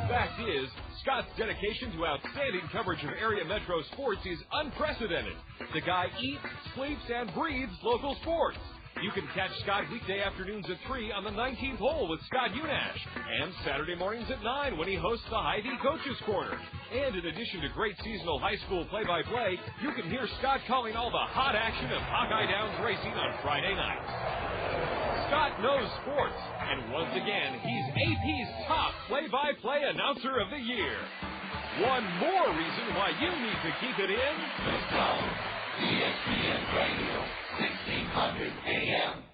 Fact is, Scott's dedication to outstanding coverage of area metro sports is unprecedented. The guy eats, sleeps, and breathes local sports. You can catch Scott weekday afternoons at 3 on the 19th hole with Scott Unash, and Saturday mornings at 9 when he hosts the Hy-Vee Coaches Corner. And in addition to great seasonal high school play-by-play, you can hear Scott calling all the hot action of Hawkeye Downs racing on Friday nights. Scott knows sports, and once again, he's AP's top play-by-play announcer of the year. One more reason why you need to keep it in the Zone. ESPN Radio, 1600 AM.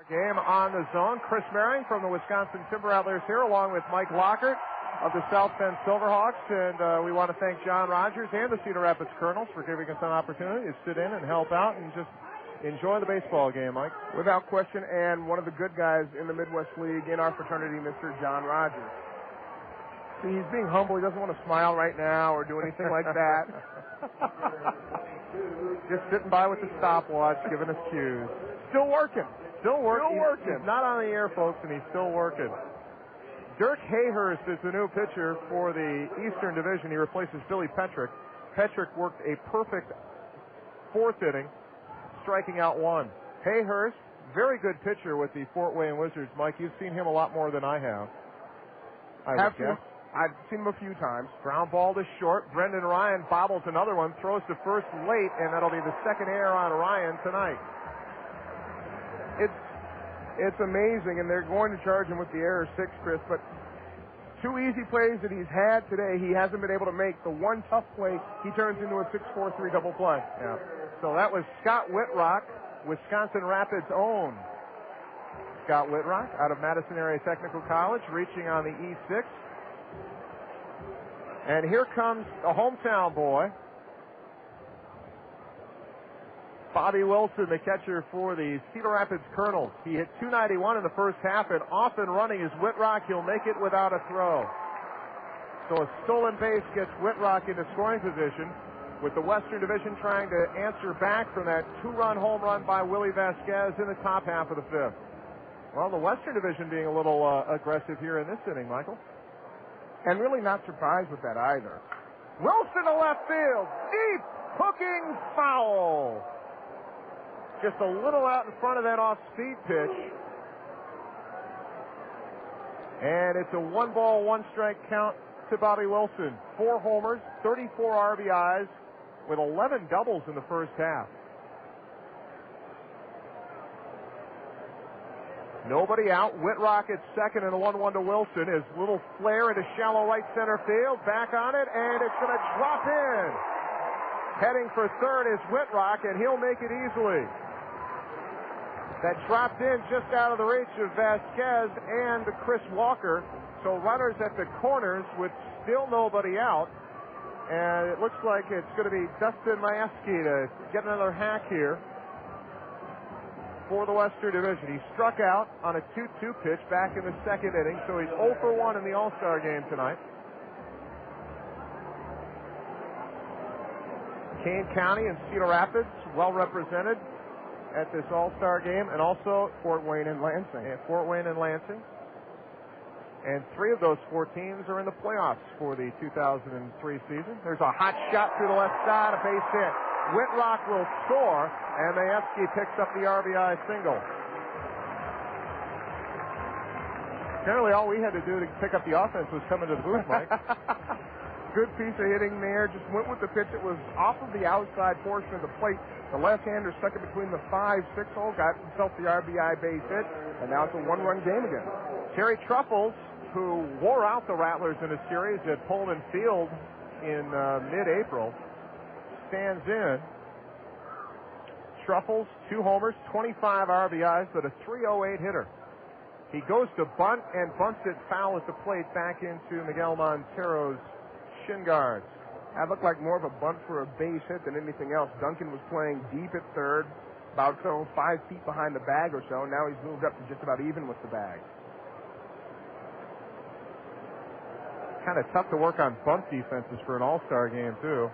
Game on the Zone. Chris Merring from the Wisconsin Timber Rattlers here, along with Mike Lockert of the South Bend Silverhawks. And we want to thank John Rogers and the Cedar Rapids Colonels for giving us an opportunity to sit in and help out and just enjoy the baseball game, Mike. Without question, and one of the good guys in the Midwest League in our fraternity, Mr. John Rogers. See, he's being humble. He doesn't want to smile right now or do anything like that. Just sitting by with the stopwatch, giving us cues. Still working. Still working. Still working. He's not on the air, folks, and he's still working. Dirk Hayhurst is the new pitcher for the Eastern Division. He replaces Billy Petrick. Petrick worked a perfect 4th inning, striking out 1. Hayhurst, very good pitcher with the Fort Wayne Wizards. Mike, you've seen him a lot more than I have. I've seen him a few times. Ground ball to short. Brendan Ryan bobbles another one, throws to first late, and that'll be the second error on Ryan tonight. It's amazing, and they're going to charge him with the error 6, Chris, but 2 easy plays that he's had today, he hasn't been able to make. The one tough play, he turns into a 6-4-3 double play. Yeah. So that was Scott Whitrock, Wisconsin Rapids' own. Scott Whitrock out of Madison Area Technical College, reaching on the E6. And here comes a hometown boy, Bobby Wilson, the catcher for the Cedar Rapids Colonels. He hit .291 in the first half, and off and running is Whitrock. He'll make it without a throw. So a stolen base gets Whitrock into scoring position, with the Western Division trying to answer back from that 2-run home run by Willie Vasquez in the top half of the 5th. Well, the Western Division being a little aggressive here in this inning, Michael. And really not surprised with that either. Wilson to left field. Deep. hooking foul. Just a little out in front of that off-speed pitch. And it's a 1-ball, 1-strike count to Bobby Wilson. 4 homers, 34 RBIs, with 11 doubles in the first half. Nobody out. Whitrock at second and a 1-1 to Wilson. His little flare into shallow right center field. Back on it, and it's going to drop in. Heading for third is Whitrock, and he'll make it easily. That dropped in just out of the reach of Vasquez and Chris Walker. So runners at the corners with still nobody out. And it looks like it's going to be Dustin Majewski to get another hack here for the Western Division. He struck out on a 2-2 pitch back in the second inning, so he's 0 for 1 in the All-Star game tonight. Kane County and Cedar Rapids well represented at this All-Star game, and also Fort Wayne and Lansing. And 3 of those 4 teams are in the playoffs for the 2003 season. There's a hot shot through the left side, a base hit. Whitrock will score, and Majewski picks up the RBI single. Apparently all we had to do to pick up the offense was come into the booth, Mike. Good piece of hitting there. Just went with the pitch. It was off of the outside portion of the plate. The left-hander stuck it between the 5-6 hole, got himself the RBI base hit, and now it's a 1-run game again. Terry Truffles, who wore out the Rattlers in a series at Pullman Field in mid-April, stands in. Truffles, 2 homers, 25 RBIs, but a .308 hitter. He goes to bunt and bunts it foul at the plate back into Miguel Montero's shin guards. That looked like more of a bunt for a base hit than anything else. Duncan was playing deep at third, about 5 feet behind the bag or so. Now he's moved up to just about even with the bag. Kind of tough to work on bunt defenses for an All-Star game, too.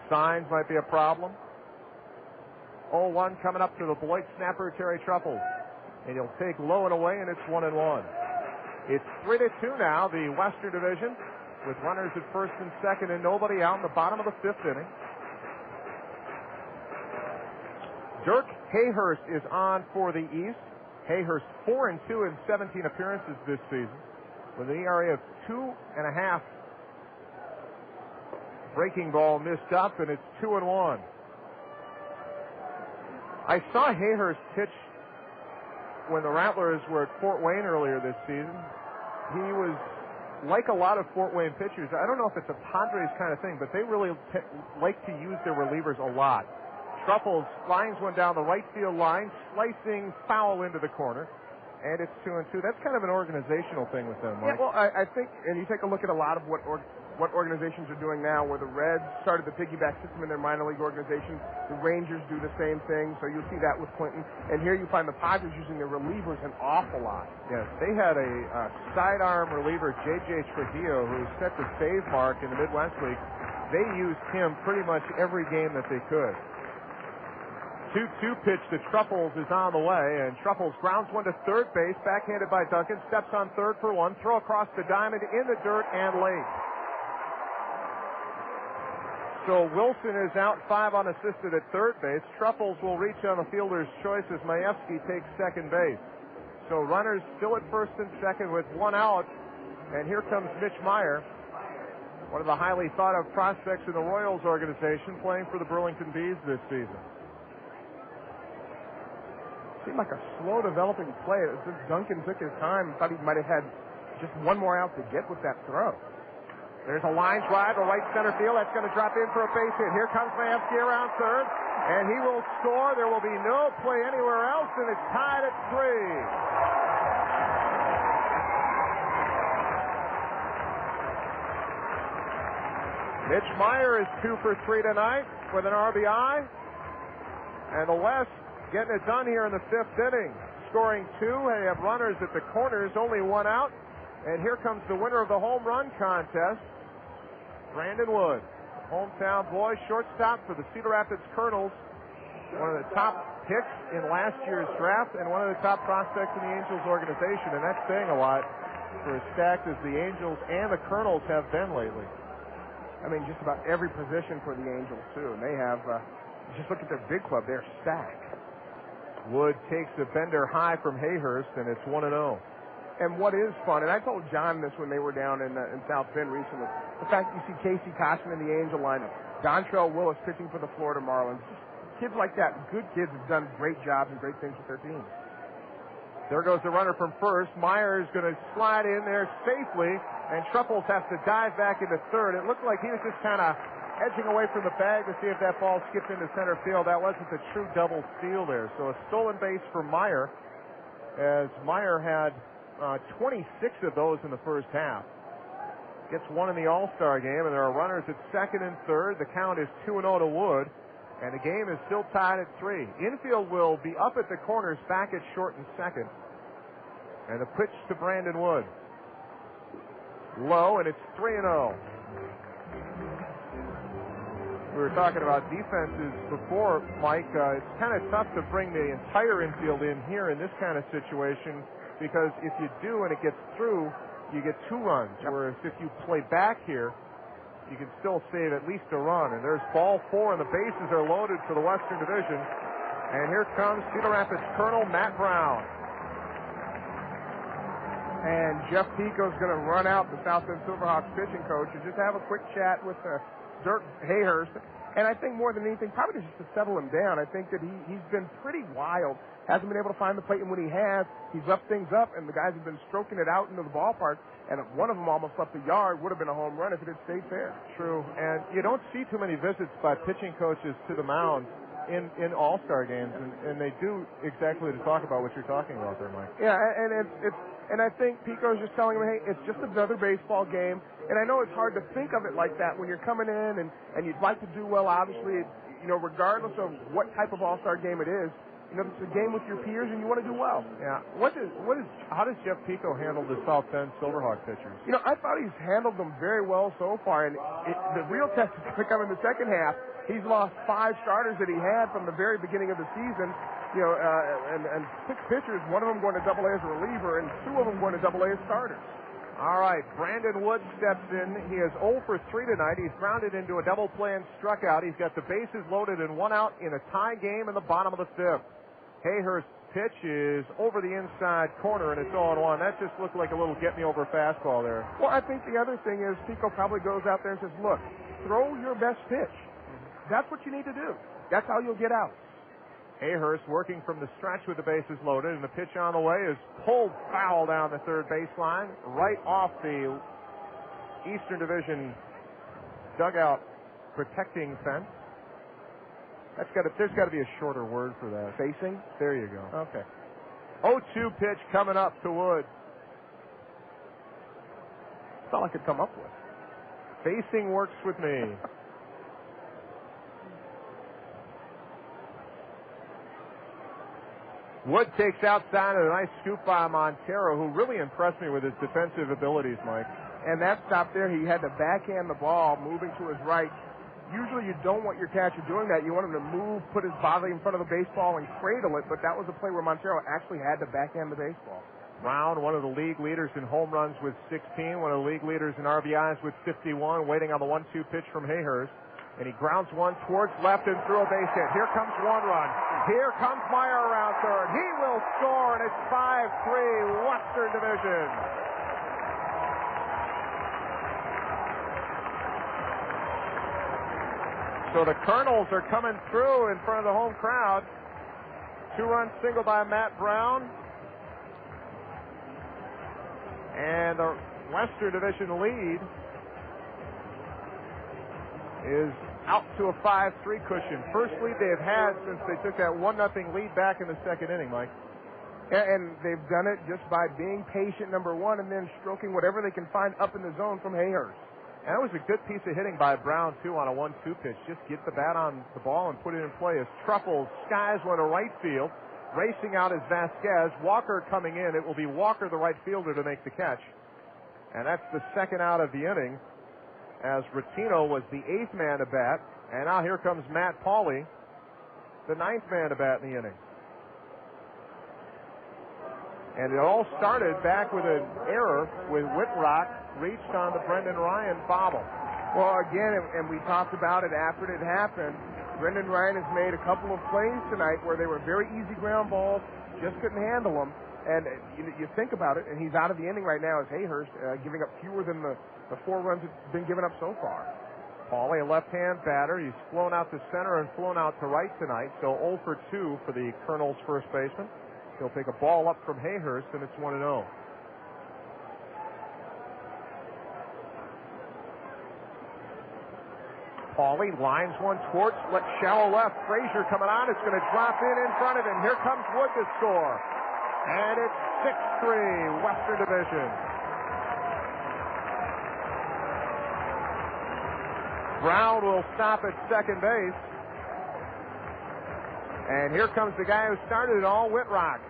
Signs might be a problem. 0-1 coming up to the Beloit snapper, Terry Truffles. And he'll take low and away, and it's 1-1. It's 3-2 now, the Western Division, with runners at first and second and nobody out in the bottom of the 5th inning. Dirk Hayhurst is on for the East. Hayhurst 4-2 in 17 appearances this season, with an ERA of 2.5. Breaking ball missed up, and it's 2-1. I saw Hayhurst pitch when the Rattlers were at Fort Wayne earlier this season. He was like a lot of Fort Wayne pitchers. I don't know if it's a Padres kind of thing, but they really like to use their relievers a lot. Truffles lines one down the right field line, slicing foul into the corner. And it's 2-2. That's kind of an organizational thing with them, Mike. Yeah, well, I think, and you take a look at a lot of what organizations are doing now, where the Reds started the piggyback system in their minor league organizations. The Rangers do the same thing, so you'll see that with Clinton. And here you find the Padres using their relievers an awful lot. Yes, they had a sidearm reliever, J.J. Trujillo, who set the save mark in the Midwest League. They used him pretty much every game that they could. 2-2 pitch to Truffles is on the way, and Truffles grounds one to third base, backhanded by Duncan, steps on third for 1, throw across the diamond in the dirt and late. So Wilson is out 5 unassisted at third base. Truffles will reach on the fielder's choice as Majewski takes second base. So runners still at first and second with 1 out, and here comes Mitch Meyer, one of the highly thought of prospects in the Royals organization, playing for the Burlington Bees this season. Seemed like a slow developing play. It was just Duncan took his time. Thought he might have had just 1 more out to get with that throw. There's a line drive to right center field. That's going to drop in for a base hit. Here comes Majewski around third, and he will score. There will be no play anywhere else, and it's tied at 3. Mitch Meyer is 2 for 3 tonight with an RBI, and the West getting it done here in the 5th inning. Scoring 2. They have runners at the corners, only 1 out. And here comes the winner of the home run contest, Brandon Wood. Hometown boy, shortstop for the Cedar Rapids Colonels. One of the top picks in last year's draft and one of the top prospects in the Angels organization. And that's saying a lot for as stacked as the Angels and the Colonels have been lately. I mean, just about every position for the Angels, too. And they have, just look at their big club, they're stacked. Wood takes a bender high from Hayhurst, and it's 1-0. And what is fun, and I told John this when they were down in South Bend recently, the fact that you see Casey Costman in the Angel lineup, Dontrell Willis pitching for the Florida Marlins, kids like that, good kids have done great jobs and great things with their teams. There goes the runner from first. Myers going to slide in there safely, and Truffles has to dive back into third. It looked like he was just kind of edging away from the bag to see if that ball skipped into center field. That wasn't a true double steal there. So a stolen base for Meyer, as Meyer had 26 of those in the first half. Gets one in the All-Star game, and there are runners at second and third. The count is 2-0 to Wood, and the game is still tied at 3. Infield will be up at the corners, back at short and second. And the pitch to Brandon Wood. Low, and it's 3-0. We were talking about defenses before, Mike. It's kind of tough to bring the entire infield in here in this kind of situation, because if you do and it gets through, you get 2 runs. Whereas if you play back here, you can still save at least a run. And there's ball 4, and the bases are loaded for the Western Division. And here comes Cedar Rapids Colonel Matt Brown. And Jeff Pico's going to run out, the South Bend Silverhawks pitching coach, and just have a quick chat with Dirk Hayhurst. And I think more than anything, probably just to settle him down. I think that he's been pretty wild. Hasn't been able to find the plate, and when he has, he's left things up, and the guys have been stroking it out into the ballpark. And one of them almost left the yard. Would have been a home run if it had stayed fair. True. And you don't see too many visits by pitching coaches to the mound in All-Star games, and they do exactly to talk about what you're talking about there, Mike. Yeah, and I think Pico's just telling him, hey, it's just another baseball game. And I know it's hard to think of it like that when you're coming in and you'd like to do well, obviously, regardless of what type of All-Star game it is. It's a game with your peers, and you want to do well. Yeah. How does Jeff Pico handle the South Bend Silverhawk pitchers? I thought he's handled them very well so far, and the real test is going to come in the second half. He's lost 5 starters that he had from the very beginning of the season, and 6 pitchers, one of them going to Double-A as a reliever, and 2 of them going to Double-A as starters. All right, Brandon Wood steps in. He is 0 for 3 tonight. He's grounded into a double play and struck out. He's got the bases loaded and 1 out in a tie game in the bottom of the 5th. Hayhurst's pitch is over the inside corner, and it's 0-1. That just looked like a little get-me-over fastball there. Well, I think the other thing is Pico probably goes out there and says, look, throw your best pitch. That's what you need to do. That's how you'll get out. Hayhurst working from the stretch with the bases loaded, and the pitch on the way is pulled foul down the third baseline, right off the Eastern Division dugout protecting fence. There's got to be a shorter word for that. Facing? There you go. Okay. 0-2 pitch coming up to Wood. That's all I could come up with. Facing works with me. Wood takes outside of a nice scoop by Montero, who really impressed me with his defensive abilities, Mike. And that stop there, he had to backhand the ball, moving to his right. Usually you don't want your catcher doing that. You want him to move, put his body in front of the baseball, and cradle it, but that was a play where Montero actually had to backhand the baseball. Brown, one of the league leaders in home runs with 16, one of the league leaders in RBIs with 51, waiting on the 1-2 pitch from Hayhurst. And he grounds one towards left and through a base hit. Here comes 1 run. Here comes Meyer around third. He will score, and it's 5-3 Western Division. So the Colonels are coming through in front of the home crowd. 2-run single by Matt Brown. And the Western Division lead is out to a 5-3 cushion. First lead they have had since they took that 1-0 lead back in the second inning, Mike. And they've done it just by being patient, number one, and then stroking whatever they can find up in the zone from Hayhurst. And that was a good piece of hitting by Brown, too, on a 1-2 pitch. Just get the bat on the ball and put it in play as Truffles skies one to right field. Racing out is Vasquez. Walker coming in. It will be Walker, the right fielder, to make the catch. And that's the second out of the inning, as Rattino was the 8th man to bat. And now here comes Matt Pauley, the 9th man to bat in the inning. And it all started back with an error with Whitrock reached on the Brendan Ryan bobble. Well, again, and we talked about it after it happened, Brendan Ryan has made a couple of plays tonight where they were very easy ground balls, just couldn't handle them. And you think about it, and he's out of the inning right now as Hayhurst, giving up fewer than the 4 runs that's been given up so far. Pauly, a left-hand batter. He's flown out to center and flown out to right tonight, so 0 for 2 for the Colonels' first baseman. He'll take a ball up from Hayhurst, and it's 1-0. Pauly lines one towards shallow left. Frazier coming on. It's going to drop in front of him. Here comes Wood to score. And it's 6-3, Western Division. Brown will stop at second base. And here comes the guy who started it all, Whitrock.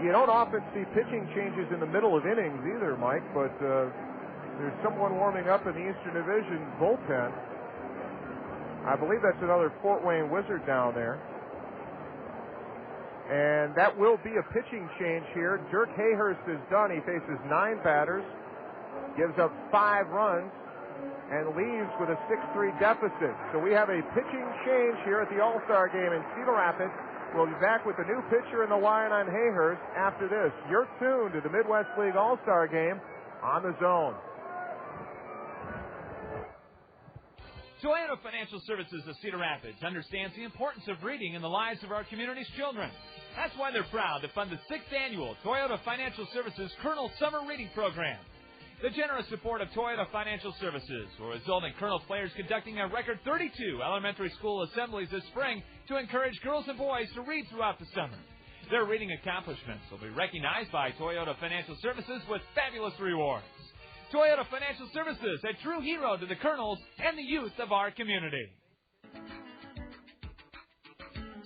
You don't often see pitching changes in the middle of innings either, Mike, but there's someone warming up in the Eastern Division bullpen. I believe that's another Fort Wayne Wizard down there. And that will be a pitching change here. Dirk Hayhurst is done. He faces 9 batters, gives up 5 runs, and leaves with a 6-3 deficit. So we have a pitching change here at the All-Star game in Cedar Rapids. We'll be back with the new pitcher in the line on Hayhurst after this. You're tuned to the Midwest League All-Star game on the Zone. Toyota Financial Services of Cedar Rapids understands the importance of reading in the lives of our community's children. That's why they're proud to fund the 6th annual Toyota Financial Services Colonel Summer Reading Program. The generous support of Toyota Financial Services will result in Colonel players conducting a record 32 elementary school assemblies this spring to encourage girls and boys to read throughout the summer. Their reading accomplishments will be recognized by Toyota Financial Services with fabulous rewards. Toyota Financial Services, a true hero to the Colonels and the youth of our community.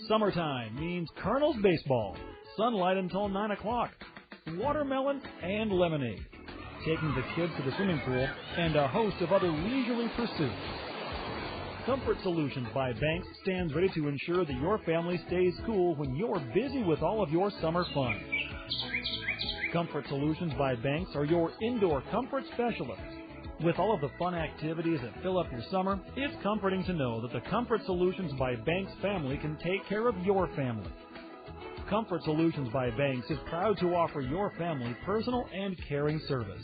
Summertime means Colonels baseball, sunlight until 9 o'clock, watermelon and lemonade, taking the kids to the swimming pool, and a host of other leisurely pursuits. Comfort Solutions by Banks stands ready to ensure that your family stays cool when you're busy with all of your summer fun. Comfort Solutions by Banks are your indoor comfort specialists. With all of the fun activities that fill up your summer, it's comforting to know that the Comfort Solutions by Banks family can take care of your family. Comfort Solutions by Banks is proud to offer your family personal and caring service.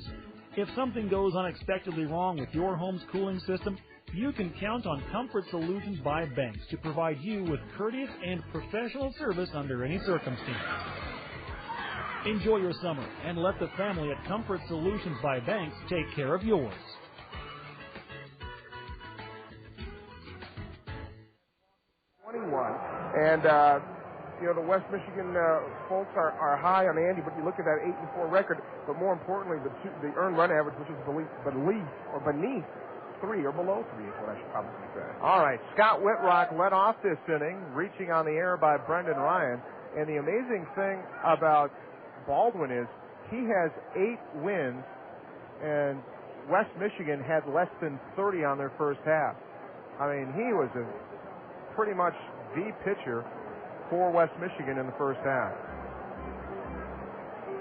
If something goes unexpectedly wrong with your home's cooling system, you can count on Comfort Solutions by Banks to provide you with courteous and professional service under any circumstance. Enjoy your summer and let the family at Comfort Solutions by Banks take care of yours. And, the West Michigan folks are high on Andy, but you look at that 8-4 record, but more importantly, the earned run average, which is beneath 3 or below 3 is what I should probably say. All right, Scott Whitrock led off this inning, reaching on the air by Brendan Ryan. And the amazing thing about Baldwin is he has 8 wins, and West Michigan had less than 30 on their first half. I mean, he was pretty much the pitcher for West Michigan in the first half.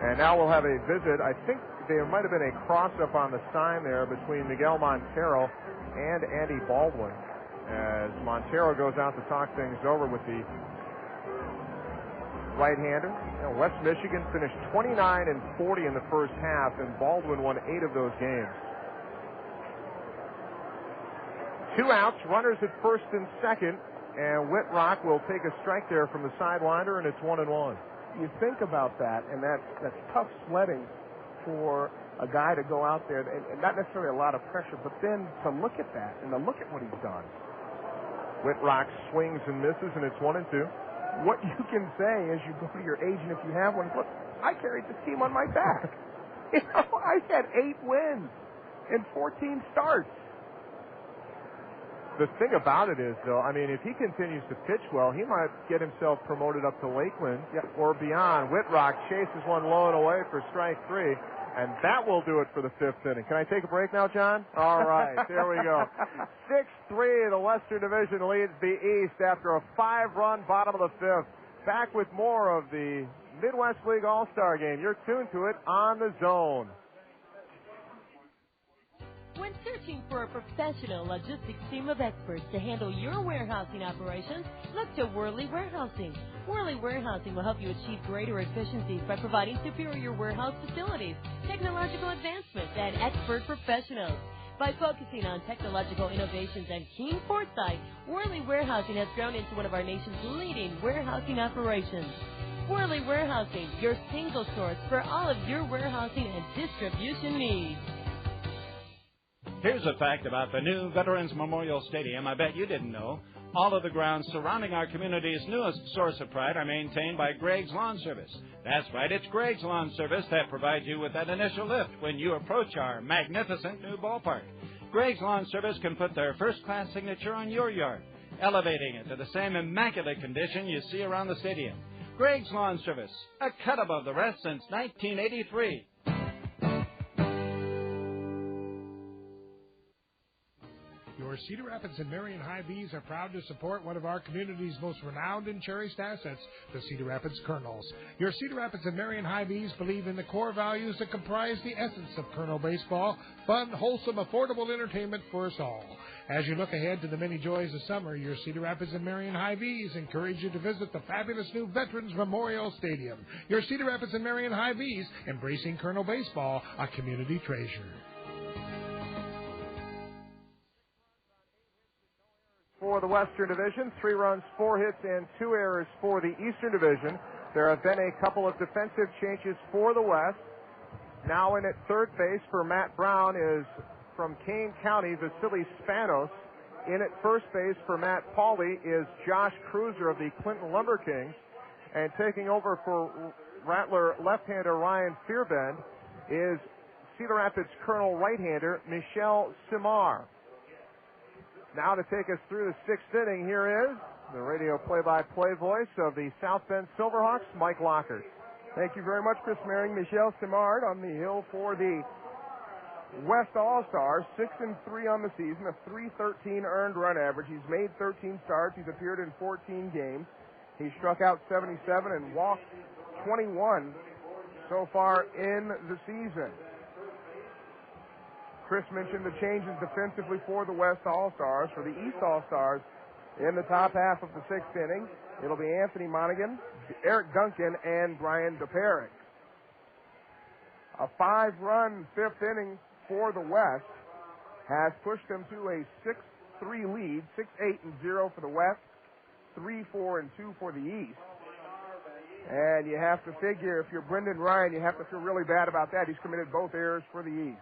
And now we'll have a visit. I think there might have been a cross-up on the sign there between Miguel Montero and Andy Baldwin as Montero goes out to talk things over with the right-hander. West Michigan finished 29-40 in the first half, and Baldwin won 8 of those games. 2 outs, runners at first and second, and Whitrock will take a strike there from the sidewinder, and it's 1-1. You think about that, and that's tough sledding for a guy to go out there, and not necessarily a lot of pressure, but then to look at that and to look at what he's done. Whitrock swings and misses, and it's 1-2. What you can say as you go to your agent, if you have one, look, I carried this team on my back. I had 8 wins in 14 starts. The thing about it is, though, I mean, if he continues to pitch well, he might get himself promoted up to Lakeland or beyond. Whitrock chases one low and away for strike 3, and that will do it for the 5th inning. Can I take a break now, John? All right, there we go. 6-3, the Western Division leads the East after a 5-run bottom of the 5th. Back with more of the Midwest League All-Star Game. You're tuned to it on the Zone. When searching for a professional logistics team of experts to handle your warehousing operations, look to Worley Warehousing. Worley Warehousing will help you achieve greater efficiencies by providing superior warehouse facilities, technological advancements, and expert professionals. By focusing on technological innovations and keen foresight, Worley Warehousing has grown into one of our nation's leading warehousing operations. Worley Warehousing, your single source for all of your warehousing and distribution needs. Here's a fact about the new Veterans Memorial Stadium I bet you didn't know. All of the grounds surrounding our community's newest source of pride are maintained by Greg's Lawn Service. That's right, it's Greg's Lawn Service that provides you with that initial lift when you approach our magnificent new ballpark. Greg's Lawn Service can put their first-class signature on your yard, elevating it to the same immaculate condition you see around the stadium. Greg's Lawn Service, a cut above the rest since 1983. Your Cedar Rapids and Marion Hy-Vees are proud to support one of our community's most renowned and cherished assets, the Cedar Rapids Colonels. Your Cedar Rapids and Marion Hy-Vees believe in the core values that comprise the essence of Colonel baseball: fun, wholesome, affordable entertainment for us all. As you look ahead to the many joys of summer, your Cedar Rapids and Marion Hy-Vees encourage you to visit the fabulous new Veterans Memorial Stadium. Your Cedar Rapids and Marion Hy-Vees, embracing Colonel baseball, a community treasure. For the Western Division, 3 runs, 4 hits, and 2 errors for the Eastern Division. There have been a couple of defensive changes for the West. Now in at third base for Matt Brown is from Kane County, Vasily Spanos. In at first base for Matt Pauley is Josh Cruiser of the Clinton Lumber Kings. And taking over for Rattler left-hander Ryan Fearbend is Cedar Rapids Colonel right-hander Michelle Simar. Now to take us through the 6th inning, here is the radio play-by-play voice of the South Bend Silverhawks, Mike Lockhart. Thank you very much, Chris Maring. Michelle Simard on the hill for the West All-Stars, 6-3 on the season, a .313 earned run average. He's made 13 starts. He's appeared in 14 games. He struck out 77 and walked 21 so far in the season. Chris mentioned the changes defensively for the West All-Stars. For the East All-Stars, in the top half of the 6th inning, it'll be Anthony Monaghan, Eric Duncan, and Brian DePerick. A 5-run 5th inning for the West has pushed them to a 6-3 lead, 6-8-0 for the West, 3-4-2 for the East. And you have to figure, if you're Brendan Ryan, you have to feel really bad about that. He's committed both errors for the East.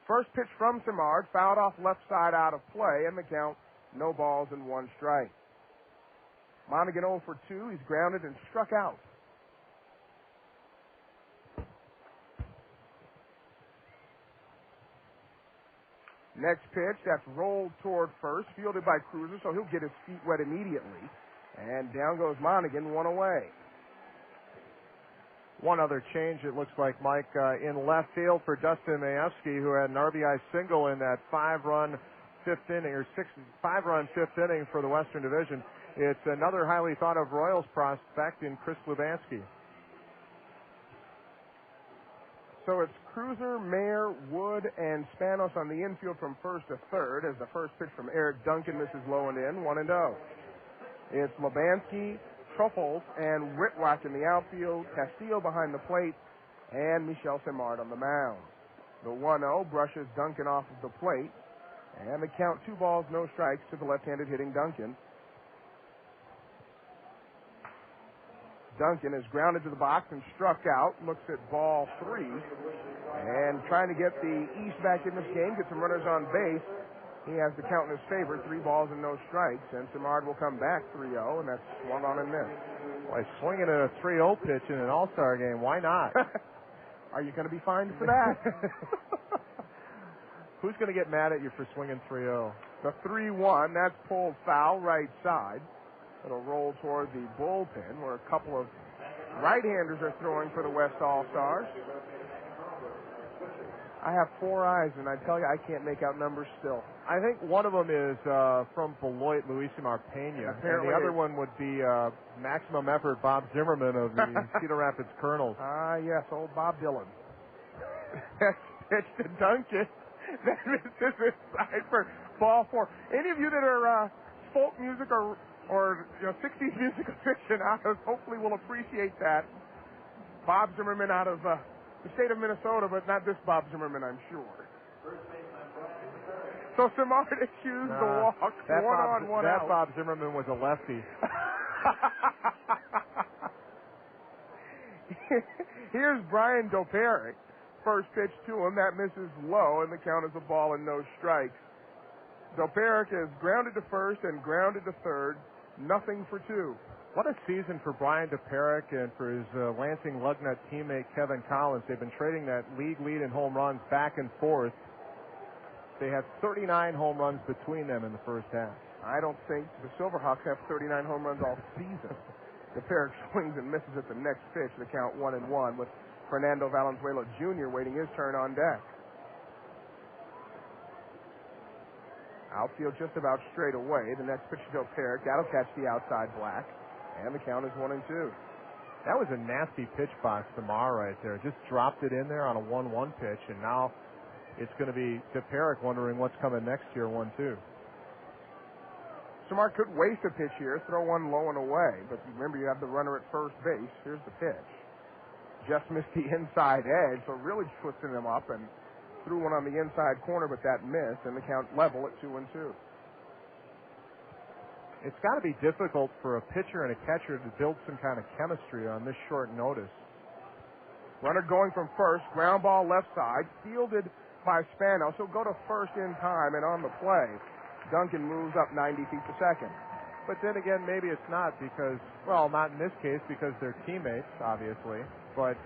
First pitch from Simard, fouled off left side out of play, and the count, no balls and 1 strike. Monaghan 0 for 2. He's grounded and struck out. Next pitch, that's rolled toward first, fielded by Cruiser, so he'll get his feet wet immediately. And down goes Monaghan, 1 away. One other change, it looks like, Mike, in left field for Dustin Majewski, who had an RBI single in that 5-run 5th inning, or 5-run 5th inning for the Western Division. It's another highly thought of Royals prospect in Chris Lubanski. So it's Cruiser, Mayer, Wood, and Spanos on the infield from first to third, as the first pitch from Eric Duncan misses low and in, 1-0. It's Lubanski, Truffles, and Ritwak in the outfield, Castillo behind the plate, and Michel Simard on the mound. The 1-0 brushes Duncan off of the plate, and the count 2 balls, no strikes to the left-handed hitting Duncan. Duncan is grounded to the box and struck out, looks at ball 3, and trying to get the East back in this game, get some runners on base. He has the count in his favor, 3 balls and no strikes, and Simard will come back 3-0, and that's swung on and missed. Boy, swinging at a 3-0 pitch in an All-Star game, why not? Are you going to be fined for that? Who's going to get mad at you for swinging 3-0? The 3-1, that's pulled foul right side. It'll roll toward the bullpen, where a couple of right-handers are throwing for the West All-Stars. I have 4 eyes, and I tell you, I can't make out numbers still. I think one of them is from Beloit, Luisimar Pena. And the other one would be Maximum Effort Bob Zimmerman of the Cedar Rapids Colonels. Ah, yes, old Bob Dylan. That's pitch to Duncan. that misses inside for ball 4. Any of you that are folk music or 60s music aficionados hopefully will appreciate that. Bob Zimmerman out of the state of Minnesota, but not this Bob Zimmerman, I'm sure. So Samard excused the walk, one-on-one out. That Bob Zimmerman was a lefty. Here's Brian Doperic. First pitch to him, that misses low, and the count is a ball and no strikes. Doperic is grounded to first and grounded to third. Nothing for 2. What a season for Brian Doperic and for his Lansing Lugnut teammate Kevin Collins. They've been trading that league lead in home runs back and forth. They have 39 home runs between them in the first half. I don't think the Silverhawks have 39 home runs all season. Doperic swings and misses at the next pitch. The count 1-1 with Fernando Valenzuela Jr. waiting his turn on deck. Outfield just about straight away. The next pitch to Doperic. That'll catch the outside black. And the count is 1-2. That was a nasty pitch by Samar right there. Just dropped it in there on a 1-1 pitch, and now it's going to be Doperic wondering what's coming next year, 1-2. Samar could waste a pitch here, throw one low and away. But remember, you have the runner at first base. Here's the pitch. Just missed the inside edge, so really twisting him up and threw one on the inside corner, but that missed, and the count level at 2-2. It's got to be difficult for a pitcher and a catcher to build some kind of chemistry on this short notice. Runner going from first, ground ball left side, fielded by Spanos. He'll go to first in time and on the play. Duncan moves up 90 feet to second. But then again, maybe it's not because, well, not in this case because they're teammates, obviously. But,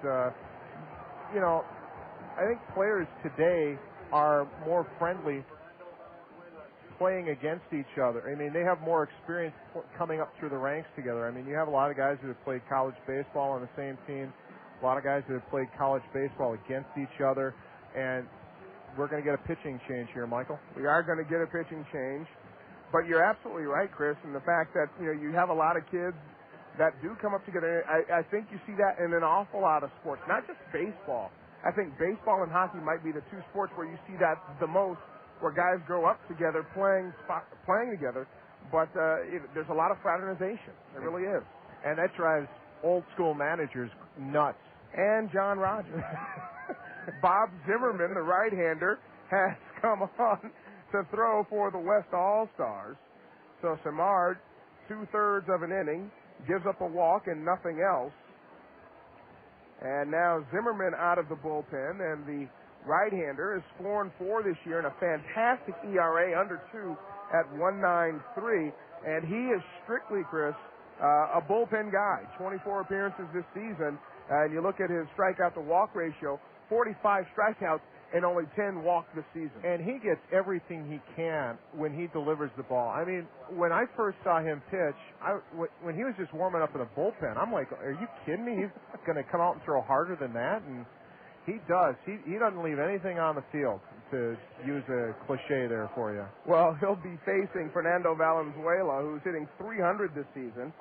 I think players today are more friendly playing against each other. I mean, they have more experience coming up through the ranks together. I mean, you have a lot of guys who have played college baseball on the same team, a lot of guys who have played college baseball against each other, and we're going to get a pitching change here, Michael. We are going to get a pitching change, but you're absolutely right, Chris, in the fact that, you have a lot of kids that do come up together. I think you see that in an awful lot of sports, not just baseball. I think baseball and hockey might be the two sports where you see that the most, where guys grow up together playing together, but there's a lot of fraternization. There really is. And that drives old school managers nuts. And John Rogers. Bob Zimmerman, the right-hander, has come on to throw for the West All-Stars. So Samard, 2/3 of an inning, gives up a walk and nothing else. And now Zimmerman out of the bullpen, and the right-hander is 4-4 this year and a fantastic ERA under 2 at 1.93. And he is strictly, Chris, a bullpen guy. 24 appearances this season. And you look at his strikeout-to-walk ratio, 45 strikeouts and only 10 walks this season. And he gets everything he can when he delivers the ball. I mean, when I first saw him pitch, when he was just warming up in the bullpen, I'm like, are you kidding me? He's going to come out and throw harder than that? And he does. He doesn't leave anything on the field, to use a cliche there for you. Well, he'll be facing Fernando Valenzuela, who's hitting .300 this season.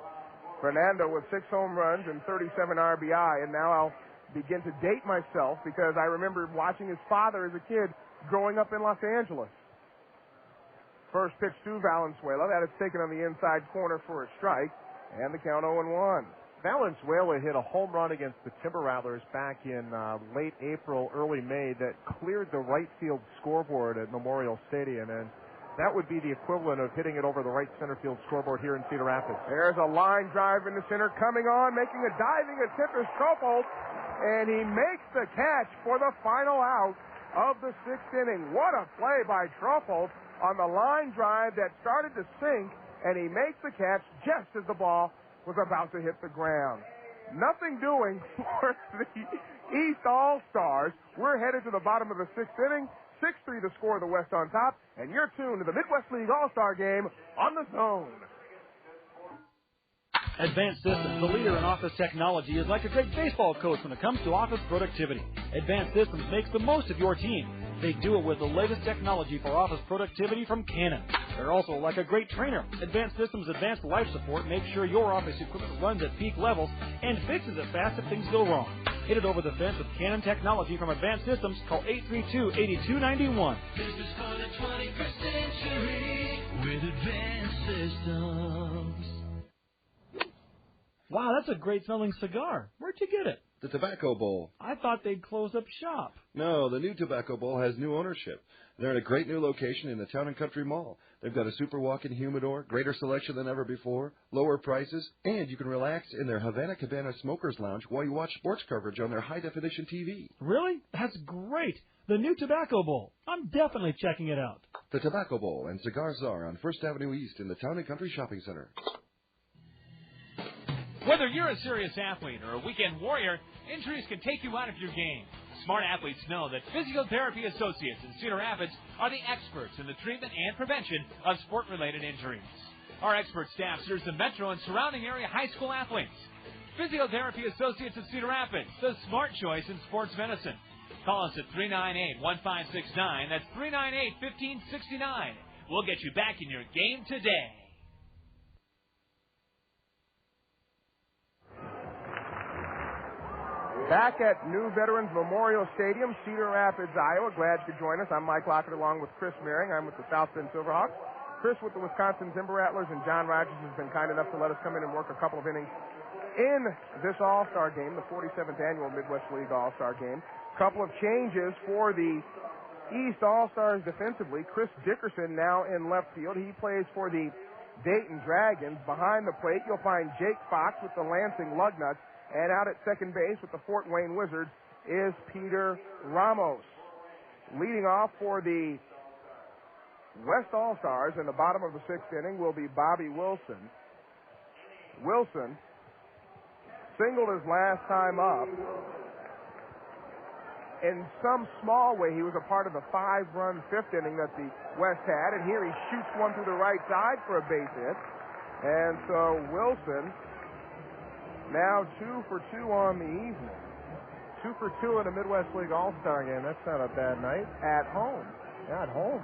Fernando with 6 home runs and 37 RBI, and now I'll begin to date myself because I remember watching his father as a kid growing up in Los Angeles. First pitch to Valenzuela. That is taken on the inside corner for a strike, and the count 0-1. Valenzuela hit a home run against the Timber Rattlers back in late April, early May that cleared the right field scoreboard at Memorial Stadium, and that would be the equivalent of hitting it over the right center field scoreboard here in Cedar Rapids. There's a line drive in the center coming on, making a diving attempt is Tropold, and he makes the catch for the final out of the 6th inning. What a play by Tropold on the line drive that started to sink, and he makes the catch just as the ball was about to hit the ground. Nothing doing for the East All-Stars. We're headed to the bottom of the 6th inning. 6-3 the score, the West on top, and you're tuned to the Midwest League All-Star Game on the Zone. Advanced Systems, the leader in office technology, is like a great baseball coach when it comes to office productivity. Advanced Systems makes the most of your team. They do it with the latest technology for office productivity from Canon. They're also like a great trainer. Advanced Systems Advanced Life Support makes sure your office equipment runs at peak levels and fixes it fast if things go wrong. Hit it over the fence with Canon technology from Advanced Systems. Call 832-8291. Business for the 21st century with Advanced Systems. Wow, that's a great smelling cigar. Where'd you get it? The Tobacco Bowl. I thought they'd close up shop. No, the new Tobacco Bowl has new ownership. They're in a great new location in the Town and Country Mall. They've got a super walk-in humidor, greater selection than ever before, lower prices, and you can relax in their Havana Cabana Smokers Lounge while you watch sports coverage on their high-definition TV. Really? That's great. The new Tobacco Bowl. I'm definitely checking it out. The Tobacco Bowl and Cigar Czar on 1st Avenue East in the Town and Country Shopping Center. Whether you're a serious athlete or a weekend warrior, injuries can take you out of your game. Smart athletes know that Physiotherapy Associates in Cedar Rapids are the experts in the treatment and prevention of sport-related injuries. Our expert staff serves the metro and surrounding area high school athletes. Physiotherapy Associates in Cedar Rapids, the smart choice in sports medicine. Call us at 398-1569. That's 398-1569. We'll get you back in your game today. Back at New Veterans Memorial Stadium, Cedar Rapids, Iowa. Glad you could join us. I'm Mike Lockett along with Chris Meering. I'm with the South Bend Silverhawks. Chris with the Wisconsin Timber Rattlers, and John Rogers has been kind enough to let us come in and work a couple of innings in this All-Star game, the 47th annual Midwest League All-Star game. Couple of changes for the East All-Stars defensively. Chris Dickerson now in left field. He plays for the Dayton Dragons. Behind the plate, you'll find Jake Fox with the Lansing Lugnuts. And out at second base with the Fort Wayne Wizards is Peter Ramos. Leading off for the West All-Stars in the bottom of the sixth inning will be Bobby Wilson. Wilson singled his last time up. In some small way, he was a part of the 5-run fifth inning that the West had. And here he shoots one through the right side for a base hit. And so Wilson now 2 for 2 on the evening. 2 for 2 in a Midwest League All-Star game. That's not a bad night. At home. Yeah, at home.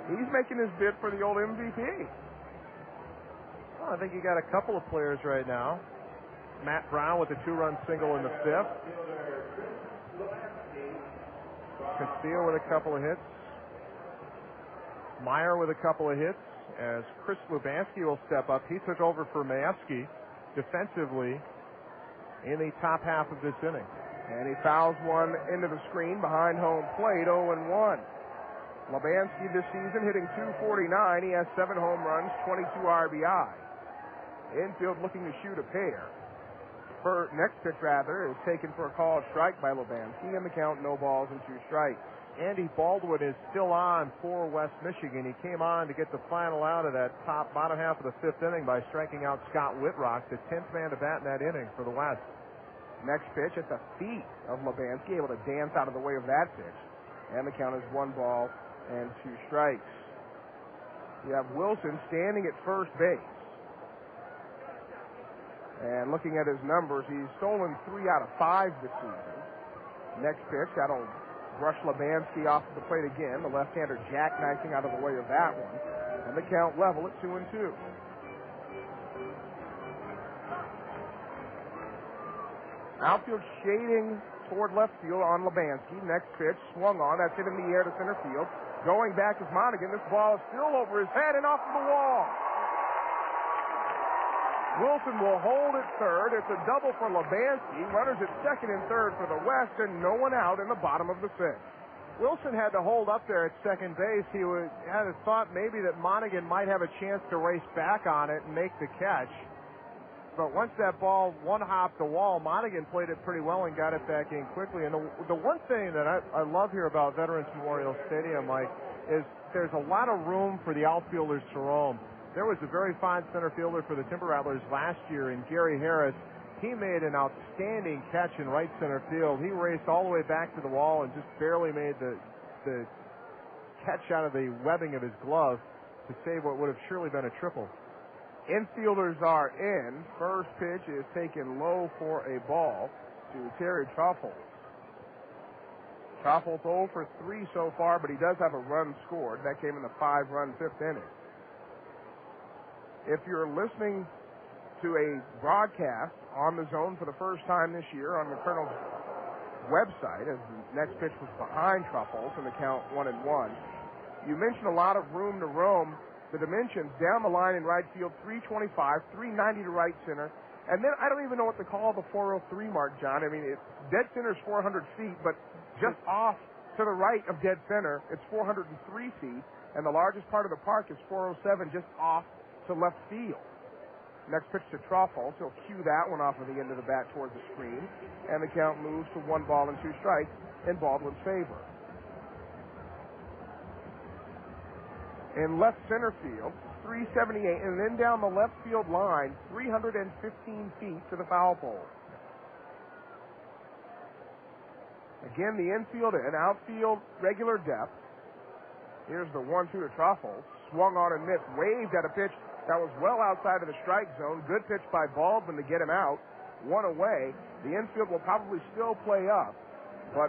He's making his bid for the old MVP. Well, I think you got a couple of players right now. Matt Brown with a 2-run single in the fifth. Castillo with a couple of hits. Meyer with a couple of hits. As Chris Lubanski will step up. He took over for Mayeski defensively in the top half of this inning. And he fouls one into the screen behind home plate, 0-1. Lubanski this season hitting .249. He has 7 home runs, 22 RBI. Infield looking to shoot a pair. Next pitch, is taken for a called strike by Lubanski, and the count, no balls and 2 strikes. Andy Baldwin is still on for West Michigan. He came on to get the final out of that bottom half of the fifth inning by striking out Scott Whitrock, the 10th man to bat in that inning for the West. Next pitch at the feet of Lubanski, able to dance out of the way of that pitch. And the count is 1 ball and 2 strikes. You have Wilson standing at first base. And looking at his numbers, he's stolen 3 out of 5 this season. Next pitch, that'll brush Lubanski off the plate again. The left-hander jackknifing out of the way of that one. And the count level at 2-2. Outfield shading toward left field on Lubanski. Next pitch, swung on. That's hit in the air to center field. Going back is Monaghan. This ball is still over his head and off of the wall. Wilson will hold at third. It's a double for Lubanski. Runners at second and third for the West, and no one out in the bottom of the sixth. Wilson had to hold up there at second base. He had a thought maybe that Monaghan might have a chance to race back on it and make the catch. But once that ball one-hopped the wall, Monaghan played it pretty well and got it back in quickly. And the one thing that I love here about Veterans Memorial Stadium, Mike, is there's a lot of room for the outfielders to roam. There was a very fine center fielder for the Timber Rattlers last year in Gary Harris. He made an outstanding catch in right center field. He raced all the way back to the wall and just barely made the catch out of the webbing of his glove to save what would have surely been a triple. Infielders are in. First pitch is taken low for a ball to Terry Truffle. Truffle's 0 for 3 so far, but he does have a run scored. That came in the 5-run fifth inning. If you're listening to a broadcast on the Zone for the first time this year on the Colonel's website, as the next pitch was behind Truffles, and the count 1-1. You mentioned a lot of room to roam. The dimensions down the line in right field, 325, 390 to right center. And then I don't even know what to call the 403 mark, John. I mean, dead center is 400 feet, but just off to the right of dead center, it's 403 feet. And the largest part of the park is 407, just off to left field. Next pitch to Truffles. He'll cue that one off of the end of the bat towards the screen. And the count moves to 1 ball and 2 strikes in Baldwin's favor. In left center field, 378, and then down the left field line, 315 feet to the foul pole. Again, the infield and outfield regular depth. Here's the 1-2 to Truffles. Swung on and missed. Waved at a pitch that was well outside of the strike zone. Good pitch by Baldwin to get him out. 1 away. The infield will probably still play up, but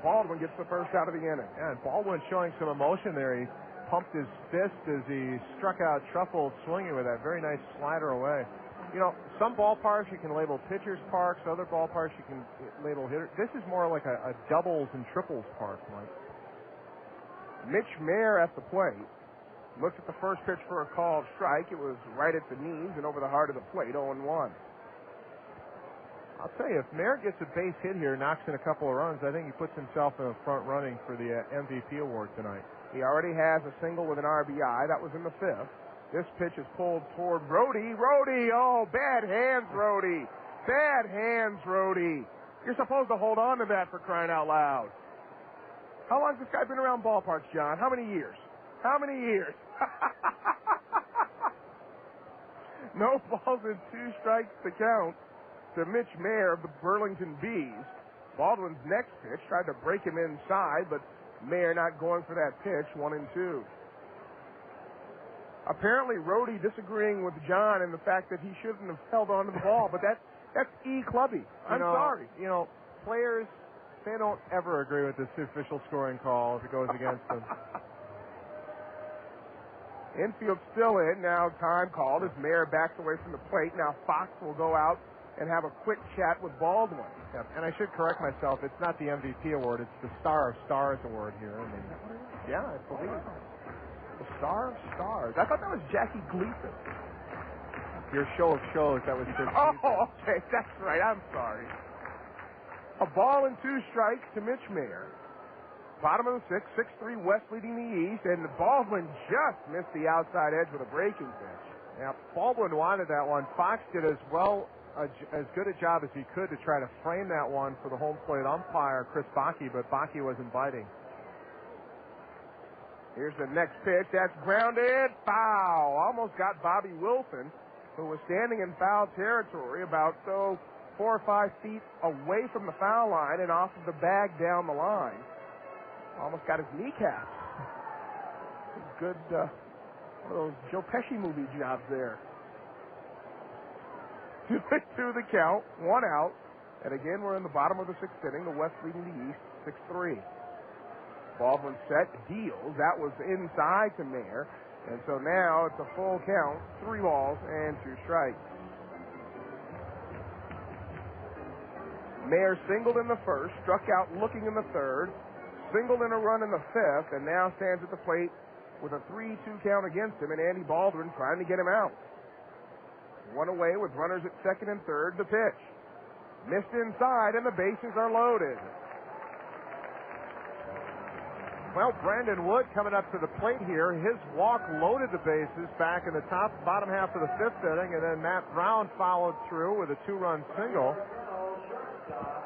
Baldwin gets the first out of the inning. Yeah, and Baldwin showing some emotion there. He pumped his fist as he struck out Truffles swinging with that very nice slider away. You know, some ballparks you can label pitchers parks, other ballparks you can label hitters. This is more like a doubles and triples park, Mike. Mitch Mayer at the plate. Looked at the first pitch for a called strike. It was right at the knees and over the heart of the plate, 0-1. I'll tell you, if Mayer gets a base hit here, knocks in a couple of runs, I think he puts himself in the front running for the MVP award tonight. He already has a single with an RBI. That was in the 5th. This pitch is pulled toward Rhodey. Rhodey, oh, bad hands, Rhodey. Bad hands, Rhodey. You're supposed to hold on to that, for crying out loud. How long has this guy been around ballparks, John? How many years? How many years? No balls and 2 strikes to count to Mitch Mayer of the Burlington Bees. Baldwin's next pitch tried to break him inside, but Mayer not going for that pitch, 1-2. Apparently, Rhodey disagreeing with John in the fact that he shouldn't have held on to the ball, but that's E-clubby. I'm sorry. You know, players, they don't ever agree with this official scoring call if it goes against them. Infield still in. Now time called as Mayer backs away from the plate. Now Fox will go out and have a quick chat with Baldwin. Yep. And I should correct myself. It's not the MVP award. It's the Star of Stars award here. I mean, yeah, I believe it. The Star of Stars. I thought that was Jackie Gleason. Your show of shows. That was just. Oh, okay. That's right. I'm sorry. A ball and 2 strikes to Mitch Mayer. Bottom of the 6th, 6-3 West leading the East, and Baldwin just missed the outside edge with a breaking pitch. Yeah, Baldwin wanted that one. Fox did as good a job as he could to try to frame that one for the home plate umpire, Chris Bakke, but Bakke wasn't biting. Here's the next pitch. That's grounded. Foul. Almost got Bobby Wilson, who was standing in foul territory about 4 or 5 feet away from the foul line and off of the bag down the line. Almost got his kneecap. Good, one of those Joe Pesci movie jobs there. 2-2 the count, 1 out. And again, we're in the bottom of the 6th inning. The West leading the East, 6-3. Baldwin set, deals. That was inside to Mayer. And so now it's a full count, 3 balls and 2 strikes. Mayer singled in the 1st, struck out looking in the 3rd, singled in a run in the 5th, and now stands at the plate with a 3-2 count against him, and Andy Baldwin trying to get him out. 1 away with runners at 2nd and 3rd. The pitch missed inside, and the bases are loaded. Well, Brandon Wood coming up to the plate here. His walk loaded the bases back in the bottom half of the 5th inning, and then Matt Brown followed through with a 2-run single.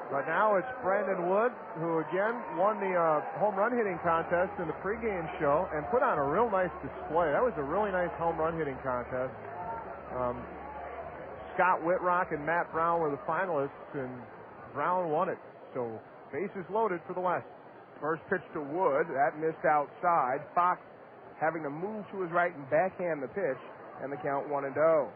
But now it's Brandon Wood, who again won the home run hitting contest in the pregame show and put on a real nice display. That was a really nice home run hitting contest. Scott Whitrock and Matt Brown were the finalists, and Brown won it. So bases loaded for the West. First pitch to Wood, that missed outside. Fox having to move to his right and backhand the pitch, and the count 1-0.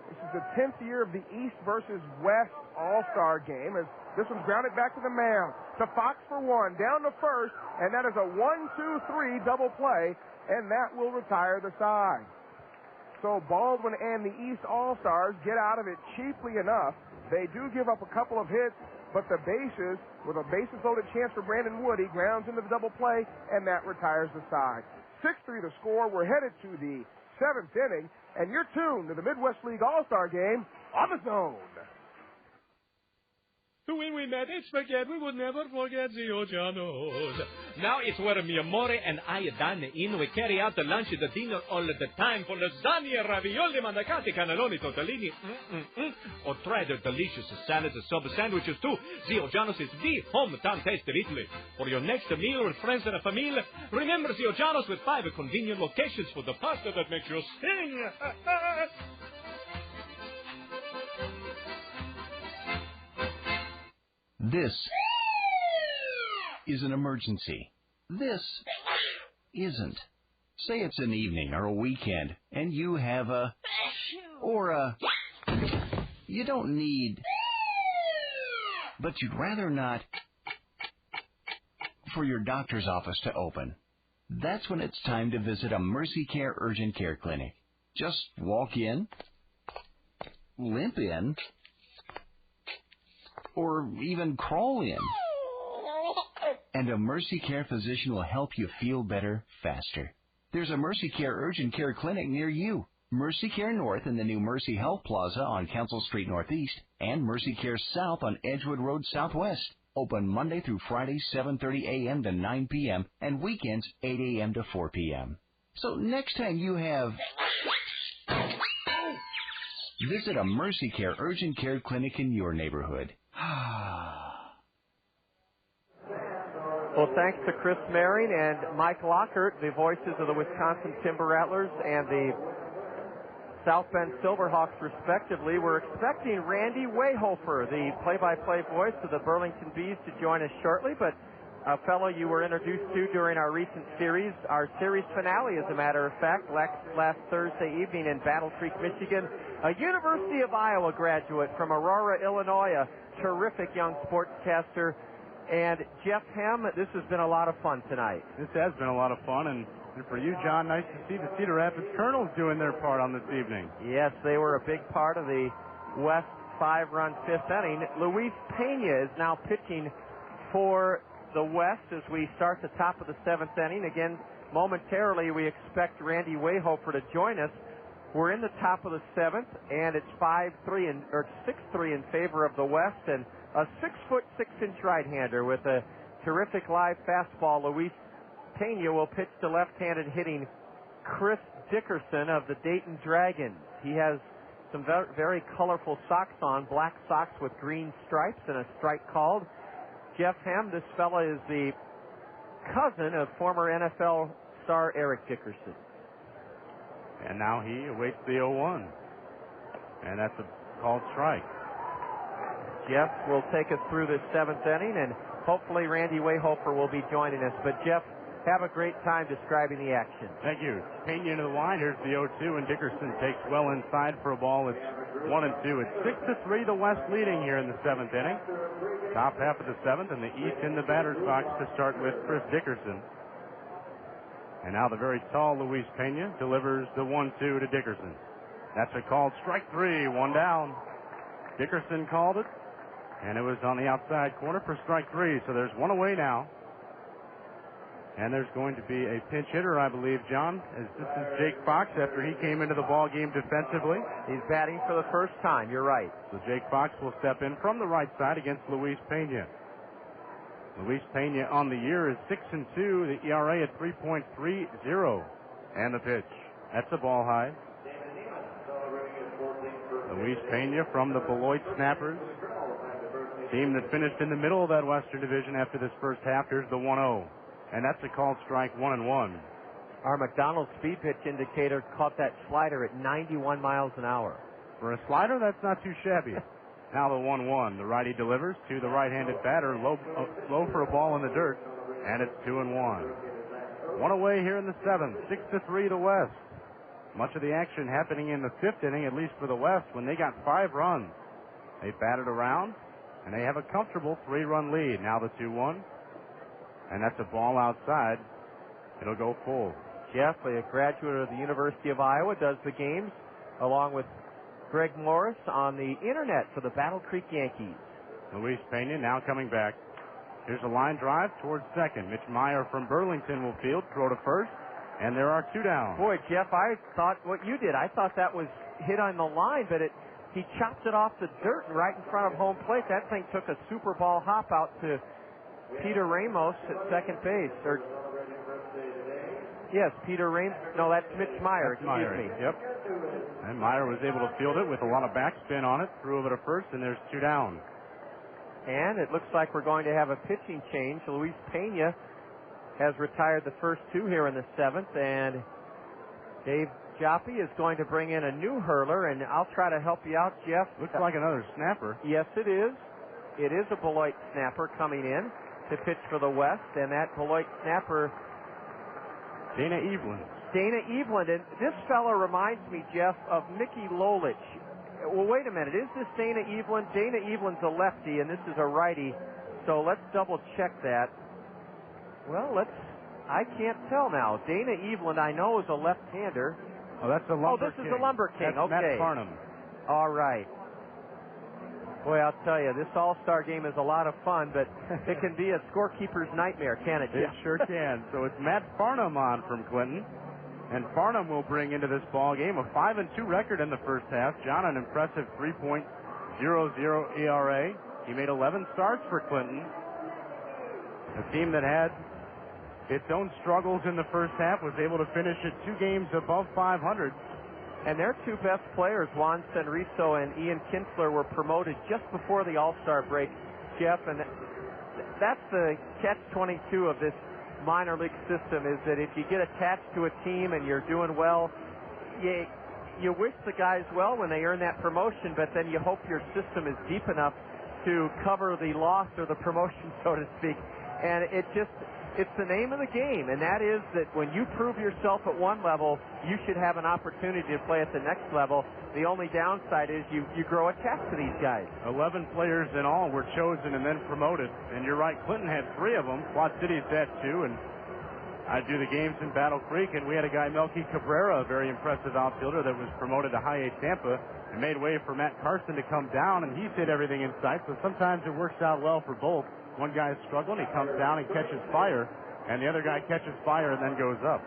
This is the 10th year of the East versus West All-Star game, as this one's grounded back to the mound. To Fox for 1, down to first, and that is a 1-2-3 double play, and that will retire the side. So Baldwin and the East All-Stars get out of it cheaply enough. They do give up a couple of hits, but the bases, with a bases-loaded chance for Brandon Wood, he grounds into the double play, and that retires the side. 6-3 the score. We're headed to the 7th inning, and you're tuned to the Midwest League All-Star Game on the Zone. When we met, it's forget, we would never forget the Ojanos. Now it's where mi amore and I dine in. We carry out the lunch and the dinner all the time for lasagna, ravioli, mandacati, cannelloni, tortellini, or try their delicious salads and sub sandwiches too. The Ojanos is the hometown taste of Italy. For your next meal with friends and a family, remember the Ojanos with 5 convenient locations for the pasta that makes you sing. This is an emergency. This isn't. Say it's an evening or a weekend, and you have you don't need, but you'd rather not for your doctor's office to open. That's when it's time to visit a Mercy Care Urgent Care Clinic. Just walk in, limp in, or even crawl in. And a Mercy Care physician will help you feel better faster. There's a Mercy Care Urgent Care Clinic near you. Mercy Care North in the new Mercy Health Plaza on Council Street Northeast, and Mercy Care South on Edgewood Road Southwest. Open Monday through Friday, 7:30 a.m. to 9 p.m., and weekends, 8 a.m. to 4 p.m. So next time you have... visit a Mercy Care Urgent Care Clinic in your neighborhood. Well, thanks to Chris Maring and Mike Lockhart, the voices of the Wisconsin Timber Rattlers and the South Bend Silverhawks, respectively. We're expecting Randy Wayhofer, the play-by-play voice of the Burlington Bees, to join us shortly, but a fellow you were introduced to during our recent series, our series finale, as a matter of fact, last Thursday evening in Battle Creek, Michigan, a University of Iowa graduate from Aurora, Illinois, a terrific young sportscaster. And Jeff Hem, this has been a lot of fun tonight. This has been a lot of fun, and for you, John, nice to see the Cedar Rapids Colonels doing their part on this evening. Yes, they were a big part of the West 5-run 5th inning. Luis Pena is now pitching for the West as we start the top of the 7th inning. Again, momentarily, we expect Randy Wayhofer to join us. We're in the top of the 7th, and it's 6-3 in favor of the West, and a 6-foot 6-inch right-hander with a terrific live fastball. Luis Pena will pitch to left-handed hitting Chris Dickerson of the Dayton Dragons. He has some very colorful socks on, black socks with green stripes and a strike called. Jeff Hem, this fella is the cousin of former NFL star Eric Dickerson. And now he awaits the 0-1. And that's a called strike. Jeff will take us through this 7th inning, and hopefully Randy Wayhofer will be joining us. But Jeff, have a great time describing the action. Thank you. Pena into the line. Here's the 0-2, and Dickerson takes well inside for a ball. It's 1-2. It's 6-3, the West leading here in the 7th inning. Top half of the 7th, and the East in the batter's box to start with Chris Dickerson. And now the very tall Luis Pena delivers the 1-2 to Dickerson. That's a called strike 3, 1 down. Dickerson called it, and it was on the outside corner for strike 3, so there's 1 away now. And there's going to be a pinch hitter, I believe, John, as this is Jake Fox after he came into the ball game defensively. He's batting for the first time, you're right. So Jake Fox will step in from the right side against Luis Pena. Luis Pena on the year is 6-2, the ERA at 3.30. And the pitch. That's a ball high. Luis Pena from the Beloit Snappers, team that finished in the middle of that Western Division after this first half. Here's the 1-0. And that's a called strike, 1-1. Our McDonald's speed pitch indicator caught that slider at 91 miles an hour. For a slider, that's not too shabby. Now the 1-1. The righty delivers to the right-handed batter, low for a ball in the dirt, and it's 2-1. 1 away here in the 7th, 6-3 the West. Much of the action happening in the 5th inning, at least for the West, when they got 5 runs. They batted around, and they have a comfortable 3-run lead. Now the 2-1. And that's a ball outside. It'll go full. Jeff, a graduate of the University of Iowa, does the games along with Greg Morris on the internet for the Battle Creek Yankees. Luis Pena now coming back. Here's a line drive towards second. Mitch Meyer from Burlington will field, throw to first, and there are 2 down. Boy, Jeff, I thought what you did. I thought that was hit on the line, but he chopped it off the dirt and right in front of home plate. That thing took a super ball hop out to Peter Ramos at second base. Yes, Peter Ramos. No, that's Mitch Meyer. Excuse me. Yep. And Meyer was able to field it with a lot of backspin on it. Threw over to first, and there's 2 down. And it looks like we're going to have a pitching change. Luis Pena has retired the first 2 here in the 7th, and Dave Joppi is going to bring in a new hurler, and I'll try to help you out, Jeff. Looks like another snapper. Yes, it is. It is a Beloit snapper coming in to pitch for the West, and that Beloit snapper, Dana Evelyn. Dana Evelyn, and this fella reminds me, Jeff, of Mickey Lolich. Well, wait a minute. Is this Dana Evelyn? Dana Evelyn's a lefty, and this is a righty, so let's double check that. Well, I can't tell now. Dana Evelyn, I know, is a left-hander. Oh, that's the Lumber King. Oh, this is the Lumber King. That's okay. Matt Farnham. All right. Boy, I'll tell you, this All-Star game is a lot of fun, but it can be a scorekeeper's nightmare, can't it, Jeff? It sure can. So it's Matt Farnham on from Clinton. And Farnham will bring into this ball game a 5-2 record in the first half. John, an impressive 3.00 ERA. He made 11 starts for Clinton. A team that had its own struggles in the first half was able to finish at 2 games above 500. And their 2 best players, Juan Senrizo and Ian Kinsler, were promoted just before the All-Star break, Jeff. And that's the catch-22 of this minor league system, is that if you get attached to a team and you're doing well, you wish the guys well when they earn that promotion, but then you hope your system is deep enough to cover the loss or the promotion, so to speak. And it's the name of the game, and that is that when you prove yourself at one level, you should have an opportunity to play at the next level. The only downside is you grow attached to these guys. 11 players in all were chosen and then promoted. And you're right, Clinton had 3 of them. Quad City's had 2, and I do the games in Battle Creek, and we had a guy, Melky Cabrera, a very impressive outfielder that was promoted to High A Tampa and made way for Matt Carson to come down, and he's hit everything in sight. So sometimes it works out well for both. One guy is struggling, he comes down and catches fire, and the other guy catches fire and then goes up.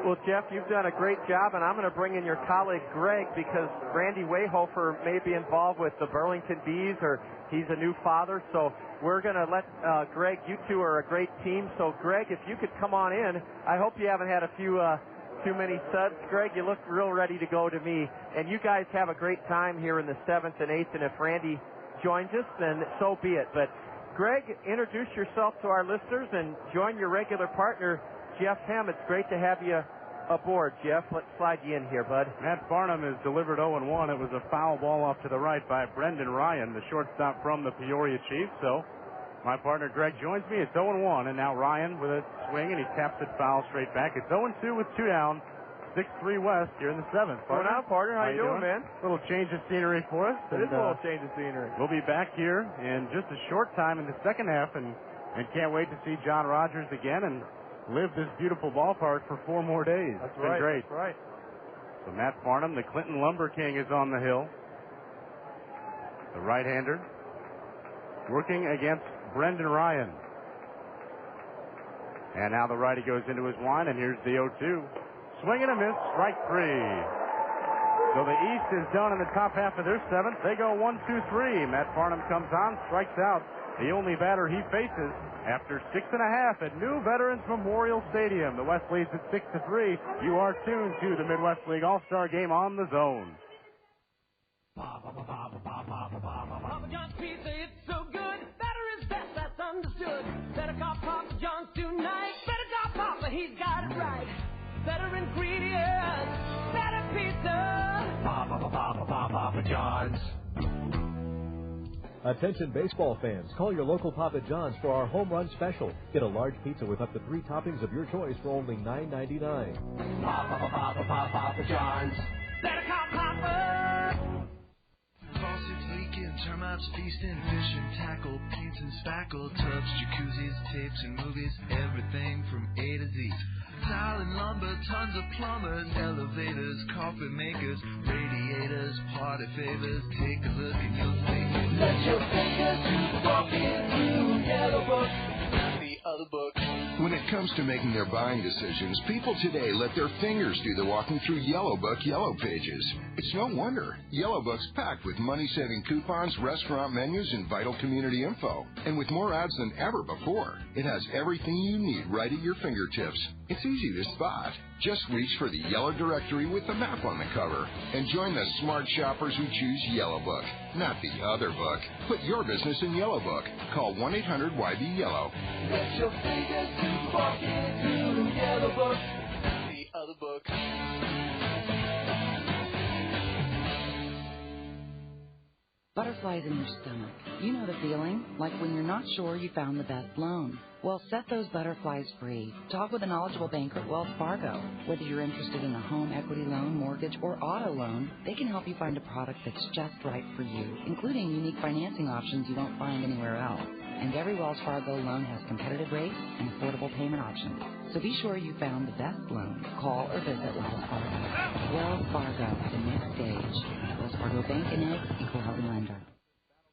Well, Jeff, you've done a great job, and I'm going to bring in your colleague, Greg, because Randy Wayhofer may be involved with the Burlington Bees, or he's a new father, so we're going to let Greg, you two are a great team, so Greg, if you could come on in. I hope you haven't had a few too many suds. Greg, you look real ready to go to me, and you guys have a great time here in the 7th and 8th, and if Randy joins us, then so be it. But Greg, introduce yourself to our listeners and join your regular partner, Jeff Hem. It's great to have you aboard, Jeff. Let's slide you in here, bud. Matt Farnham is delivered 0-1. It was a foul ball off to the right by Brendan Ryan, the shortstop from the Peoria Chiefs. So my partner Greg joins me. It's 0-1, and now Ryan with a swing, and he taps it foul straight back. It's 0-2 with 2 down. 6-3 West here in the 7th. Going out, partner. How you doing, man? A little change of scenery for us. It is a little change of scenery. We'll be back here in just a short time in the second half, and can't wait to see John Rogers again and live this beautiful ballpark for 4 more days. That's it's right. been great. That's right. So Matt Farnham, the Clinton Lumber King, is on the hill. The right-hander working against Brendan Ryan. And now the righty goes into his line, and here's the 0-2. Swing and a miss, strike 3. So the East is done in the top half of their 7th. They go 1-2-3. Matt Farnham comes on, strikes out the only batter he faces after 6.5 at new Veterans Memorial Stadium. The West leads at 6-3. You are tuned to the Midwest League All-Star Game on the Zone. Papa John's pizza, it's so good. Better is best, that's understood. Better call Papa John's tonight. Better call Papa, he's got it right. Better ingredients, better pizza. Papa John's. Attention baseball fans, call your local Papa John's for our home run special. Get a large pizza with up to 3 toppings of your choice for only $9.99. Papa John's. Better call Papa. Faucets leaking, termites feasting, fishing, tackle, paints and spackle, tubs, jacuzzis, tapes and movies, everything from A to Z. Tile and lumber, tons of plumbers, elevators, carpet makers, radiators, party favors. Take a look and you'll see. Let your fingers walk into Yellow Book. The other book. When it comes to making their buying decisions, people today let their fingers do the walking through Yellow Book Yellow Pages. It's no wonder. Yellow Book's packed with money-saving coupons, restaurant menus, and vital community info. And with more ads than ever before, it has everything you need right at your fingertips. It's easy to spot. Just reach for the yellow directory with the map on the cover and join the smart shoppers who choose Yellow Book, not the other book. Put your business in Yellow Book. Call 1-800-YB-YELLOW. Let your fingers walk into Yellow Book. The other book. Butterflies in your stomach. You know the feeling, like when you're not sure you found the best loan. Well, set those butterflies free. Talk with a knowledgeable banker at Wells Fargo. Whether you're interested in a home equity loan, mortgage, or auto loan, they can help you find a product that's just right for you, including unique financing options you won't find anywhere else. And every Wells Fargo loan has competitive rates and affordable payment options. So be sure you found the best loan. Call or visit Wells Fargo. Wells Fargo, the next stage. Wells Fargo Bank and Equal Housing Lender.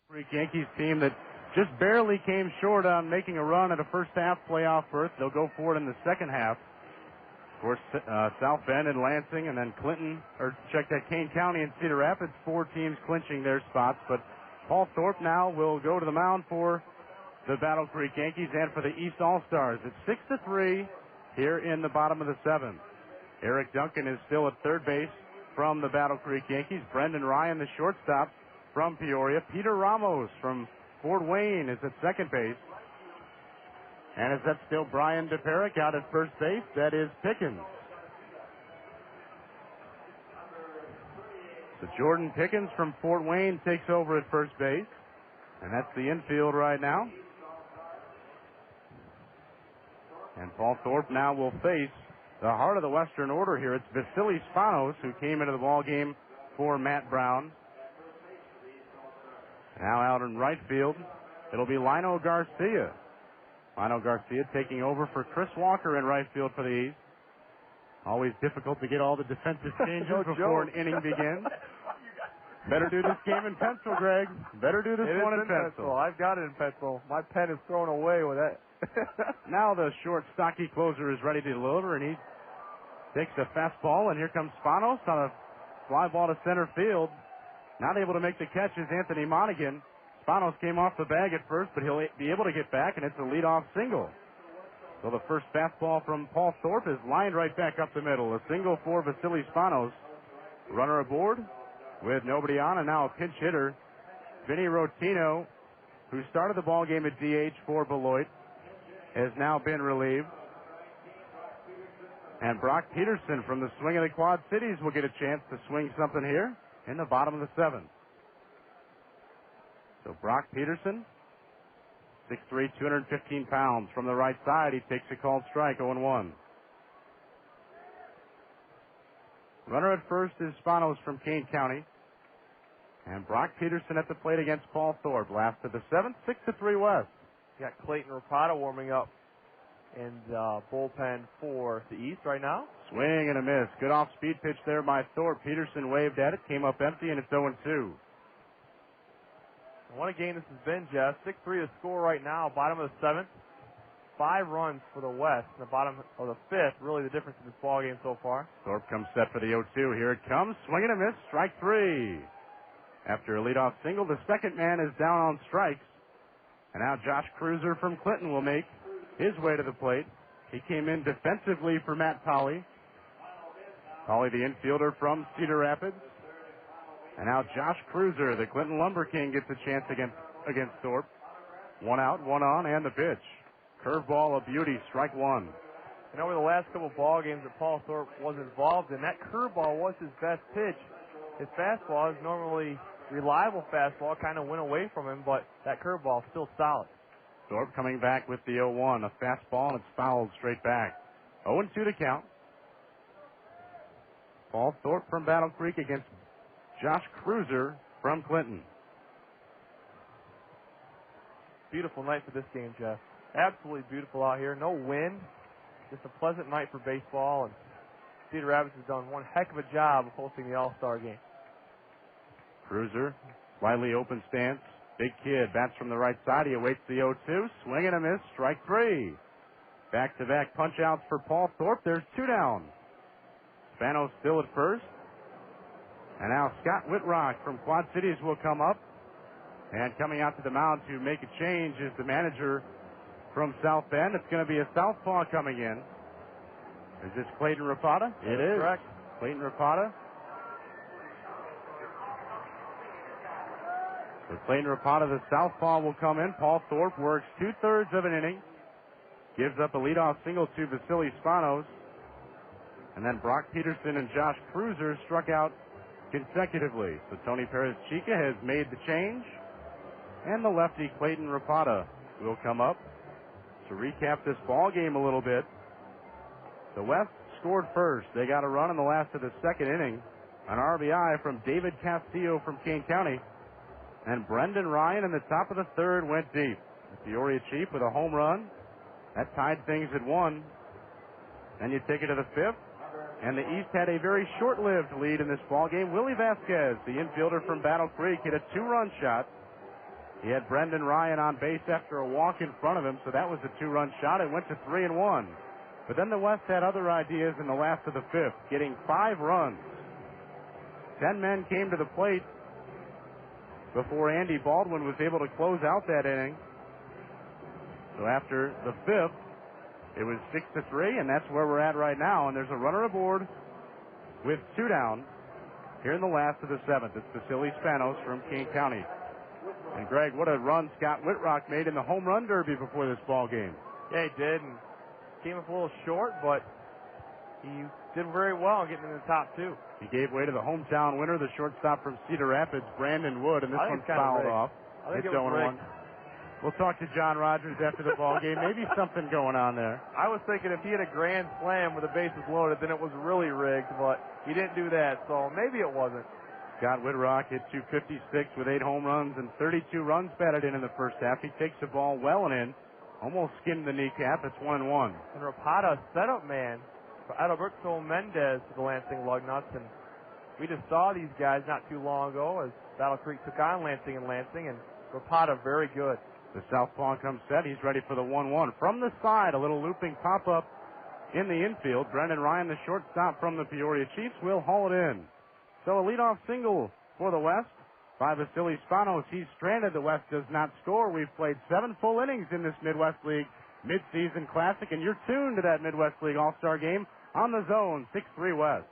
Creek Yankees team that just barely came short on making a run at a first half playoff berth. They'll go for it in the second half. Of course, South Bend and Lansing and then Clinton, or check that, Kane County and Cedar Rapids, 4 teams clinching their spots. But Paul Thorpe now will go to the mound for the Battle Creek Yankees and for the East All-Stars. It's 6-3 here in the bottom of the 7th. Eric Duncan is still at third base from the Battle Creek Yankees. Brendan Ryan, the shortstop from Peoria. Peter Ramos from Fort Wayne is at second base. And is that still Brian DePerick out at first base? That is Pickens. So Jordan Pickens from Fort Wayne takes over at first base. And that's the infield right now. And Paul Thorpe now will face the heart of the Western Order here. It's Vasily Spanos, who came into the ball game for Matt Brown. Now out in right field, it'll be Lino Garcia. Lino Garcia taking over for Chris Walker in right field for the East. Always difficult to get all the defensive changes before an inning begins. Better do this game in pencil, Greg. Better do this one in pencil. I've got it in pencil. My pen is thrown away with that. Now the short, stocky closer is ready to deliver, and he takes a fastball, and here comes Spanos on a fly ball to center field. Not able to make the catch is Anthony Monaghan. Spanos came off the bag at first, but he'll be able to get back, and it's a leadoff single. So the first fastball from Paul Thorpe is lined right back up the middle. A single for Vasily Spanos. Runner aboard with nobody on, and now a pinch hitter, Vinny Rotino, who started the ball game at DH for Beloit, has now been relieved. And Brock Peterson from the swing of the Quad Cities will get a chance to swing something here in the bottom of the 7th. So Brock Peterson, 6'3", 215 pounds. From the right side, he takes a called strike, 0-1. Runner at first is Spanos from Kane County. And Brock Peterson at the plate against Paul Thorpe. Last of the 7th, 6-3 West. Got Clayton Rapata warming up in the bullpen for the East right now. Swing and a miss. Good off-speed pitch there by Thorpe. Peterson waved at it, came up empty, and it's 0-2. What a game this has been, Jeff. 6-3 to score right now, bottom of the 7th. 5 runs for the West in the bottom of the 5th. Really the difference in this ball game so far. Thorpe comes set for the 0-2. Here it comes. Swing and a miss. Strike 3. After a leadoff single, the second man is down on strikes. And now Josh Cruiser from Clinton will make his way to the plate. He came in defensively for Matt Tolley. Tolley, the infielder from Cedar Rapids. And now Josh Cruiser, the Clinton Lumber King, gets a chance against Thorpe. 1 out, 1 on, and the pitch. Curveball, a beauty, strike 1. And over the last couple ball games that Paul Thorpe was involved in, that curveball was his best pitch. His fastball is normally reliable fastball, kind of went away from him, but that curveball is still solid. Thorpe coming back with the 0-1, a fastball, and it's fouled straight back. 0-2 to count. Paul Thorpe from Battle Creek against Josh Cruiser from Clinton. Beautiful night for this game, Jeff. Absolutely beautiful out here. No wind. just a pleasant night for baseball, and Cedar Rapids has done one heck of a job of hosting the All-Star game. Cruiser, slightly open stance. Big Kid bats from the right side. He awaits the 0-2. Swing and a miss. Strike 3. Back-to-back punch-outs for Paul Thorpe. There's 2 down. Spanos still at first. And now Scott Whitrock from Quad Cities will come up. And coming out to the mound to make a change is the manager from South Bend. It's going to be a southpaw coming in. Is this Clayton Rapata? It is. Correct. Clayton Rapata. So Clayton Rapata, the southpaw, will come in. Paul Thorpe works 2/3 of an inning. Gives up a leadoff single to Vasily Spanos. And then Brock Peterson and Josh Cruiser struck out consecutively. So Tony Perez-Chica has made the change. And the lefty Clayton Rapata will come up. To recap this ball game a little bit, the West scored first. They got a run in the last of the second inning. An RBI from David Castillo from Kane County. And Brendan Ryan in the top of the third went deep. The Peoria Chief with a home run. That tied things at 1. Then you take it to the 5th. And the East had a very short-lived lead in this ball game. Willie Vasquez, the infielder from Battle Creek, hit a 2-run shot. He had Brendan Ryan on base after a walk in front of him, so that was a 2-run shot. It went to 3-1. But then the West had other ideas in the last of the 5th, getting 5 runs. 10 men came to the plate before Andy Baldwin was able to close out that inning. So after the 5th, it was 6-3, and that's where we're at right now. And there's a runner aboard with 2 down here in the last of the 7th. It's Vasily Spanos from Kane County. And Greg, what a run Scott Whitrock made in the home run derby before this ball game. Yeah, he did, and came up a little short, but he did very well getting in the top 2. He gave way to the hometown winner, the shortstop from Cedar Rapids, Brandon Wood, and this one's fouled off. I think it's it was rigged. 0-1. We'll talk to John Rogers after the ball game. Maybe something going on there. I was thinking if he had a grand slam with the bases loaded, then it was really rigged, but he didn't do that, so maybe it wasn't. Scott Whitrock hit 256 with 8 home runs and 32 runs batted in the first half. He takes the ball well and in, almost skinned the kneecap. It's 1-1. And Rapata, setup man for Adalberto Mendez to the Lansing Lugnuts, and we just saw these guys not too long ago as Battle Creek took on Lansing, and Rapata very good. The southpaw comes set. He's ready for the 1-1. From the side, a little looping pop-up in the infield. Brendan Ryan, the shortstop from the Peoria Chiefs, will haul it in. So a leadoff single for the West by Vasily Spanos. He's stranded. The West does not score. We've played 7 full innings in this Midwest League Midseason Classic, and you're tuned to that Midwest League All-Star Game on the Zone, 6-3 West.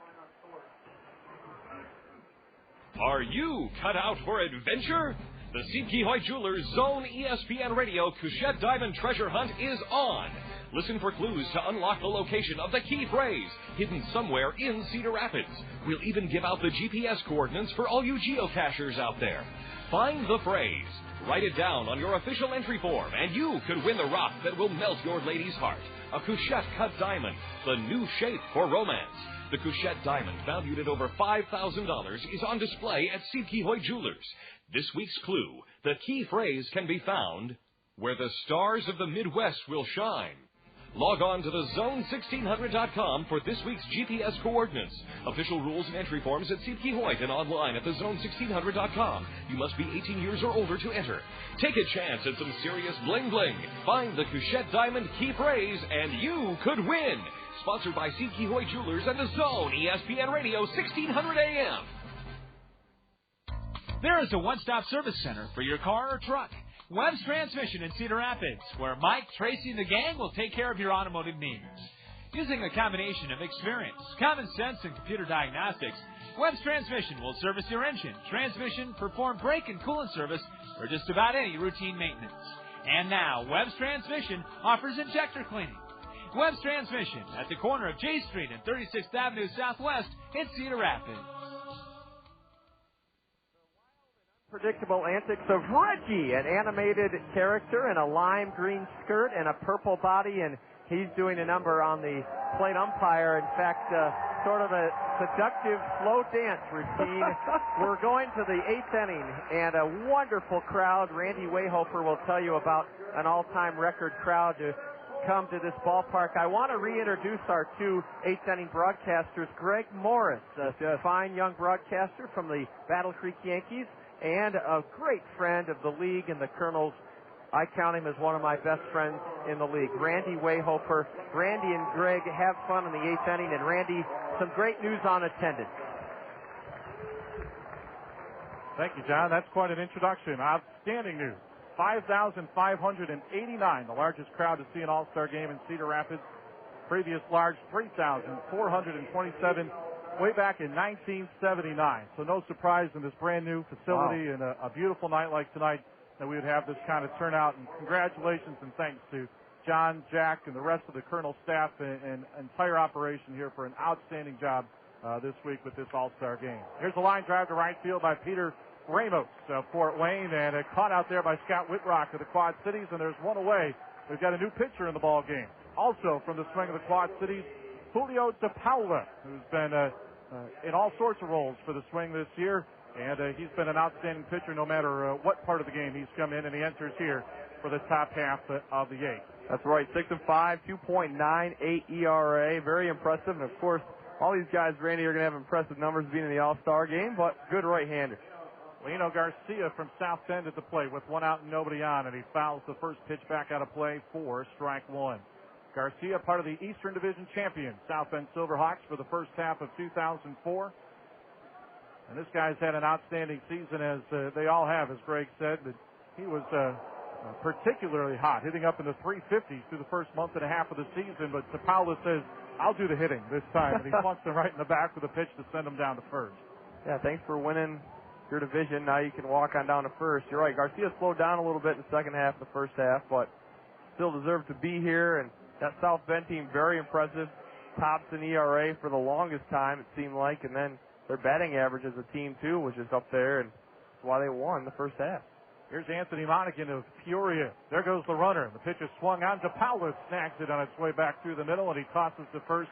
Are you cut out for adventure? The Steve Keyhoe Jewelers Zone ESPN Radio Couchette Diamond Treasure Hunt is on. Listen for clues to unlock the location of the key phrase hidden somewhere in Cedar Rapids. We'll even give out the GPS coordinates for all you geocachers out there. Find the phrase, write it down on your official entry form, and you could win the rock that will melt your lady's heart. A Couchette cut diamond, the new shape for romance. The Couchette diamond, valued at over $5,000, is on display at Steve Keyhoe Jewelers. This week's clue, the key phrase can be found where the stars of the Midwest will shine. Log on to the Zone1600.com for this week's GPS coordinates. Official rules and entry forms at Steve Keyhoe and online at the Zone1600.com. You must be 18 years or older to enter. Take a chance at some serious bling-bling. Find the Couchette Diamond key phrase, and you could win. Sponsored by Steve Keyhoe Jewelers and the Zone ESPN Radio 1600 AM. There is a one-stop service center for your car or truck. Webb's Transmission in Cedar Rapids, where Mike, Tracy, and the gang will take care of your automotive needs. Using a combination of experience, common sense, and computer diagnostics, Webb's Transmission will service your engine, transmission, perform brake and coolant service, or just about any routine maintenance. And now, Webb's Transmission offers injector cleaning. Webb's Transmission at the corner of J Street and 36th Avenue Southwest in Cedar Rapids. Predictable antics of Reggie, an animated character in a lime green skirt and a purple body, and he's doing a number on the plate umpire. In fact, sort of a seductive slow dance routine. We're going to the 8th inning, and a wonderful crowd. Randy Wayhofer will tell you about an all-time record crowd to come to this ballpark. I want to reintroduce our two eighth-inning broadcasters, Greg Morris, a fine young broadcaster from the Battle Creek Yankees, and a great friend of the league and the Colonels. I count him as one of my best friends in the league, Randy Wayhofer. Randy and Greg have fun in the eighth inning, and Randy, some great news on attendance. Thank you, John. That's quite an introduction. Outstanding news. 5,589, the largest crowd to see an All-Star game in Cedar Rapids. Previous large, 3,427, way back in 1979. So no surprise in this brand new facility and a beautiful night like tonight that we would have this kind of turnout. And congratulations and thanks to John, Jack, and the rest of the Colonel staff and entire operation here for an outstanding job this week with this All-Star game. Here's a line drive to right field by Peter Ramos of Fort Wayne, and caught out there by Scott Whitrock of the Quad Cities, and there's one away. We've got a new pitcher in the ball game. Also from the swing of the Quad Cities, Julio DePaula, who's been in all sorts of roles for the swing this year, and he's been an outstanding pitcher no matter what part of the game he's come in, and he enters here for the top half of the eighth. That's right, 6-5, 2.98 ERA, very impressive, and of course, all these guys, Randy, are going to have impressive numbers being in the All-Star game, but good right-hander. Lino Garcia from South Bend at the plate with one out and nobody on, and he fouls the first pitch back out of play for strike one. Garcia, part of the Eastern Division champion, South Bend Silverhawks for the first half of 2004. And this guy's had an outstanding season, as they all have, as Greg said. But he was particularly hot, hitting up in the 350s through the first month and a half of the season. But DePaula says, I'll do the hitting this time. And he punts him right in the back with a pitch to send him down to first. Yeah, thanks for winning your division. Now you can walk on down to first. You're right, Garcia slowed down a little bit in the second half of the first half, but still deserved to be here. And that South Bend team, very impressive. Tops in ERA for the longest time, it seemed like. And then their batting average as a team, too, was just up there, and that's why they won the first half. Here's Anthony Monaghan of Peoria. There goes the runner. The pitch is swung on. DePaula snags it on its way back through the middle, and he tosses to first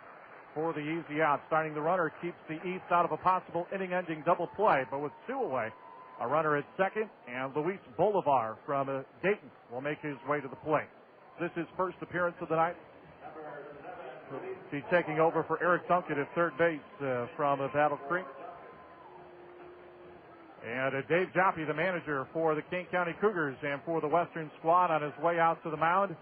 for the easy out. Starting the runner keeps the East out of a possible inning-ending double play, but with two away, a runner at second, and Luis Bolivar from Dayton will make his way to the plate. This is his first appearance of the night. He's taking over for Eric Duncan at third base from Battle Creek. And Dave Joppy, the manager for the Kane County Cougars and for the Western squad, on his way out to the mound.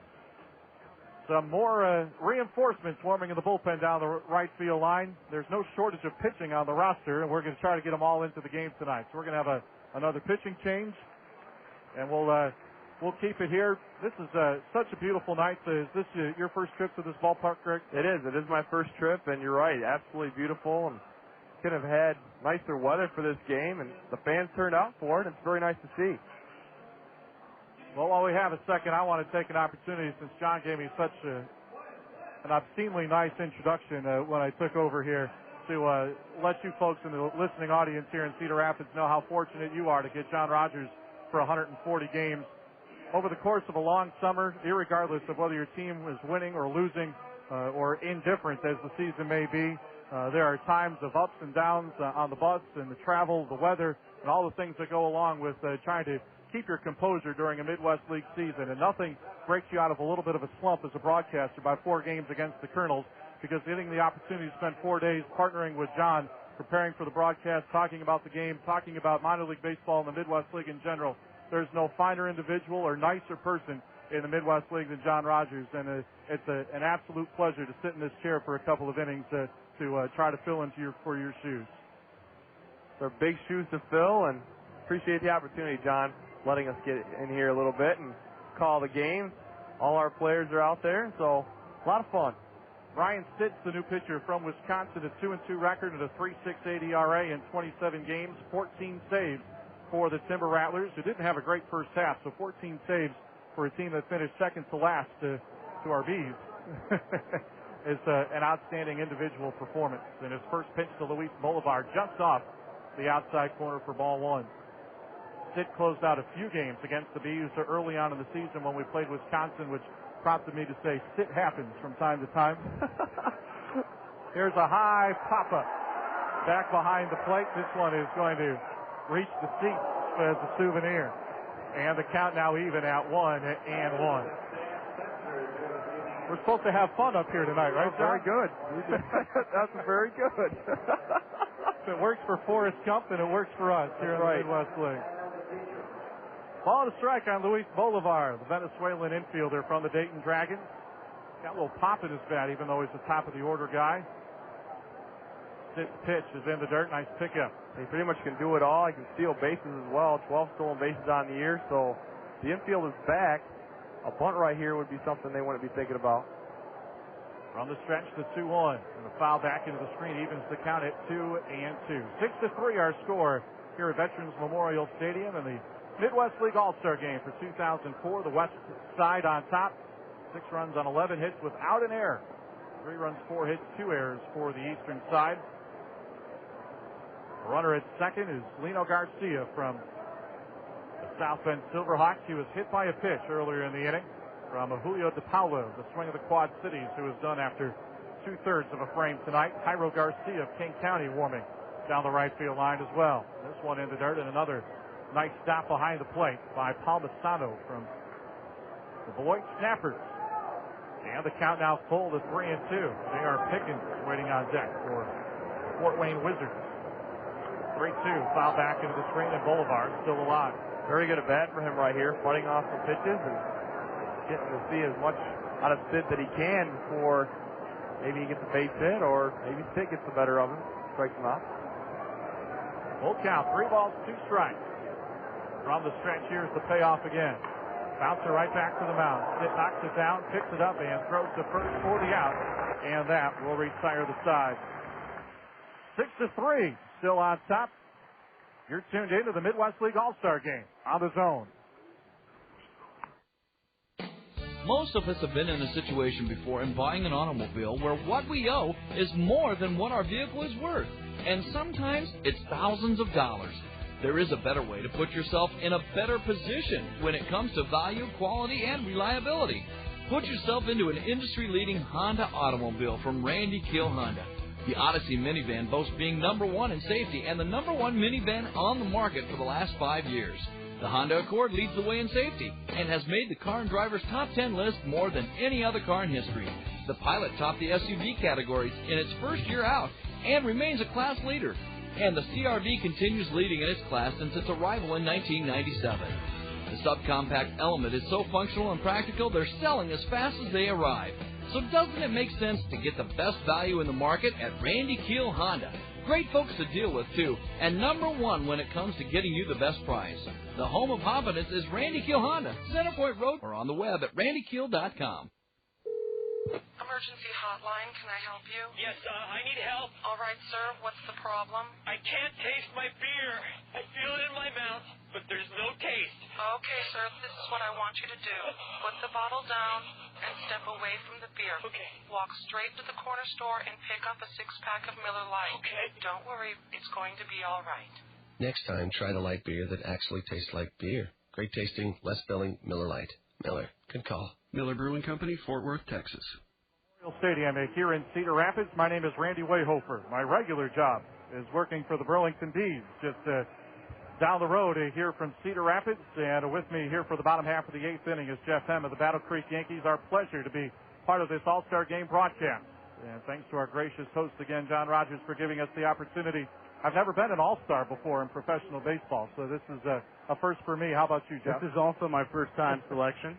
Some more reinforcements warming in the bullpen down the right field line. There's no shortage of pitching on the roster, and we're going to try to get them all into the game tonight. So we're going to have another pitching change, and we'll keep it here. This is such a beautiful night. Is this your first trip to this ballpark, Greg? It is. It is my first trip, and you're right, absolutely beautiful. And couldn't have had nicer weather for this game, and the fans turned out for it. It's very nice to see. Well, while we have a second, I want to take an opportunity, since John gave me such an obscenely nice introduction when I took over here, to let you folks in the listening audience here in Cedar Rapids know how fortunate you are to get John Rogers for 140 games. Over the course of a long summer, irregardless of whether your team is winning or losing or indifferent as the season may be, there are times of ups and downs on the bus and the travel, the weather, and all the things that go along with trying to keep your composure during a Midwest League season. And nothing breaks you out of a little bit of a slump as a broadcaster by 4 games against the Colonels, because getting the opportunity to spend 4 days partnering with John, preparing for the broadcast, talking about the game, talking about minor league baseball and the Midwest League in general, there's no finer individual or nicer person in the Midwest League than John Rogers. And it's an absolute pleasure to sit in this chair for a couple of innings to try to fill into your shoes. They're big shoes to fill, and appreciate the opportunity, John, letting us get in here a little bit and call the game. All our players are out there, so a lot of fun. Ryan Stitz, the new pitcher from Wisconsin, a 2-2 record and a 3.68 ERA in 27 games, 14 saves for the Timber Rattlers, who didn't have a great first half, so 14 saves for a team that finished second to last to our Bees. is an outstanding individual performance. And his first pitch to Luis Bolivar just off the outside corner for ball one. Stitt closed out a few games against the Bees early on in the season when we played Wisconsin, which prompted me to say Stitt happens from time to time. Here's a high pop-up back behind the plate. This one is going to reach the seats as a souvenir. And the count now even at 1-1. We're supposed to have fun up here tonight, right, John? Very good. That's very good. If it works for Forrest Gump, then it works for us here in the Midwest League. Ball to strike on Luis Bolivar, the Venezuelan infielder from the Dayton Dragons. Got a little pop in his bat, even though he's the top of the order guy. This pitch is in the dirt. Nice pickup. He pretty much can do it all. He can steal bases as well. 12 stolen bases on the year. So the infield is back. A bunt right here would be something they wouldn't be thinking about. From the stretch, the 2-1. And the foul back into the screen evens the count at 2-2. 6-3 our score here at Veterans Memorial Stadium in the Midwest League All-Star Game for 2004. The West side on top. 6 runs on 11 hits without an error. 3 runs, 4 hits, 2 errors for the Eastern side. The runner at second is Lino Garcia from the South Bend Silverhawks. He was hit by a pitch earlier in the inning from Julio DePaulo, the swing of the Quad Cities, who is done after 2/3 of a frame tonight. Jairo Garcia of King County warming down the right field line as well. This one in the dirt, and another nice stop behind the plate by Palmisano from the Beloit Snappers. And the count now full to 3-2. J.R. Pickens waiting on deck for Fort Wayne Wizards. 3-2, foul back into the screen, and Bolivar still alive. Very good at bat for him right here, fighting off some pitches and getting to see as much out of Sid that he can before maybe he gets a base hit or maybe Sid gets the better of him, strikes him out. Full count, 3 balls, 2 strikes. From the stretch, here's the payoff again. Bouncer right back to the mound. Sid knocks it down, picks it up, and throws to first for the out. And that will retire the side. 6-3, still on top. You're tuned in to the Midwest League All-Star Game on the Zone. Most of us have been in a situation before in buying an automobile where what we owe is more than what our vehicle is worth. And sometimes it's thousands of dollars. There is a better way to put yourself in a better position when it comes to value, quality, and reliability. Put yourself into an industry-leading Honda automobile from Randy Kiel Honda. The Odyssey minivan boasts being #1 in safety and the #1 minivan on the market for the last 5 years. The Honda Accord leads the way in safety and has made the Car and Driver's Top 10 list more than any other car in history. The Pilot topped the SUV categories in its first year out and remains a class leader. And the CR-V continues leading in its class since its arrival in 1997. The subcompact Element is so functional and practical, they're selling as fast as they arrive. So doesn't it make sense to get the best value in the market at Randy Kiel Honda? Great folks to deal with, too, and #1 when it comes to getting you the best price. The home of confidence is Randy Kiel Honda, Centerpoint Road, or on the web at randykiel.com. Emergency hotline, can I help you? Yes, I need help. All right, sir, what's the problem? I can't taste my beer. I feel it in my mouth, but there's no taste. Okay, sir, this is what I want you to do. Put the bottle down and step away from the beer. Okay. Walk straight to the corner store and pick up a 6-pack of Miller Lite. Okay. Don't worry, it's going to be all right. Next time, try the light beer that actually tastes like beer. Great tasting, less filling, Miller Lite. Miller. Good call. Miller Brewing Company, Fort Worth, Texas. Stadium here in Cedar Rapids. My name is Randy Wayhofer. My regular job is working for the Burlington Bees, just down the road here from Cedar Rapids. And with me here for the bottom half of the 8th inning is Jeff Hem of the Battle Creek Yankees. Our pleasure to be part of this All-Star Game broadcast. And thanks to our gracious host again, John Rogers, for giving us the opportunity. I've never been an All-Star before in professional baseball, so this is a first for me. How about you, Jeff? This is also my first time selection.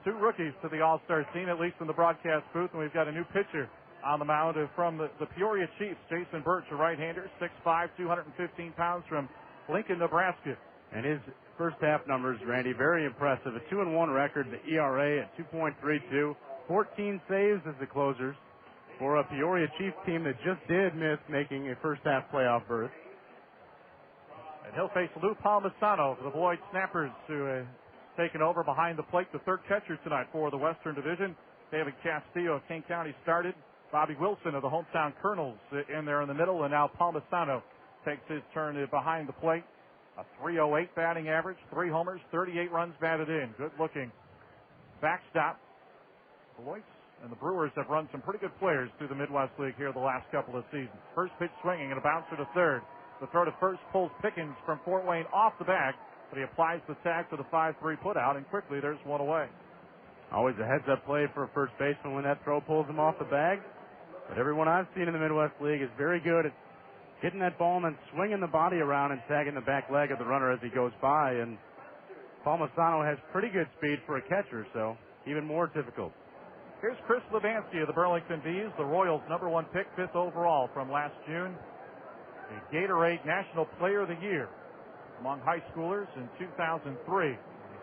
2 rookies to the All-Star team, at least in the broadcast booth, and we've got a new pitcher on the mound from the Peoria Chiefs, Jason Birch, a right-hander, 6'5", 215 pounds from Lincoln, Nebraska. And his first half numbers, Randy, very impressive. A 2-1 record, the ERA at 2.32, 14 saves as the closers for a Peoria Chiefs team that just did miss making a first half playoff berth. And he'll face Lou Palmisano for the Beloit Snappers, who taken over behind the plate, the third catcher tonight for the Western Division. David Castillo of King County started. Bobby Wilson of the hometown Colonels in there in the middle, and now Palmisano takes his turn behind the plate. A 308 batting average, 3 homers, 38 runs batted in. Good-looking backstop. Beloit and the Brewers have run some pretty good players through the Midwest League here the last couple of seasons. First pitch swinging and a bouncer to third. The throw to first pulls Pickens from Fort Wayne off the bag, but he applies the tag to the 5-3 putout, and quickly there's one away. Always a heads-up play for a first baseman when that throw pulls him off the bag. But everyone I've seen in the Midwest League is very good at hitting that ball and then swinging the body around and tagging the back leg of the runner as he goes by. And Palmisano has pretty good speed for a catcher, so even more difficult. Here's Chris Levansky of the Burlington Bees, the Royals' #1 pick, 5th overall from last June. The Gatorade National Player of the Year among high schoolers in 2003. He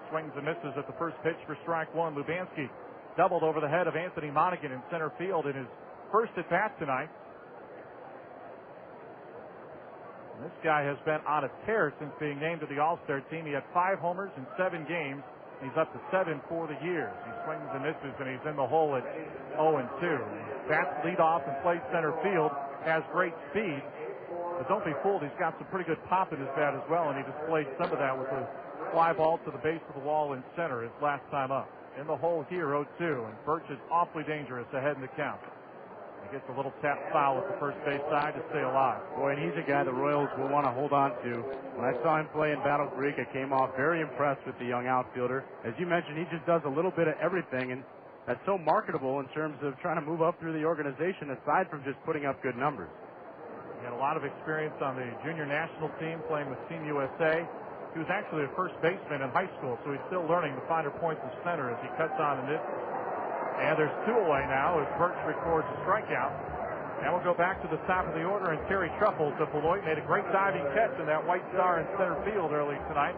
swings and misses at the first pitch for strike one. Levansky doubled over the head of Anthony Monaghan in center field in his first at bat tonight. And this guy has been on a tear since being named to the All-Star team. He had 5 homers in 7 games. He's up to 7 for the year. He swings and misses, and he's in the hole at 0-2. Bats lead off and plays center field. Has great speed. But don't be fooled, he's got some pretty good pop in his bat as well, and he displayed some of that with a fly ball to the base of the wall in center his last time up. In the hole here, 0-2, and Birch is awfully dangerous ahead in the count. He gets a little tap foul at the first base side to stay alive. Boy, and he's a guy the Royals will want to hold on to. When I saw him play in Battle Creek, I came off very impressed with the young outfielder. As you mentioned, he just does a little bit of everything, and that's so marketable in terms of trying to move up through the organization aside from just putting up good numbers. He had a lot of experience on the junior national team playing with Team USA. He was actually a first baseman in high school, so he's still learning the finer points of center as he cuts on and misses. And there's 2 away now as Birch records a strikeout. And we'll go back to the top of the order, and Terry Truffles of Beloit made a great diving catch in that White Star in center field early tonight.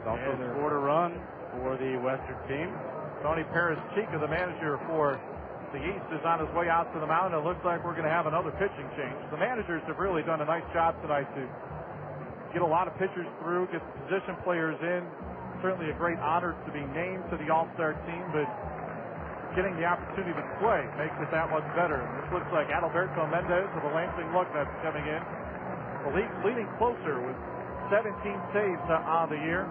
Also scored a run for the Western team. Tony Paris-Chica, the manager for the East, is on his way out to the mound. It looks like we're going to have another pitching change. The managers have really done a nice job tonight to get a lot of pitchers through, get the position players in. Certainly a great honor to be named to the All-Star team, but getting the opportunity to play makes it that much better. This looks like Adalberto Mendez with a Lansing look that's coming in. The league's leading closer with 17 saves on the year.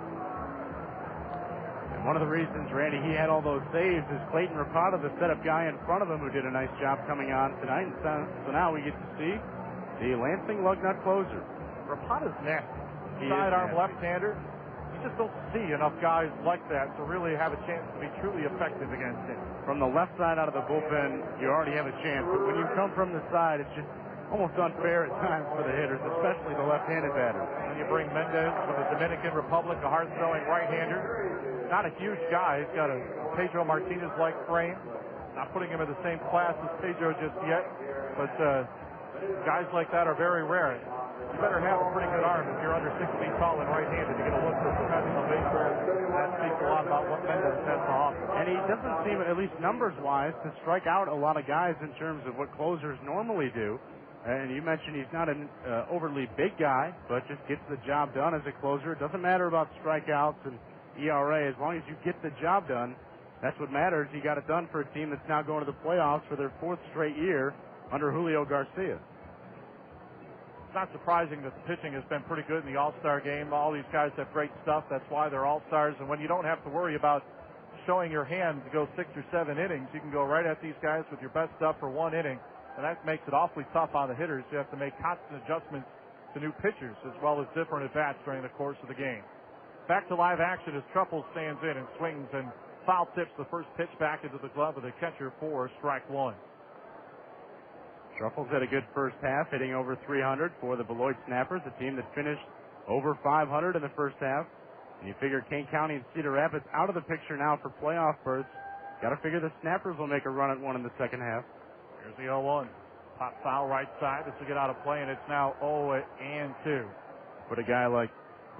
And one of the reasons, Randy, he had all those saves is Clayton Rapata, the setup guy in front of him, who did a nice job coming on tonight. And so now we get to see the Lansing Lugnut closer. Rapata's nasty. Sidearm left-hander. You just don't see enough guys like that to really have a chance to be truly effective against him. From the left side out of the bullpen, you already have a chance. But when you come from the side, it's just almost unfair at times for the hitters, especially the left-handed batters. And you bring Mendez from the Dominican Republic, a hard-throwing right-hander. Not a huge guy. He's got a Pedro Martinez-like frame. Not putting him in the same class as Pedro just yet. But guys like that are very rare. You better have a pretty good arm if you're under 6 feet tall and right-handed to get a look for professional baseball. That speaks a lot about what Mendez has to offer. And he doesn't seem, at least numbers-wise, to strike out a lot of guys in terms of what closers normally do. And you mentioned he's not an overly big guy, but just gets the job done as a closer. It doesn't matter about strikeouts and ERA. As long as you get the job done, that's what matters. He got it done for a team that's now going to the playoffs for their 4th straight year under Julio Garcia. It's not surprising that the pitching has been pretty good in the All-Star game. All these guys have great stuff. That's why they're All-Stars. And when you don't have to worry about showing your hand to go 6 or 7 innings, you can go right at these guys with your best stuff for 1 inning. And that makes it awfully tough on the hitters. You have to make constant adjustments to new pitchers as well as different at-bats during the course of the game. Back to live action as Truffles stands in and swings and foul tips the first pitch back into the glove of the catcher for strike one. Truffles had a good first half, hitting over 300 for the Beloit Snappers, a team that finished over 500 in the first half. And you figure Kane County and Cedar Rapids out of the picture now for playoff berths. Got to figure the Snappers will make a run at one in the second half. Here's the 0-1. Pop foul right side. This will get out of play, and it's now 0-2. Put a guy like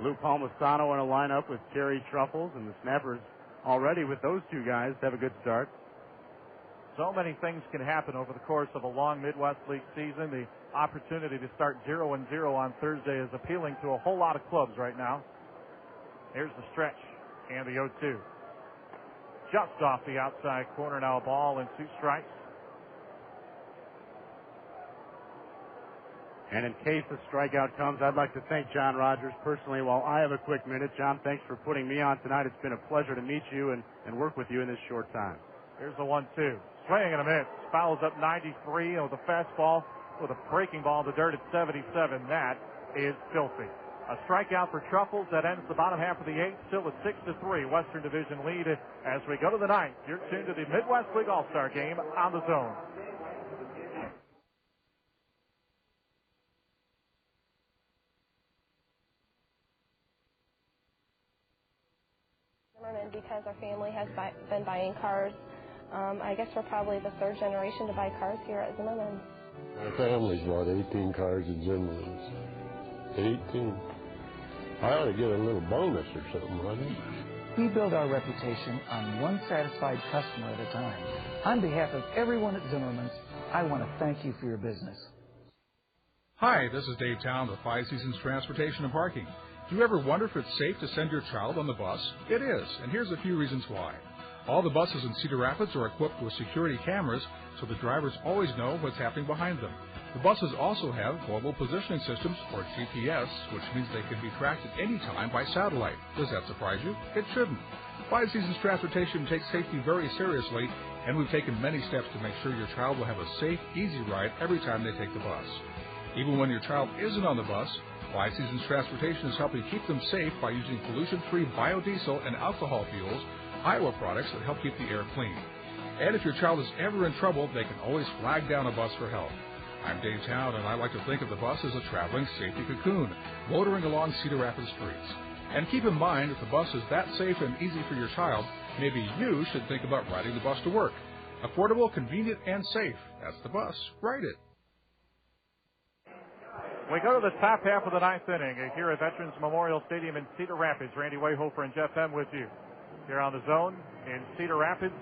Lou Palmisano in a lineup with Terry Truffles, and the Snappers already with those 2 guys have a good start. So many things can happen over the course of a long Midwest League season. The opportunity to start 0-0 on Thursday is appealing to a whole lot of clubs right now. Here's the stretch and the 0-2. Just off the outside corner, now a ball and 2 strikes. And in case a strikeout comes, I'd like to thank John Rogers personally while I have a quick minute. John, thanks for putting me on tonight. It's been a pleasure to meet you and work with you in this short time. Here's the 1-2. Swing and a miss. Fouls up 93 with a fastball with a breaking ball in the dirt at 77. That is filthy. A strikeout for Truffles that ends the bottom half of the eighth. Still a 6-3 Western Division lead as we go to the ninth. You're tuned to the Midwest League All-Star Game on the Zone. Because our family has been buying cars. I guess we're probably the third generation to buy cars here at Zimmerman. My family's bought 18 cars at Zimmerman's. 18. I ought to get a little bonus or something, wouldn't I? We build our reputation on one satisfied customer at a time. On behalf of everyone at Zimmerman's, I want to thank you for your business. Hi, this is Dave Town with Five Seasons Transportation and Parking. Do you ever wonder if it's safe to send your child on the bus? It is, and here's a few reasons why. All the buses in Cedar Rapids are equipped with security cameras, so the drivers always know what's happening behind them. The buses also have global positioning systems, or GPS, which means they can be tracked at any time by satellite. Does that surprise you? It shouldn't. Five Seasons Transportation takes safety very seriously, and we've taken many steps to make sure your child will have a safe, easy ride every time they take the bus. Even when your child isn't on the bus, Five Seasons Transportation is helping keep them safe by using pollution-free biodiesel and alcohol fuels, Iowa products that help keep the air clean. And if your child is ever in trouble, they can always flag down a bus for help. I'm Dave Town, and I like to think of the bus as a traveling safety cocoon, motoring along Cedar Rapids streets. And keep in mind, if the bus is that safe and easy for your child, maybe you should think about riding the bus to work. Affordable, convenient, and safe. That's the bus. Ride it. We go to the top half of the ninth inning here at Veterans Memorial Stadium in Cedar Rapids. Randy Wayhofer and Jeff M. with you here on the Zone in Cedar Rapids.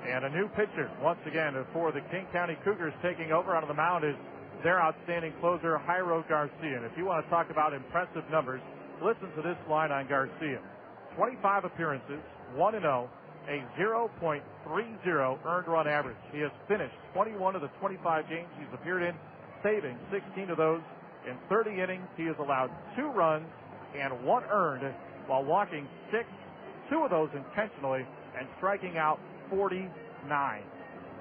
And a new pitcher, once again, for the King County Cougars taking over on the mound is their outstanding closer, Jairo Garcia. And if you want to talk about impressive numbers, listen to this line on Garcia. 25 appearances, 1-0, a 0.30 earned run average. He has finished 21 of the 25 games he's appeared in, saving 16 of those. In 30 innings, he has allowed 2 runs and 1 earned while walking 6, 2 of those intentionally, and striking out 49.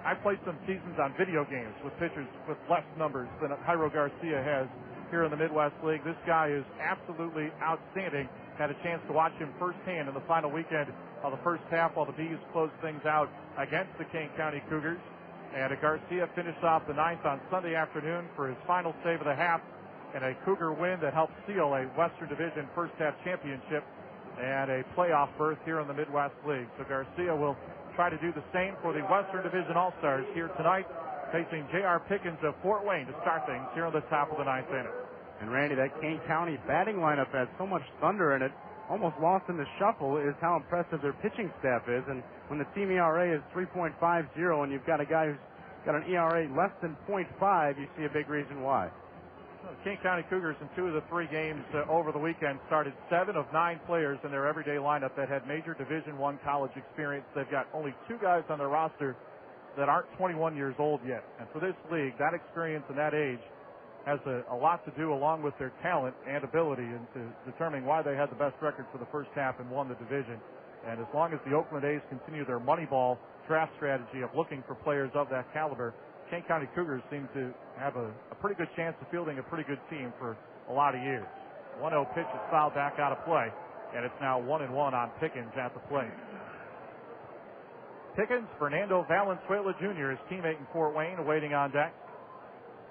I played some seasons on video games with pitchers with less numbers than Jairo Garcia has here in the Midwest League. This guy is absolutely outstanding. Had a chance to watch him firsthand in the final weekend of the first half while the Bees closed things out against the King County Cougars. And Garcia finished off the ninth on Sunday afternoon for his final save of the half and a Cougar win that helped seal a Western Division first half championship and a playoff berth here in the Midwest League. So Garcia will try to do the same for the Western Division All-Stars here tonight, facing J.R. Pickens of Fort Wayne to start things here on the top of the ninth inning. And Randy, that King County batting lineup has so much thunder in it, almost lost in the shuffle is how impressive their pitching staff is. And when the team ERA is 3.50 and you've got a guy who's got an ERA less than 0.5, you see a big reason why. Well, the King County Cougars in 2 of the 3 games over the weekend started 7 of 9 players in their everyday lineup that had major Division I college experience. They've got only 2 guys on their roster that aren't 21 years old yet. And for this league, that experience and that age has a lot to do along with their talent and ability into determining why they had the best record for the first half and won the division. And as long as the Oakland A's continue their Moneyball draft strategy of looking for players of that caliber, King County Cougars seem to have a pretty good chance of fielding a pretty good team for a lot of years. 1-0 pitch is fouled back out of play, and it's now 1-1 on Pickens at the plate. Pickens, Fernando Valenzuela Jr., his teammate in Fort Wayne, waiting on deck.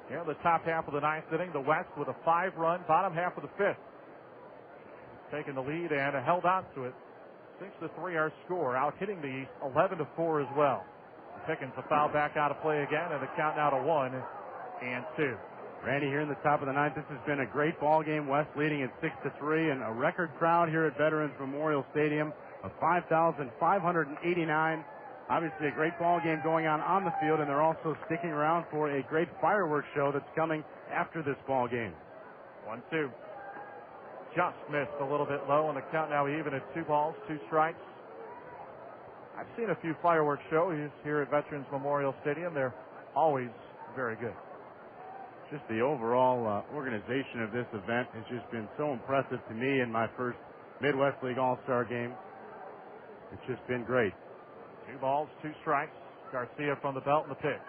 Here in the top half of the ninth inning, the West with a 5-run bottom half of the fifth. Taking the lead and held on to it. 6-3 our score. Out hitting the East, 11-4 as well. Pickens a foul back out of play again, and the count now to 1-2. Randy, here in the top of the ninth, this has been a great ball game. West leading at 6-3, and a record crowd here at Veterans Memorial Stadium of 5,589. Obviously, a great ball game going on the field, and they're also sticking around for a great fireworks show that's coming after this ball game. 1-2. Just missed a little bit low, and the count now even at 2 balls, 2 strikes. I've seen a few fireworks shows here at Veterans Memorial Stadium. They're always very good. Just the overall organization of this event has just been so impressive to me in my first Midwest League All-Star game. It's just been great. 2 balls, 2 strikes. Garcia from the belt and the pitch.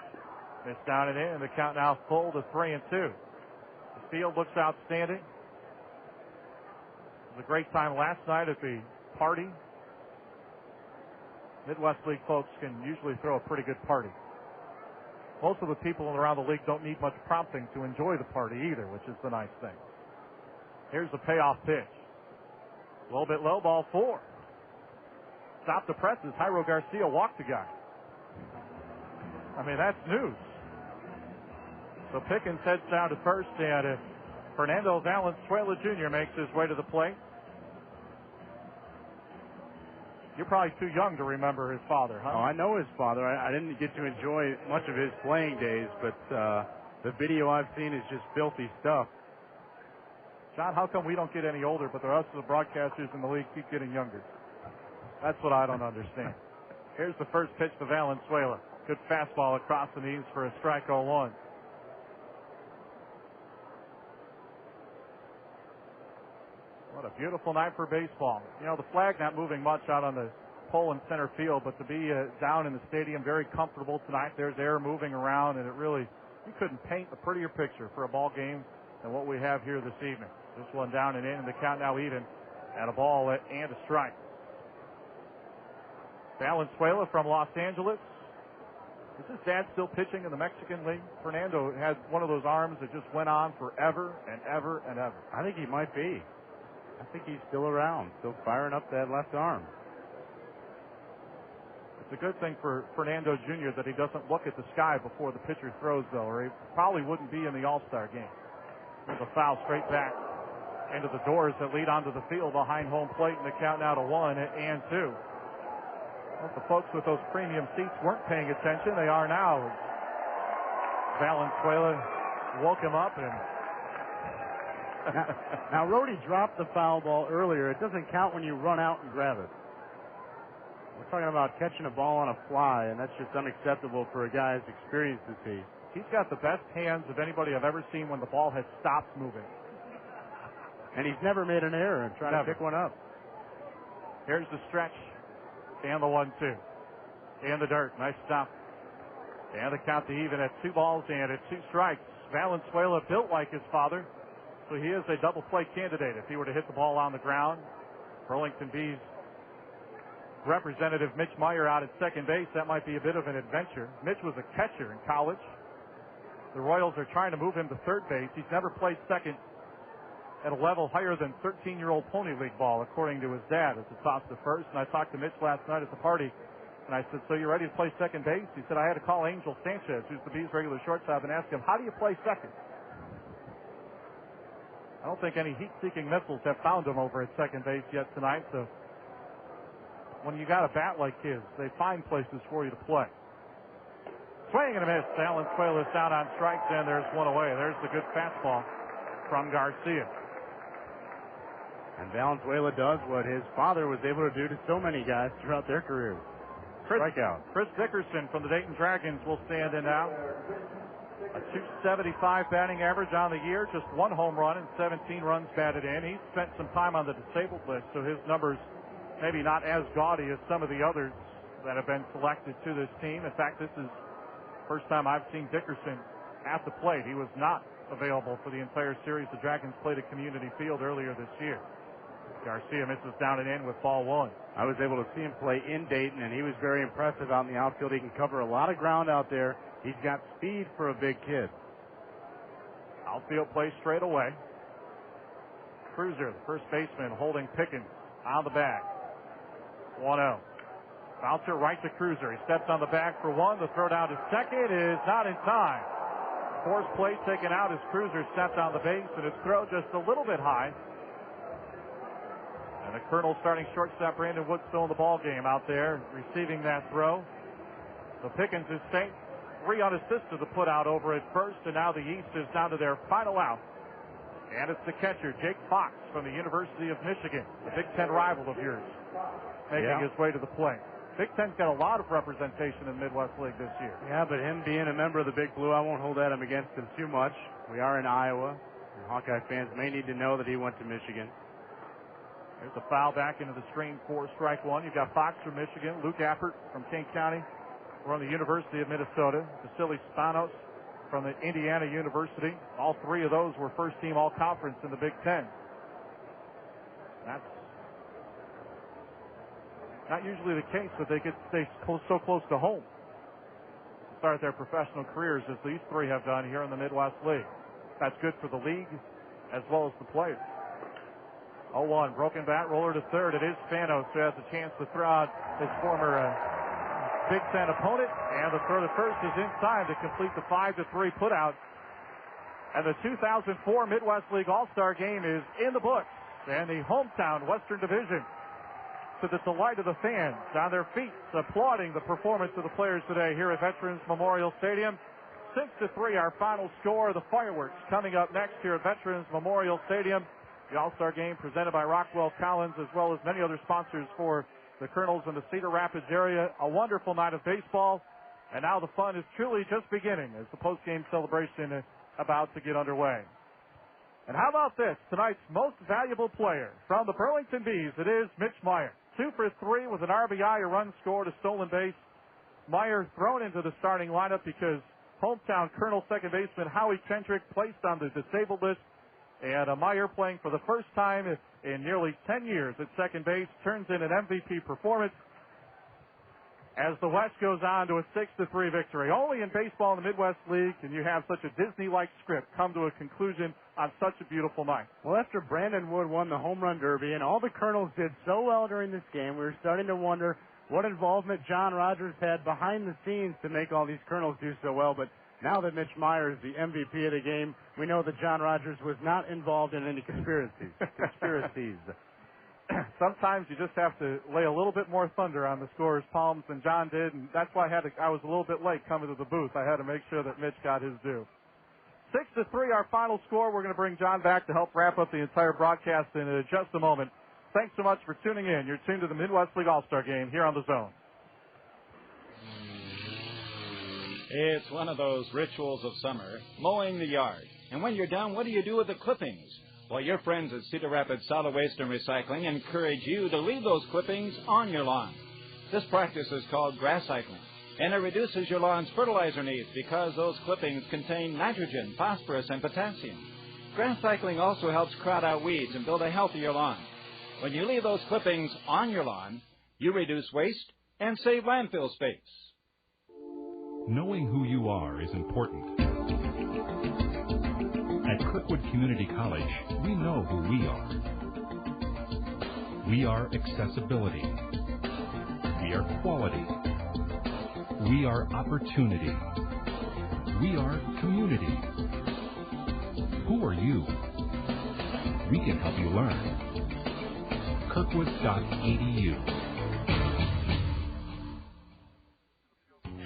Missed down and in, and the count now full to 3-2. The field looks outstanding. was a great time last night at the party. Midwest League folks can usually throw a pretty good party. Most of the people around the league don't need much prompting to enjoy the party either, which is the nice thing. Here's the payoff pitch. A little bit low, ball 4. Stop the presses. Jairo Garcia walked the guy. I mean, that's news. So Pickens heads down to first, and Fernando Valenzuela Jr. makes his way to the plate. You're probably too young to remember his father, huh? Oh, I know his father. I didn't get to enjoy much of his playing days, but the video I've seen is just filthy stuff. John, how come we don't get any older, but the rest of the broadcasters in the league keep getting younger? That's what I don't understand. Here's the first pitch to Valenzuela. Good fastball across the knees for a strike 0-1. What a beautiful night for baseball. You know, the flag not moving much out on the pole in center field, but to be down in the stadium, very comfortable tonight. There's air moving around, and it really, you couldn't paint a prettier picture for a ball game than what we have here this evening. This one down and in, and the count now even at a ball and a strike. Valenzuela from Los Angeles. Is his dad still pitching in the Mexican League? Fernando has one of those arms that just went on forever and ever and ever. I think he might be. I think he's still around, still firing up that left arm. It's a good thing for Fernando Jr. that he doesn't look at the sky before the pitcher throws, though, or he probably wouldn't be in the All-Star game. There's a foul straight back into the doors that lead onto the field behind home plate, and the count now to 1-2. Well, the folks with those premium seats weren't paying attention. They are now. Valenzuela woke him up, and now, Rhodey dropped the foul ball earlier. It doesn't count when you run out and grab it. We're talking about catching a ball on a fly, and that's just unacceptable for a guy as experienced as he. He's got the best hands of anybody I've ever seen when the ball has stopped moving. And he's never made an error in trying to pick one up. Here's the stretch. And the 1-2. And the dirt. Nice stop. And the count to even at 2 balls and at 2 strikes. Valenzuela built like his father, so he is a double play candidate if he were to hit the ball on the ground. Burlington Bees representative Mitch Meyer out at second base. That might be a bit of an adventure. Mitch was a catcher in college. The Royals are trying to move him to third base. He's never played second at a level higher than 13-year-old Pony League ball, according to his dad. It's a toss to first. And I talked to Mitch last night at the party, and I said, so you're ready to play second base? He said, I had to call Angel Sanchez, who's the Bees' regular shortstop, and ask him, how do you play second? I don't think any heat-seeking missiles have found him over at second base yet tonight, so when you got a bat like his, they find places for you to play. Swing and a miss. Valenzuela's down on strikes, and there's one away. There's the good fastball from Garcia. And Valenzuela does what his father was able to do to so many guys throughout their careers. Strikeout. Chris Dickerson from the Dayton Dragons will stand in now. A .275 batting average on the year, just 1 home run and 17 runs batted in. He's spent some time on the disabled list, so his numbers maybe not as gaudy as some of the others that have been selected to this team. In fact, this is the first time I've seen Dickerson at the plate. He was not available for the entire series. The Dragons played at Community Field earlier this year. Garcia misses down and in with ball 1. I was able to see him play in Dayton, and he was very impressive out in the outfield. He can cover a lot of ground out there. He's got speed for a big kid. Outfield play straight away. Cruiser, the first baseman, holding Pickens on the bag. 1-0. Bouncer right to Cruiser. He steps on the bag for 1. The throw down to second is not in time. Force play taken out as Cruiser stepped on the base, and his throw just a little bit high. And the Colonel starting shortstop Brandon Wood still in the ball game out there receiving that throw. So Pickens is safe. 3 unassisted to put out over at first, and now the East is down to their final out. And it's the catcher, Jake Fox from the University of Michigan, the Big Ten rival of yours, making his way to the plate. Big Ten's got a lot of representation in the Midwest League this year. Yeah, but him being a member of the Big Blue, I won't hold that against him too much. We are in Iowa, and Hawkeye fans may need to know that he went to Michigan. There's a foul back into the screen for strike 1. You've got Fox from Michigan, Luke Appert from King County from the University of Minnesota, Vasily Spanos from the Indiana University. All 3 of those were first-team all-conference in the Big Ten. That's not usually the case, but they could stay so close to home to start their professional careers as these three have done here in the Midwest League. That's good for the league as well as the players. 0-1, broken bat, roller to third. It is Spanos who has a chance to throw out his former Big Ten opponent, and the throw to first is in time to complete the 5-3 putout. And the 2004 Midwest League All-Star Game is in the books, and the hometown Western Division, to the delight of the fans on their feet, applauding the performance of the players today here at Veterans Memorial Stadium. 6-3, our final score. The fireworks coming up next here at Veterans Memorial Stadium. The All-Star Game presented by Rockwell Collins, as well as many other sponsors for the Colonels in the Cedar Rapids area. A wonderful night of baseball, and now the fun is truly just beginning as the post-game celebration is about to get underway. And how about this? Tonight's most valuable player from the Burlington Bees, it is Mitch Meyer. 2 for 3 with an RBI, a run scored, a stolen base. Meyer thrown into the starting lineup because hometown Colonel second baseman Howie Kendrick placed on the disabled list. And Meyer, playing for the first time in nearly 10 years at second base, turns in an MVP performance as the West goes on to a 6-3 victory. Only in baseball in the Midwest League can you have such a Disney-like script come to a conclusion on such a beautiful night. Well, after Brandon Wood won the home run derby and all the Colonels did so well during this game, we were starting to wonder what involvement John Rogers had behind the scenes to make all these Colonels do so well. But now that Mitch Meyer is the MVP of the game, we know that John Rogers was not involved in any conspiracies. Sometimes you just have to lay a little bit more thunder on the scorer's palms than John did, and that's why I was a little bit late coming to the booth. I had to make sure that Mitch got his due. 6-3, our final score. We're going to bring John back to help wrap up the entire broadcast in just a moment. Thanks so much for tuning in. You're tuned to the Midwest League All-Star Game here on The Zone. It's one of those rituals of summer, mowing the yard. And when you're done, what do you do with the clippings? Well, your friends at Cedar Rapids Solid Waste and Recycling encourage you to leave those clippings on your lawn. This practice is called grass cycling, and it reduces your lawn's fertilizer needs because those clippings contain nitrogen, phosphorus, and potassium. Grass cycling also helps crowd out weeds and build a healthier lawn. When you leave those clippings on your lawn, you reduce waste and save landfill space. Knowing who you are is important. At Kirkwood Community College, we know who we are. We are accessibility. We are quality. We are opportunity. We are community. Who are you? We can help you learn. Kirkwood.edu.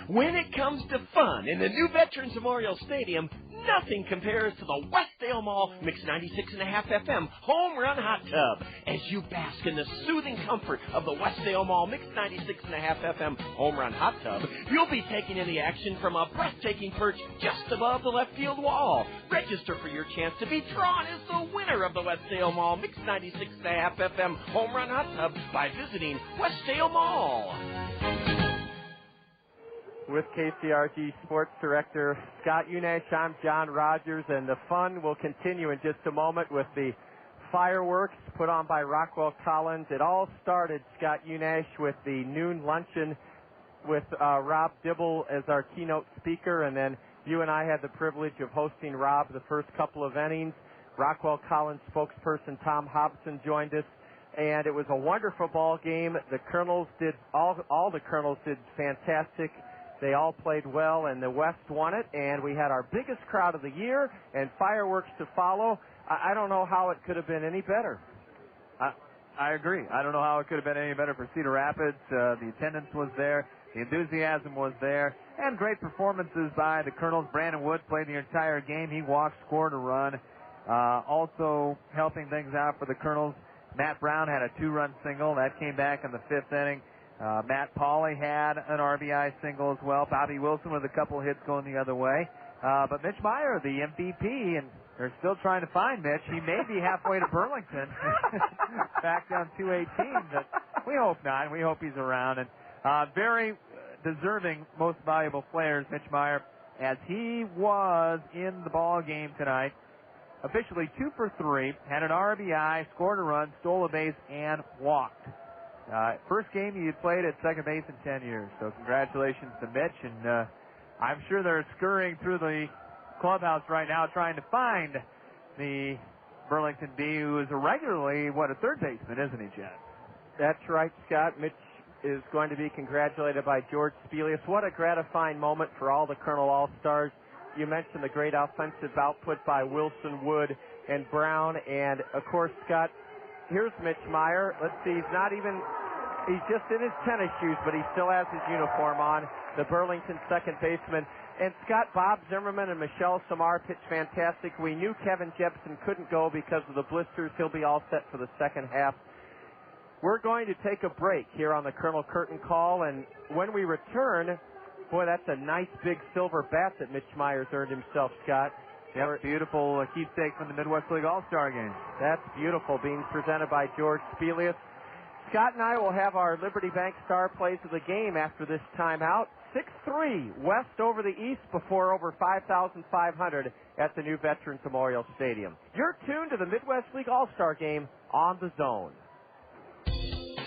When it comes to fun in the new Veterans Memorial Stadium, nothing compares to the Westdale Mall Mix 96.5 FM Home Run Hot Tub. As you bask in the soothing comfort of the Westdale Mall Mix 96.5 FM Home Run Hot Tub, you'll be taking in the action from a breathtaking perch just above the left field wall. Register for your chance to be drawn as the winner of the Westdale Mall Mix 96.5 FM Home Run Hot Tub by visiting Westdale Mall. With KCRG Sports Director Scott Unash, I'm John Rogers, and the fun will continue in just a moment with the fireworks put on by Rockwell Collins. It all started, Scott Unash, with the noon luncheon with Rob Dibble as our keynote speaker, and then you and I had the privilege of hosting Rob the first couple of innings. Rockwell Collins spokesperson Tom Hobson joined us, and it was a wonderful ball game. The Colonels did, all the Colonels did fantastic. They all played well, and the West won it, and we had our biggest crowd of the year and fireworks to follow. I don't know how it could have been any better. I agree. I don't know how it could have been any better for Cedar Rapids. The attendance was there. The enthusiasm was there. And great performances by the Colonels. Brandon Wood played the entire game. He walked, scored a run. Also helping things out for the Colonels, Matt Brown had a 2-run single. That came back in the 5th inning. Matt Pauley had an RBI single as well. Bobby Wilson with a couple hits going the other way. But Mitch Meyer, the MVP, and they're still trying to find Mitch. He may be halfway to Burlington, back down 218, but we hope not. We hope he's around. And very deserving most valuable players, Mitch Meyer, as he was in the ball game tonight. officially 2 for 3, had an RBI, scored a run, stole a base, and walked. First game he had played at second base in 10 years. So congratulations to Mitch, and I'm sure they're scurrying through the clubhouse right now trying to find the Burlington Bee, who is regularly, a third baseman, isn't he, Jen? That's right, Scott. Mitch is going to be congratulated by George Spelius. What a gratifying moment for all the Colonel All-Stars. You mentioned the great offensive output by Wilson, Wood, and Brown. And, of course, Scott, here's Mitch Meyer. Let's see, he's just in his tennis shoes, but he still has his uniform on, the Burlington second baseman. And, Scott, Bob Zimmerman and Michelle Samar pitched fantastic. We knew Kevin Jepson couldn't go because of the blisters. He'll be all set for the second half. We're going to take a break here on the Colonel Curtain Call, and when we return, boy, that's a nice big silver bat that Mitch Meyer's earned himself, Scott. Yeah, beautiful keepsake from the Midwest League All-Star Game. That's beautiful, being presented by George Spelius. Scott and I will have our Liberty Bank star plays of the game after this timeout. 6-3 West over the East before over 5,500 at the new Veterans Memorial Stadium. You're tuned to the Midwest League All-Star Game on the Zone.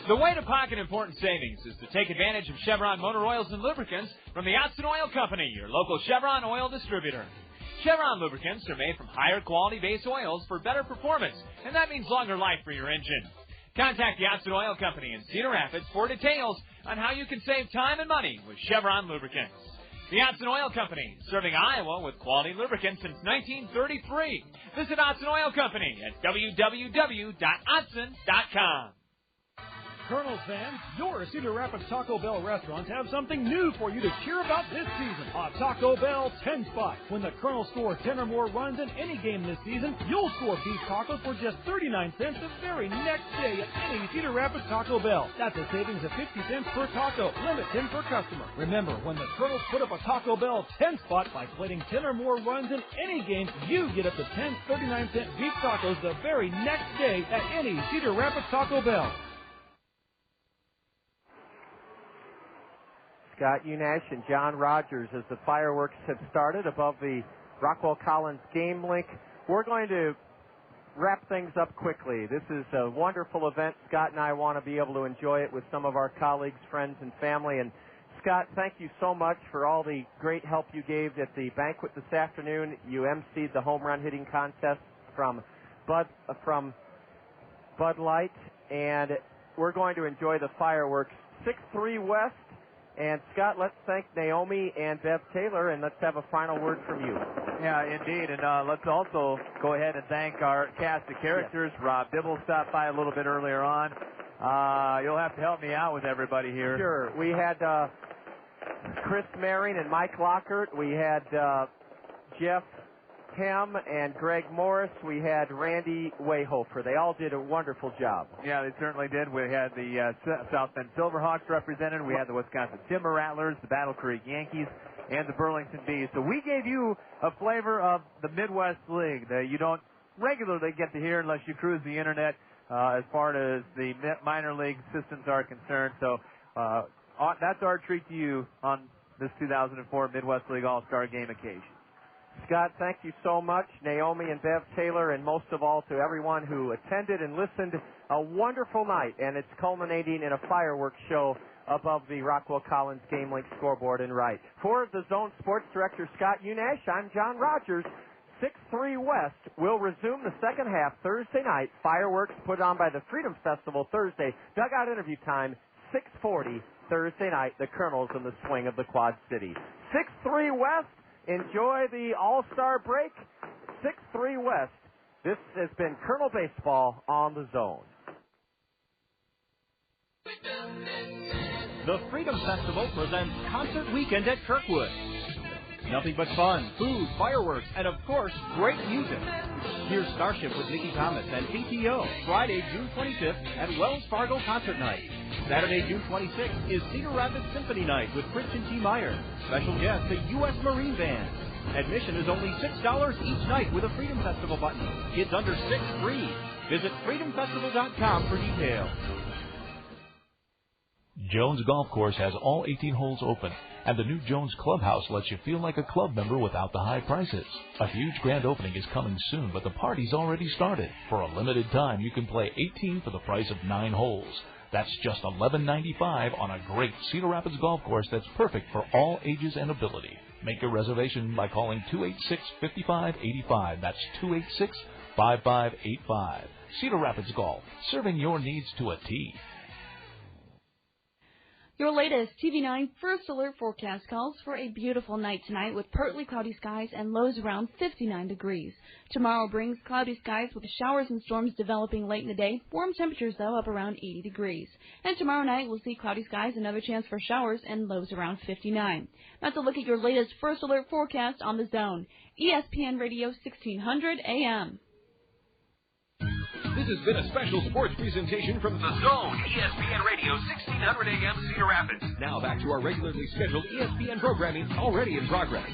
The way to pocket important savings is to take advantage of Chevron motor oils and lubricants from the Otson Oil Company, your local Chevron oil distributor. Chevron lubricants are made from higher quality base oils for better performance, and that means longer life for your engine. Contact the Otson Oil Company in Cedar Rapids for details on how you can save time and money with Chevron lubricants. The Otson Oil Company, serving Iowa with quality lubricants since 1933. Visit Otson Oil Company at www.otson.com. Colonel fans, your Cedar Rapids Taco Bell restaurants have something new for you to cheer about this season. A Taco Bell 10 spot. When the Colonel scores 10 or more runs in any game this season, you'll score beef tacos for just 39 cents the very next day at any Cedar Rapids Taco Bell. That's a savings of 50 cents per taco, limit 10 per customer. Remember, when the Colonels put up a Taco Bell 10 spot by plating 10 or more runs in any game, you get up to 10 39-cent beef tacos the very next day at any Cedar Rapids Taco Bell. Scott Unash and John Rogers as the fireworks have started above the Rockwell Collins game link. We're going to wrap things up quickly. This is a wonderful event. Scott and I want to be able to enjoy it with some of our colleagues, friends, and family. And Scott, thank you so much for all the great help you gave at the banquet this afternoon. You emceed the home run hitting contest from Bud Light, and we're going to enjoy the fireworks. 6-3 West. And, Scott, let's thank Naomi and Bev Taylor, and let's have a final word from you. Yeah, indeed. And let's also go ahead and thank our cast of characters. Yes. Rob Dibble stopped by a little bit earlier on. You'll have to help me out with everybody here. Sure. We had Chris Maring and Mike Lockhart. We had Jeff Hem and Greg Morris. We had Randy Wayhofer. They all did a wonderful job. Yeah, they certainly did. We had the South Bend Silverhawks represented. We had the Wisconsin Timber Rattlers, the Battle Creek Yankees, and the Burlington Bees. So we gave you a flavor of the Midwest League that you don't regularly get to hear unless you cruise the internet as far as the minor league systems are concerned. So that's our treat to you on this 2004 Midwest League All-Star Game occasion. Scott, thank you so much. Naomi and Bev Taylor, and most of all to everyone who attended and listened. A wonderful night, and it's culminating in a fireworks show above the Rockwell Collins Game Link scoreboard and right. For the Zone Sports Director, Scott Unash, I'm John Rogers. 6-3 West will resume the second half Thursday night. Fireworks put on by the Freedom Festival Thursday. Dugout interview time, 6:40 Thursday night. The Colonels in the swing of the Quad City. 6-3 West. Enjoy the All-Star break. 6-3 West. This has been Colonel Baseball on the Zone. The Freedom Festival presents Concert Weekend at Kirkwood. Nothing but fun, food, fireworks, and of course, great music. Here's Starship with Mickey Thomas and PTO, Friday, June 25th at Wells Fargo Concert Night. Saturday, June 26th is Cedar Rapids Symphony Night with Christian T. Meyer. Special guest, the U.S. Marine Band. Admission is only $6 each night with a Freedom Festival button. Kids under 6 free. Visit freedomfestival.com for details. Jones Golf Course has all 18 holes open, and the new Jones Clubhouse lets you feel like a club member without the high prices. A huge grand opening is coming soon, but the party's already started. For a limited time, you can play 18 for the price of 9 holes. That's just $11.95 on a great Cedar Rapids golf course that's perfect for all ages and ability. Make a reservation by calling 286-5585. That's 286-5585. Cedar Rapids Golf, serving your needs to a T. Your latest TV9 First Alert forecast calls for a beautiful night tonight with partly cloudy skies and lows around 59 degrees. Tomorrow brings cloudy skies with showers and storms developing late in the day. Warm temperatures, though, up around 80 degrees. And tomorrow night we'll see cloudy skies, another chance for showers, and lows around 59. That's a look at your latest First Alert forecast on The Zone. ESPN Radio 1600 AM. This has been a special sports presentation from The Zone, ESPN Radio 1600 AM Cedar Rapids. Now back to our regularly scheduled ESPN programming already in progress.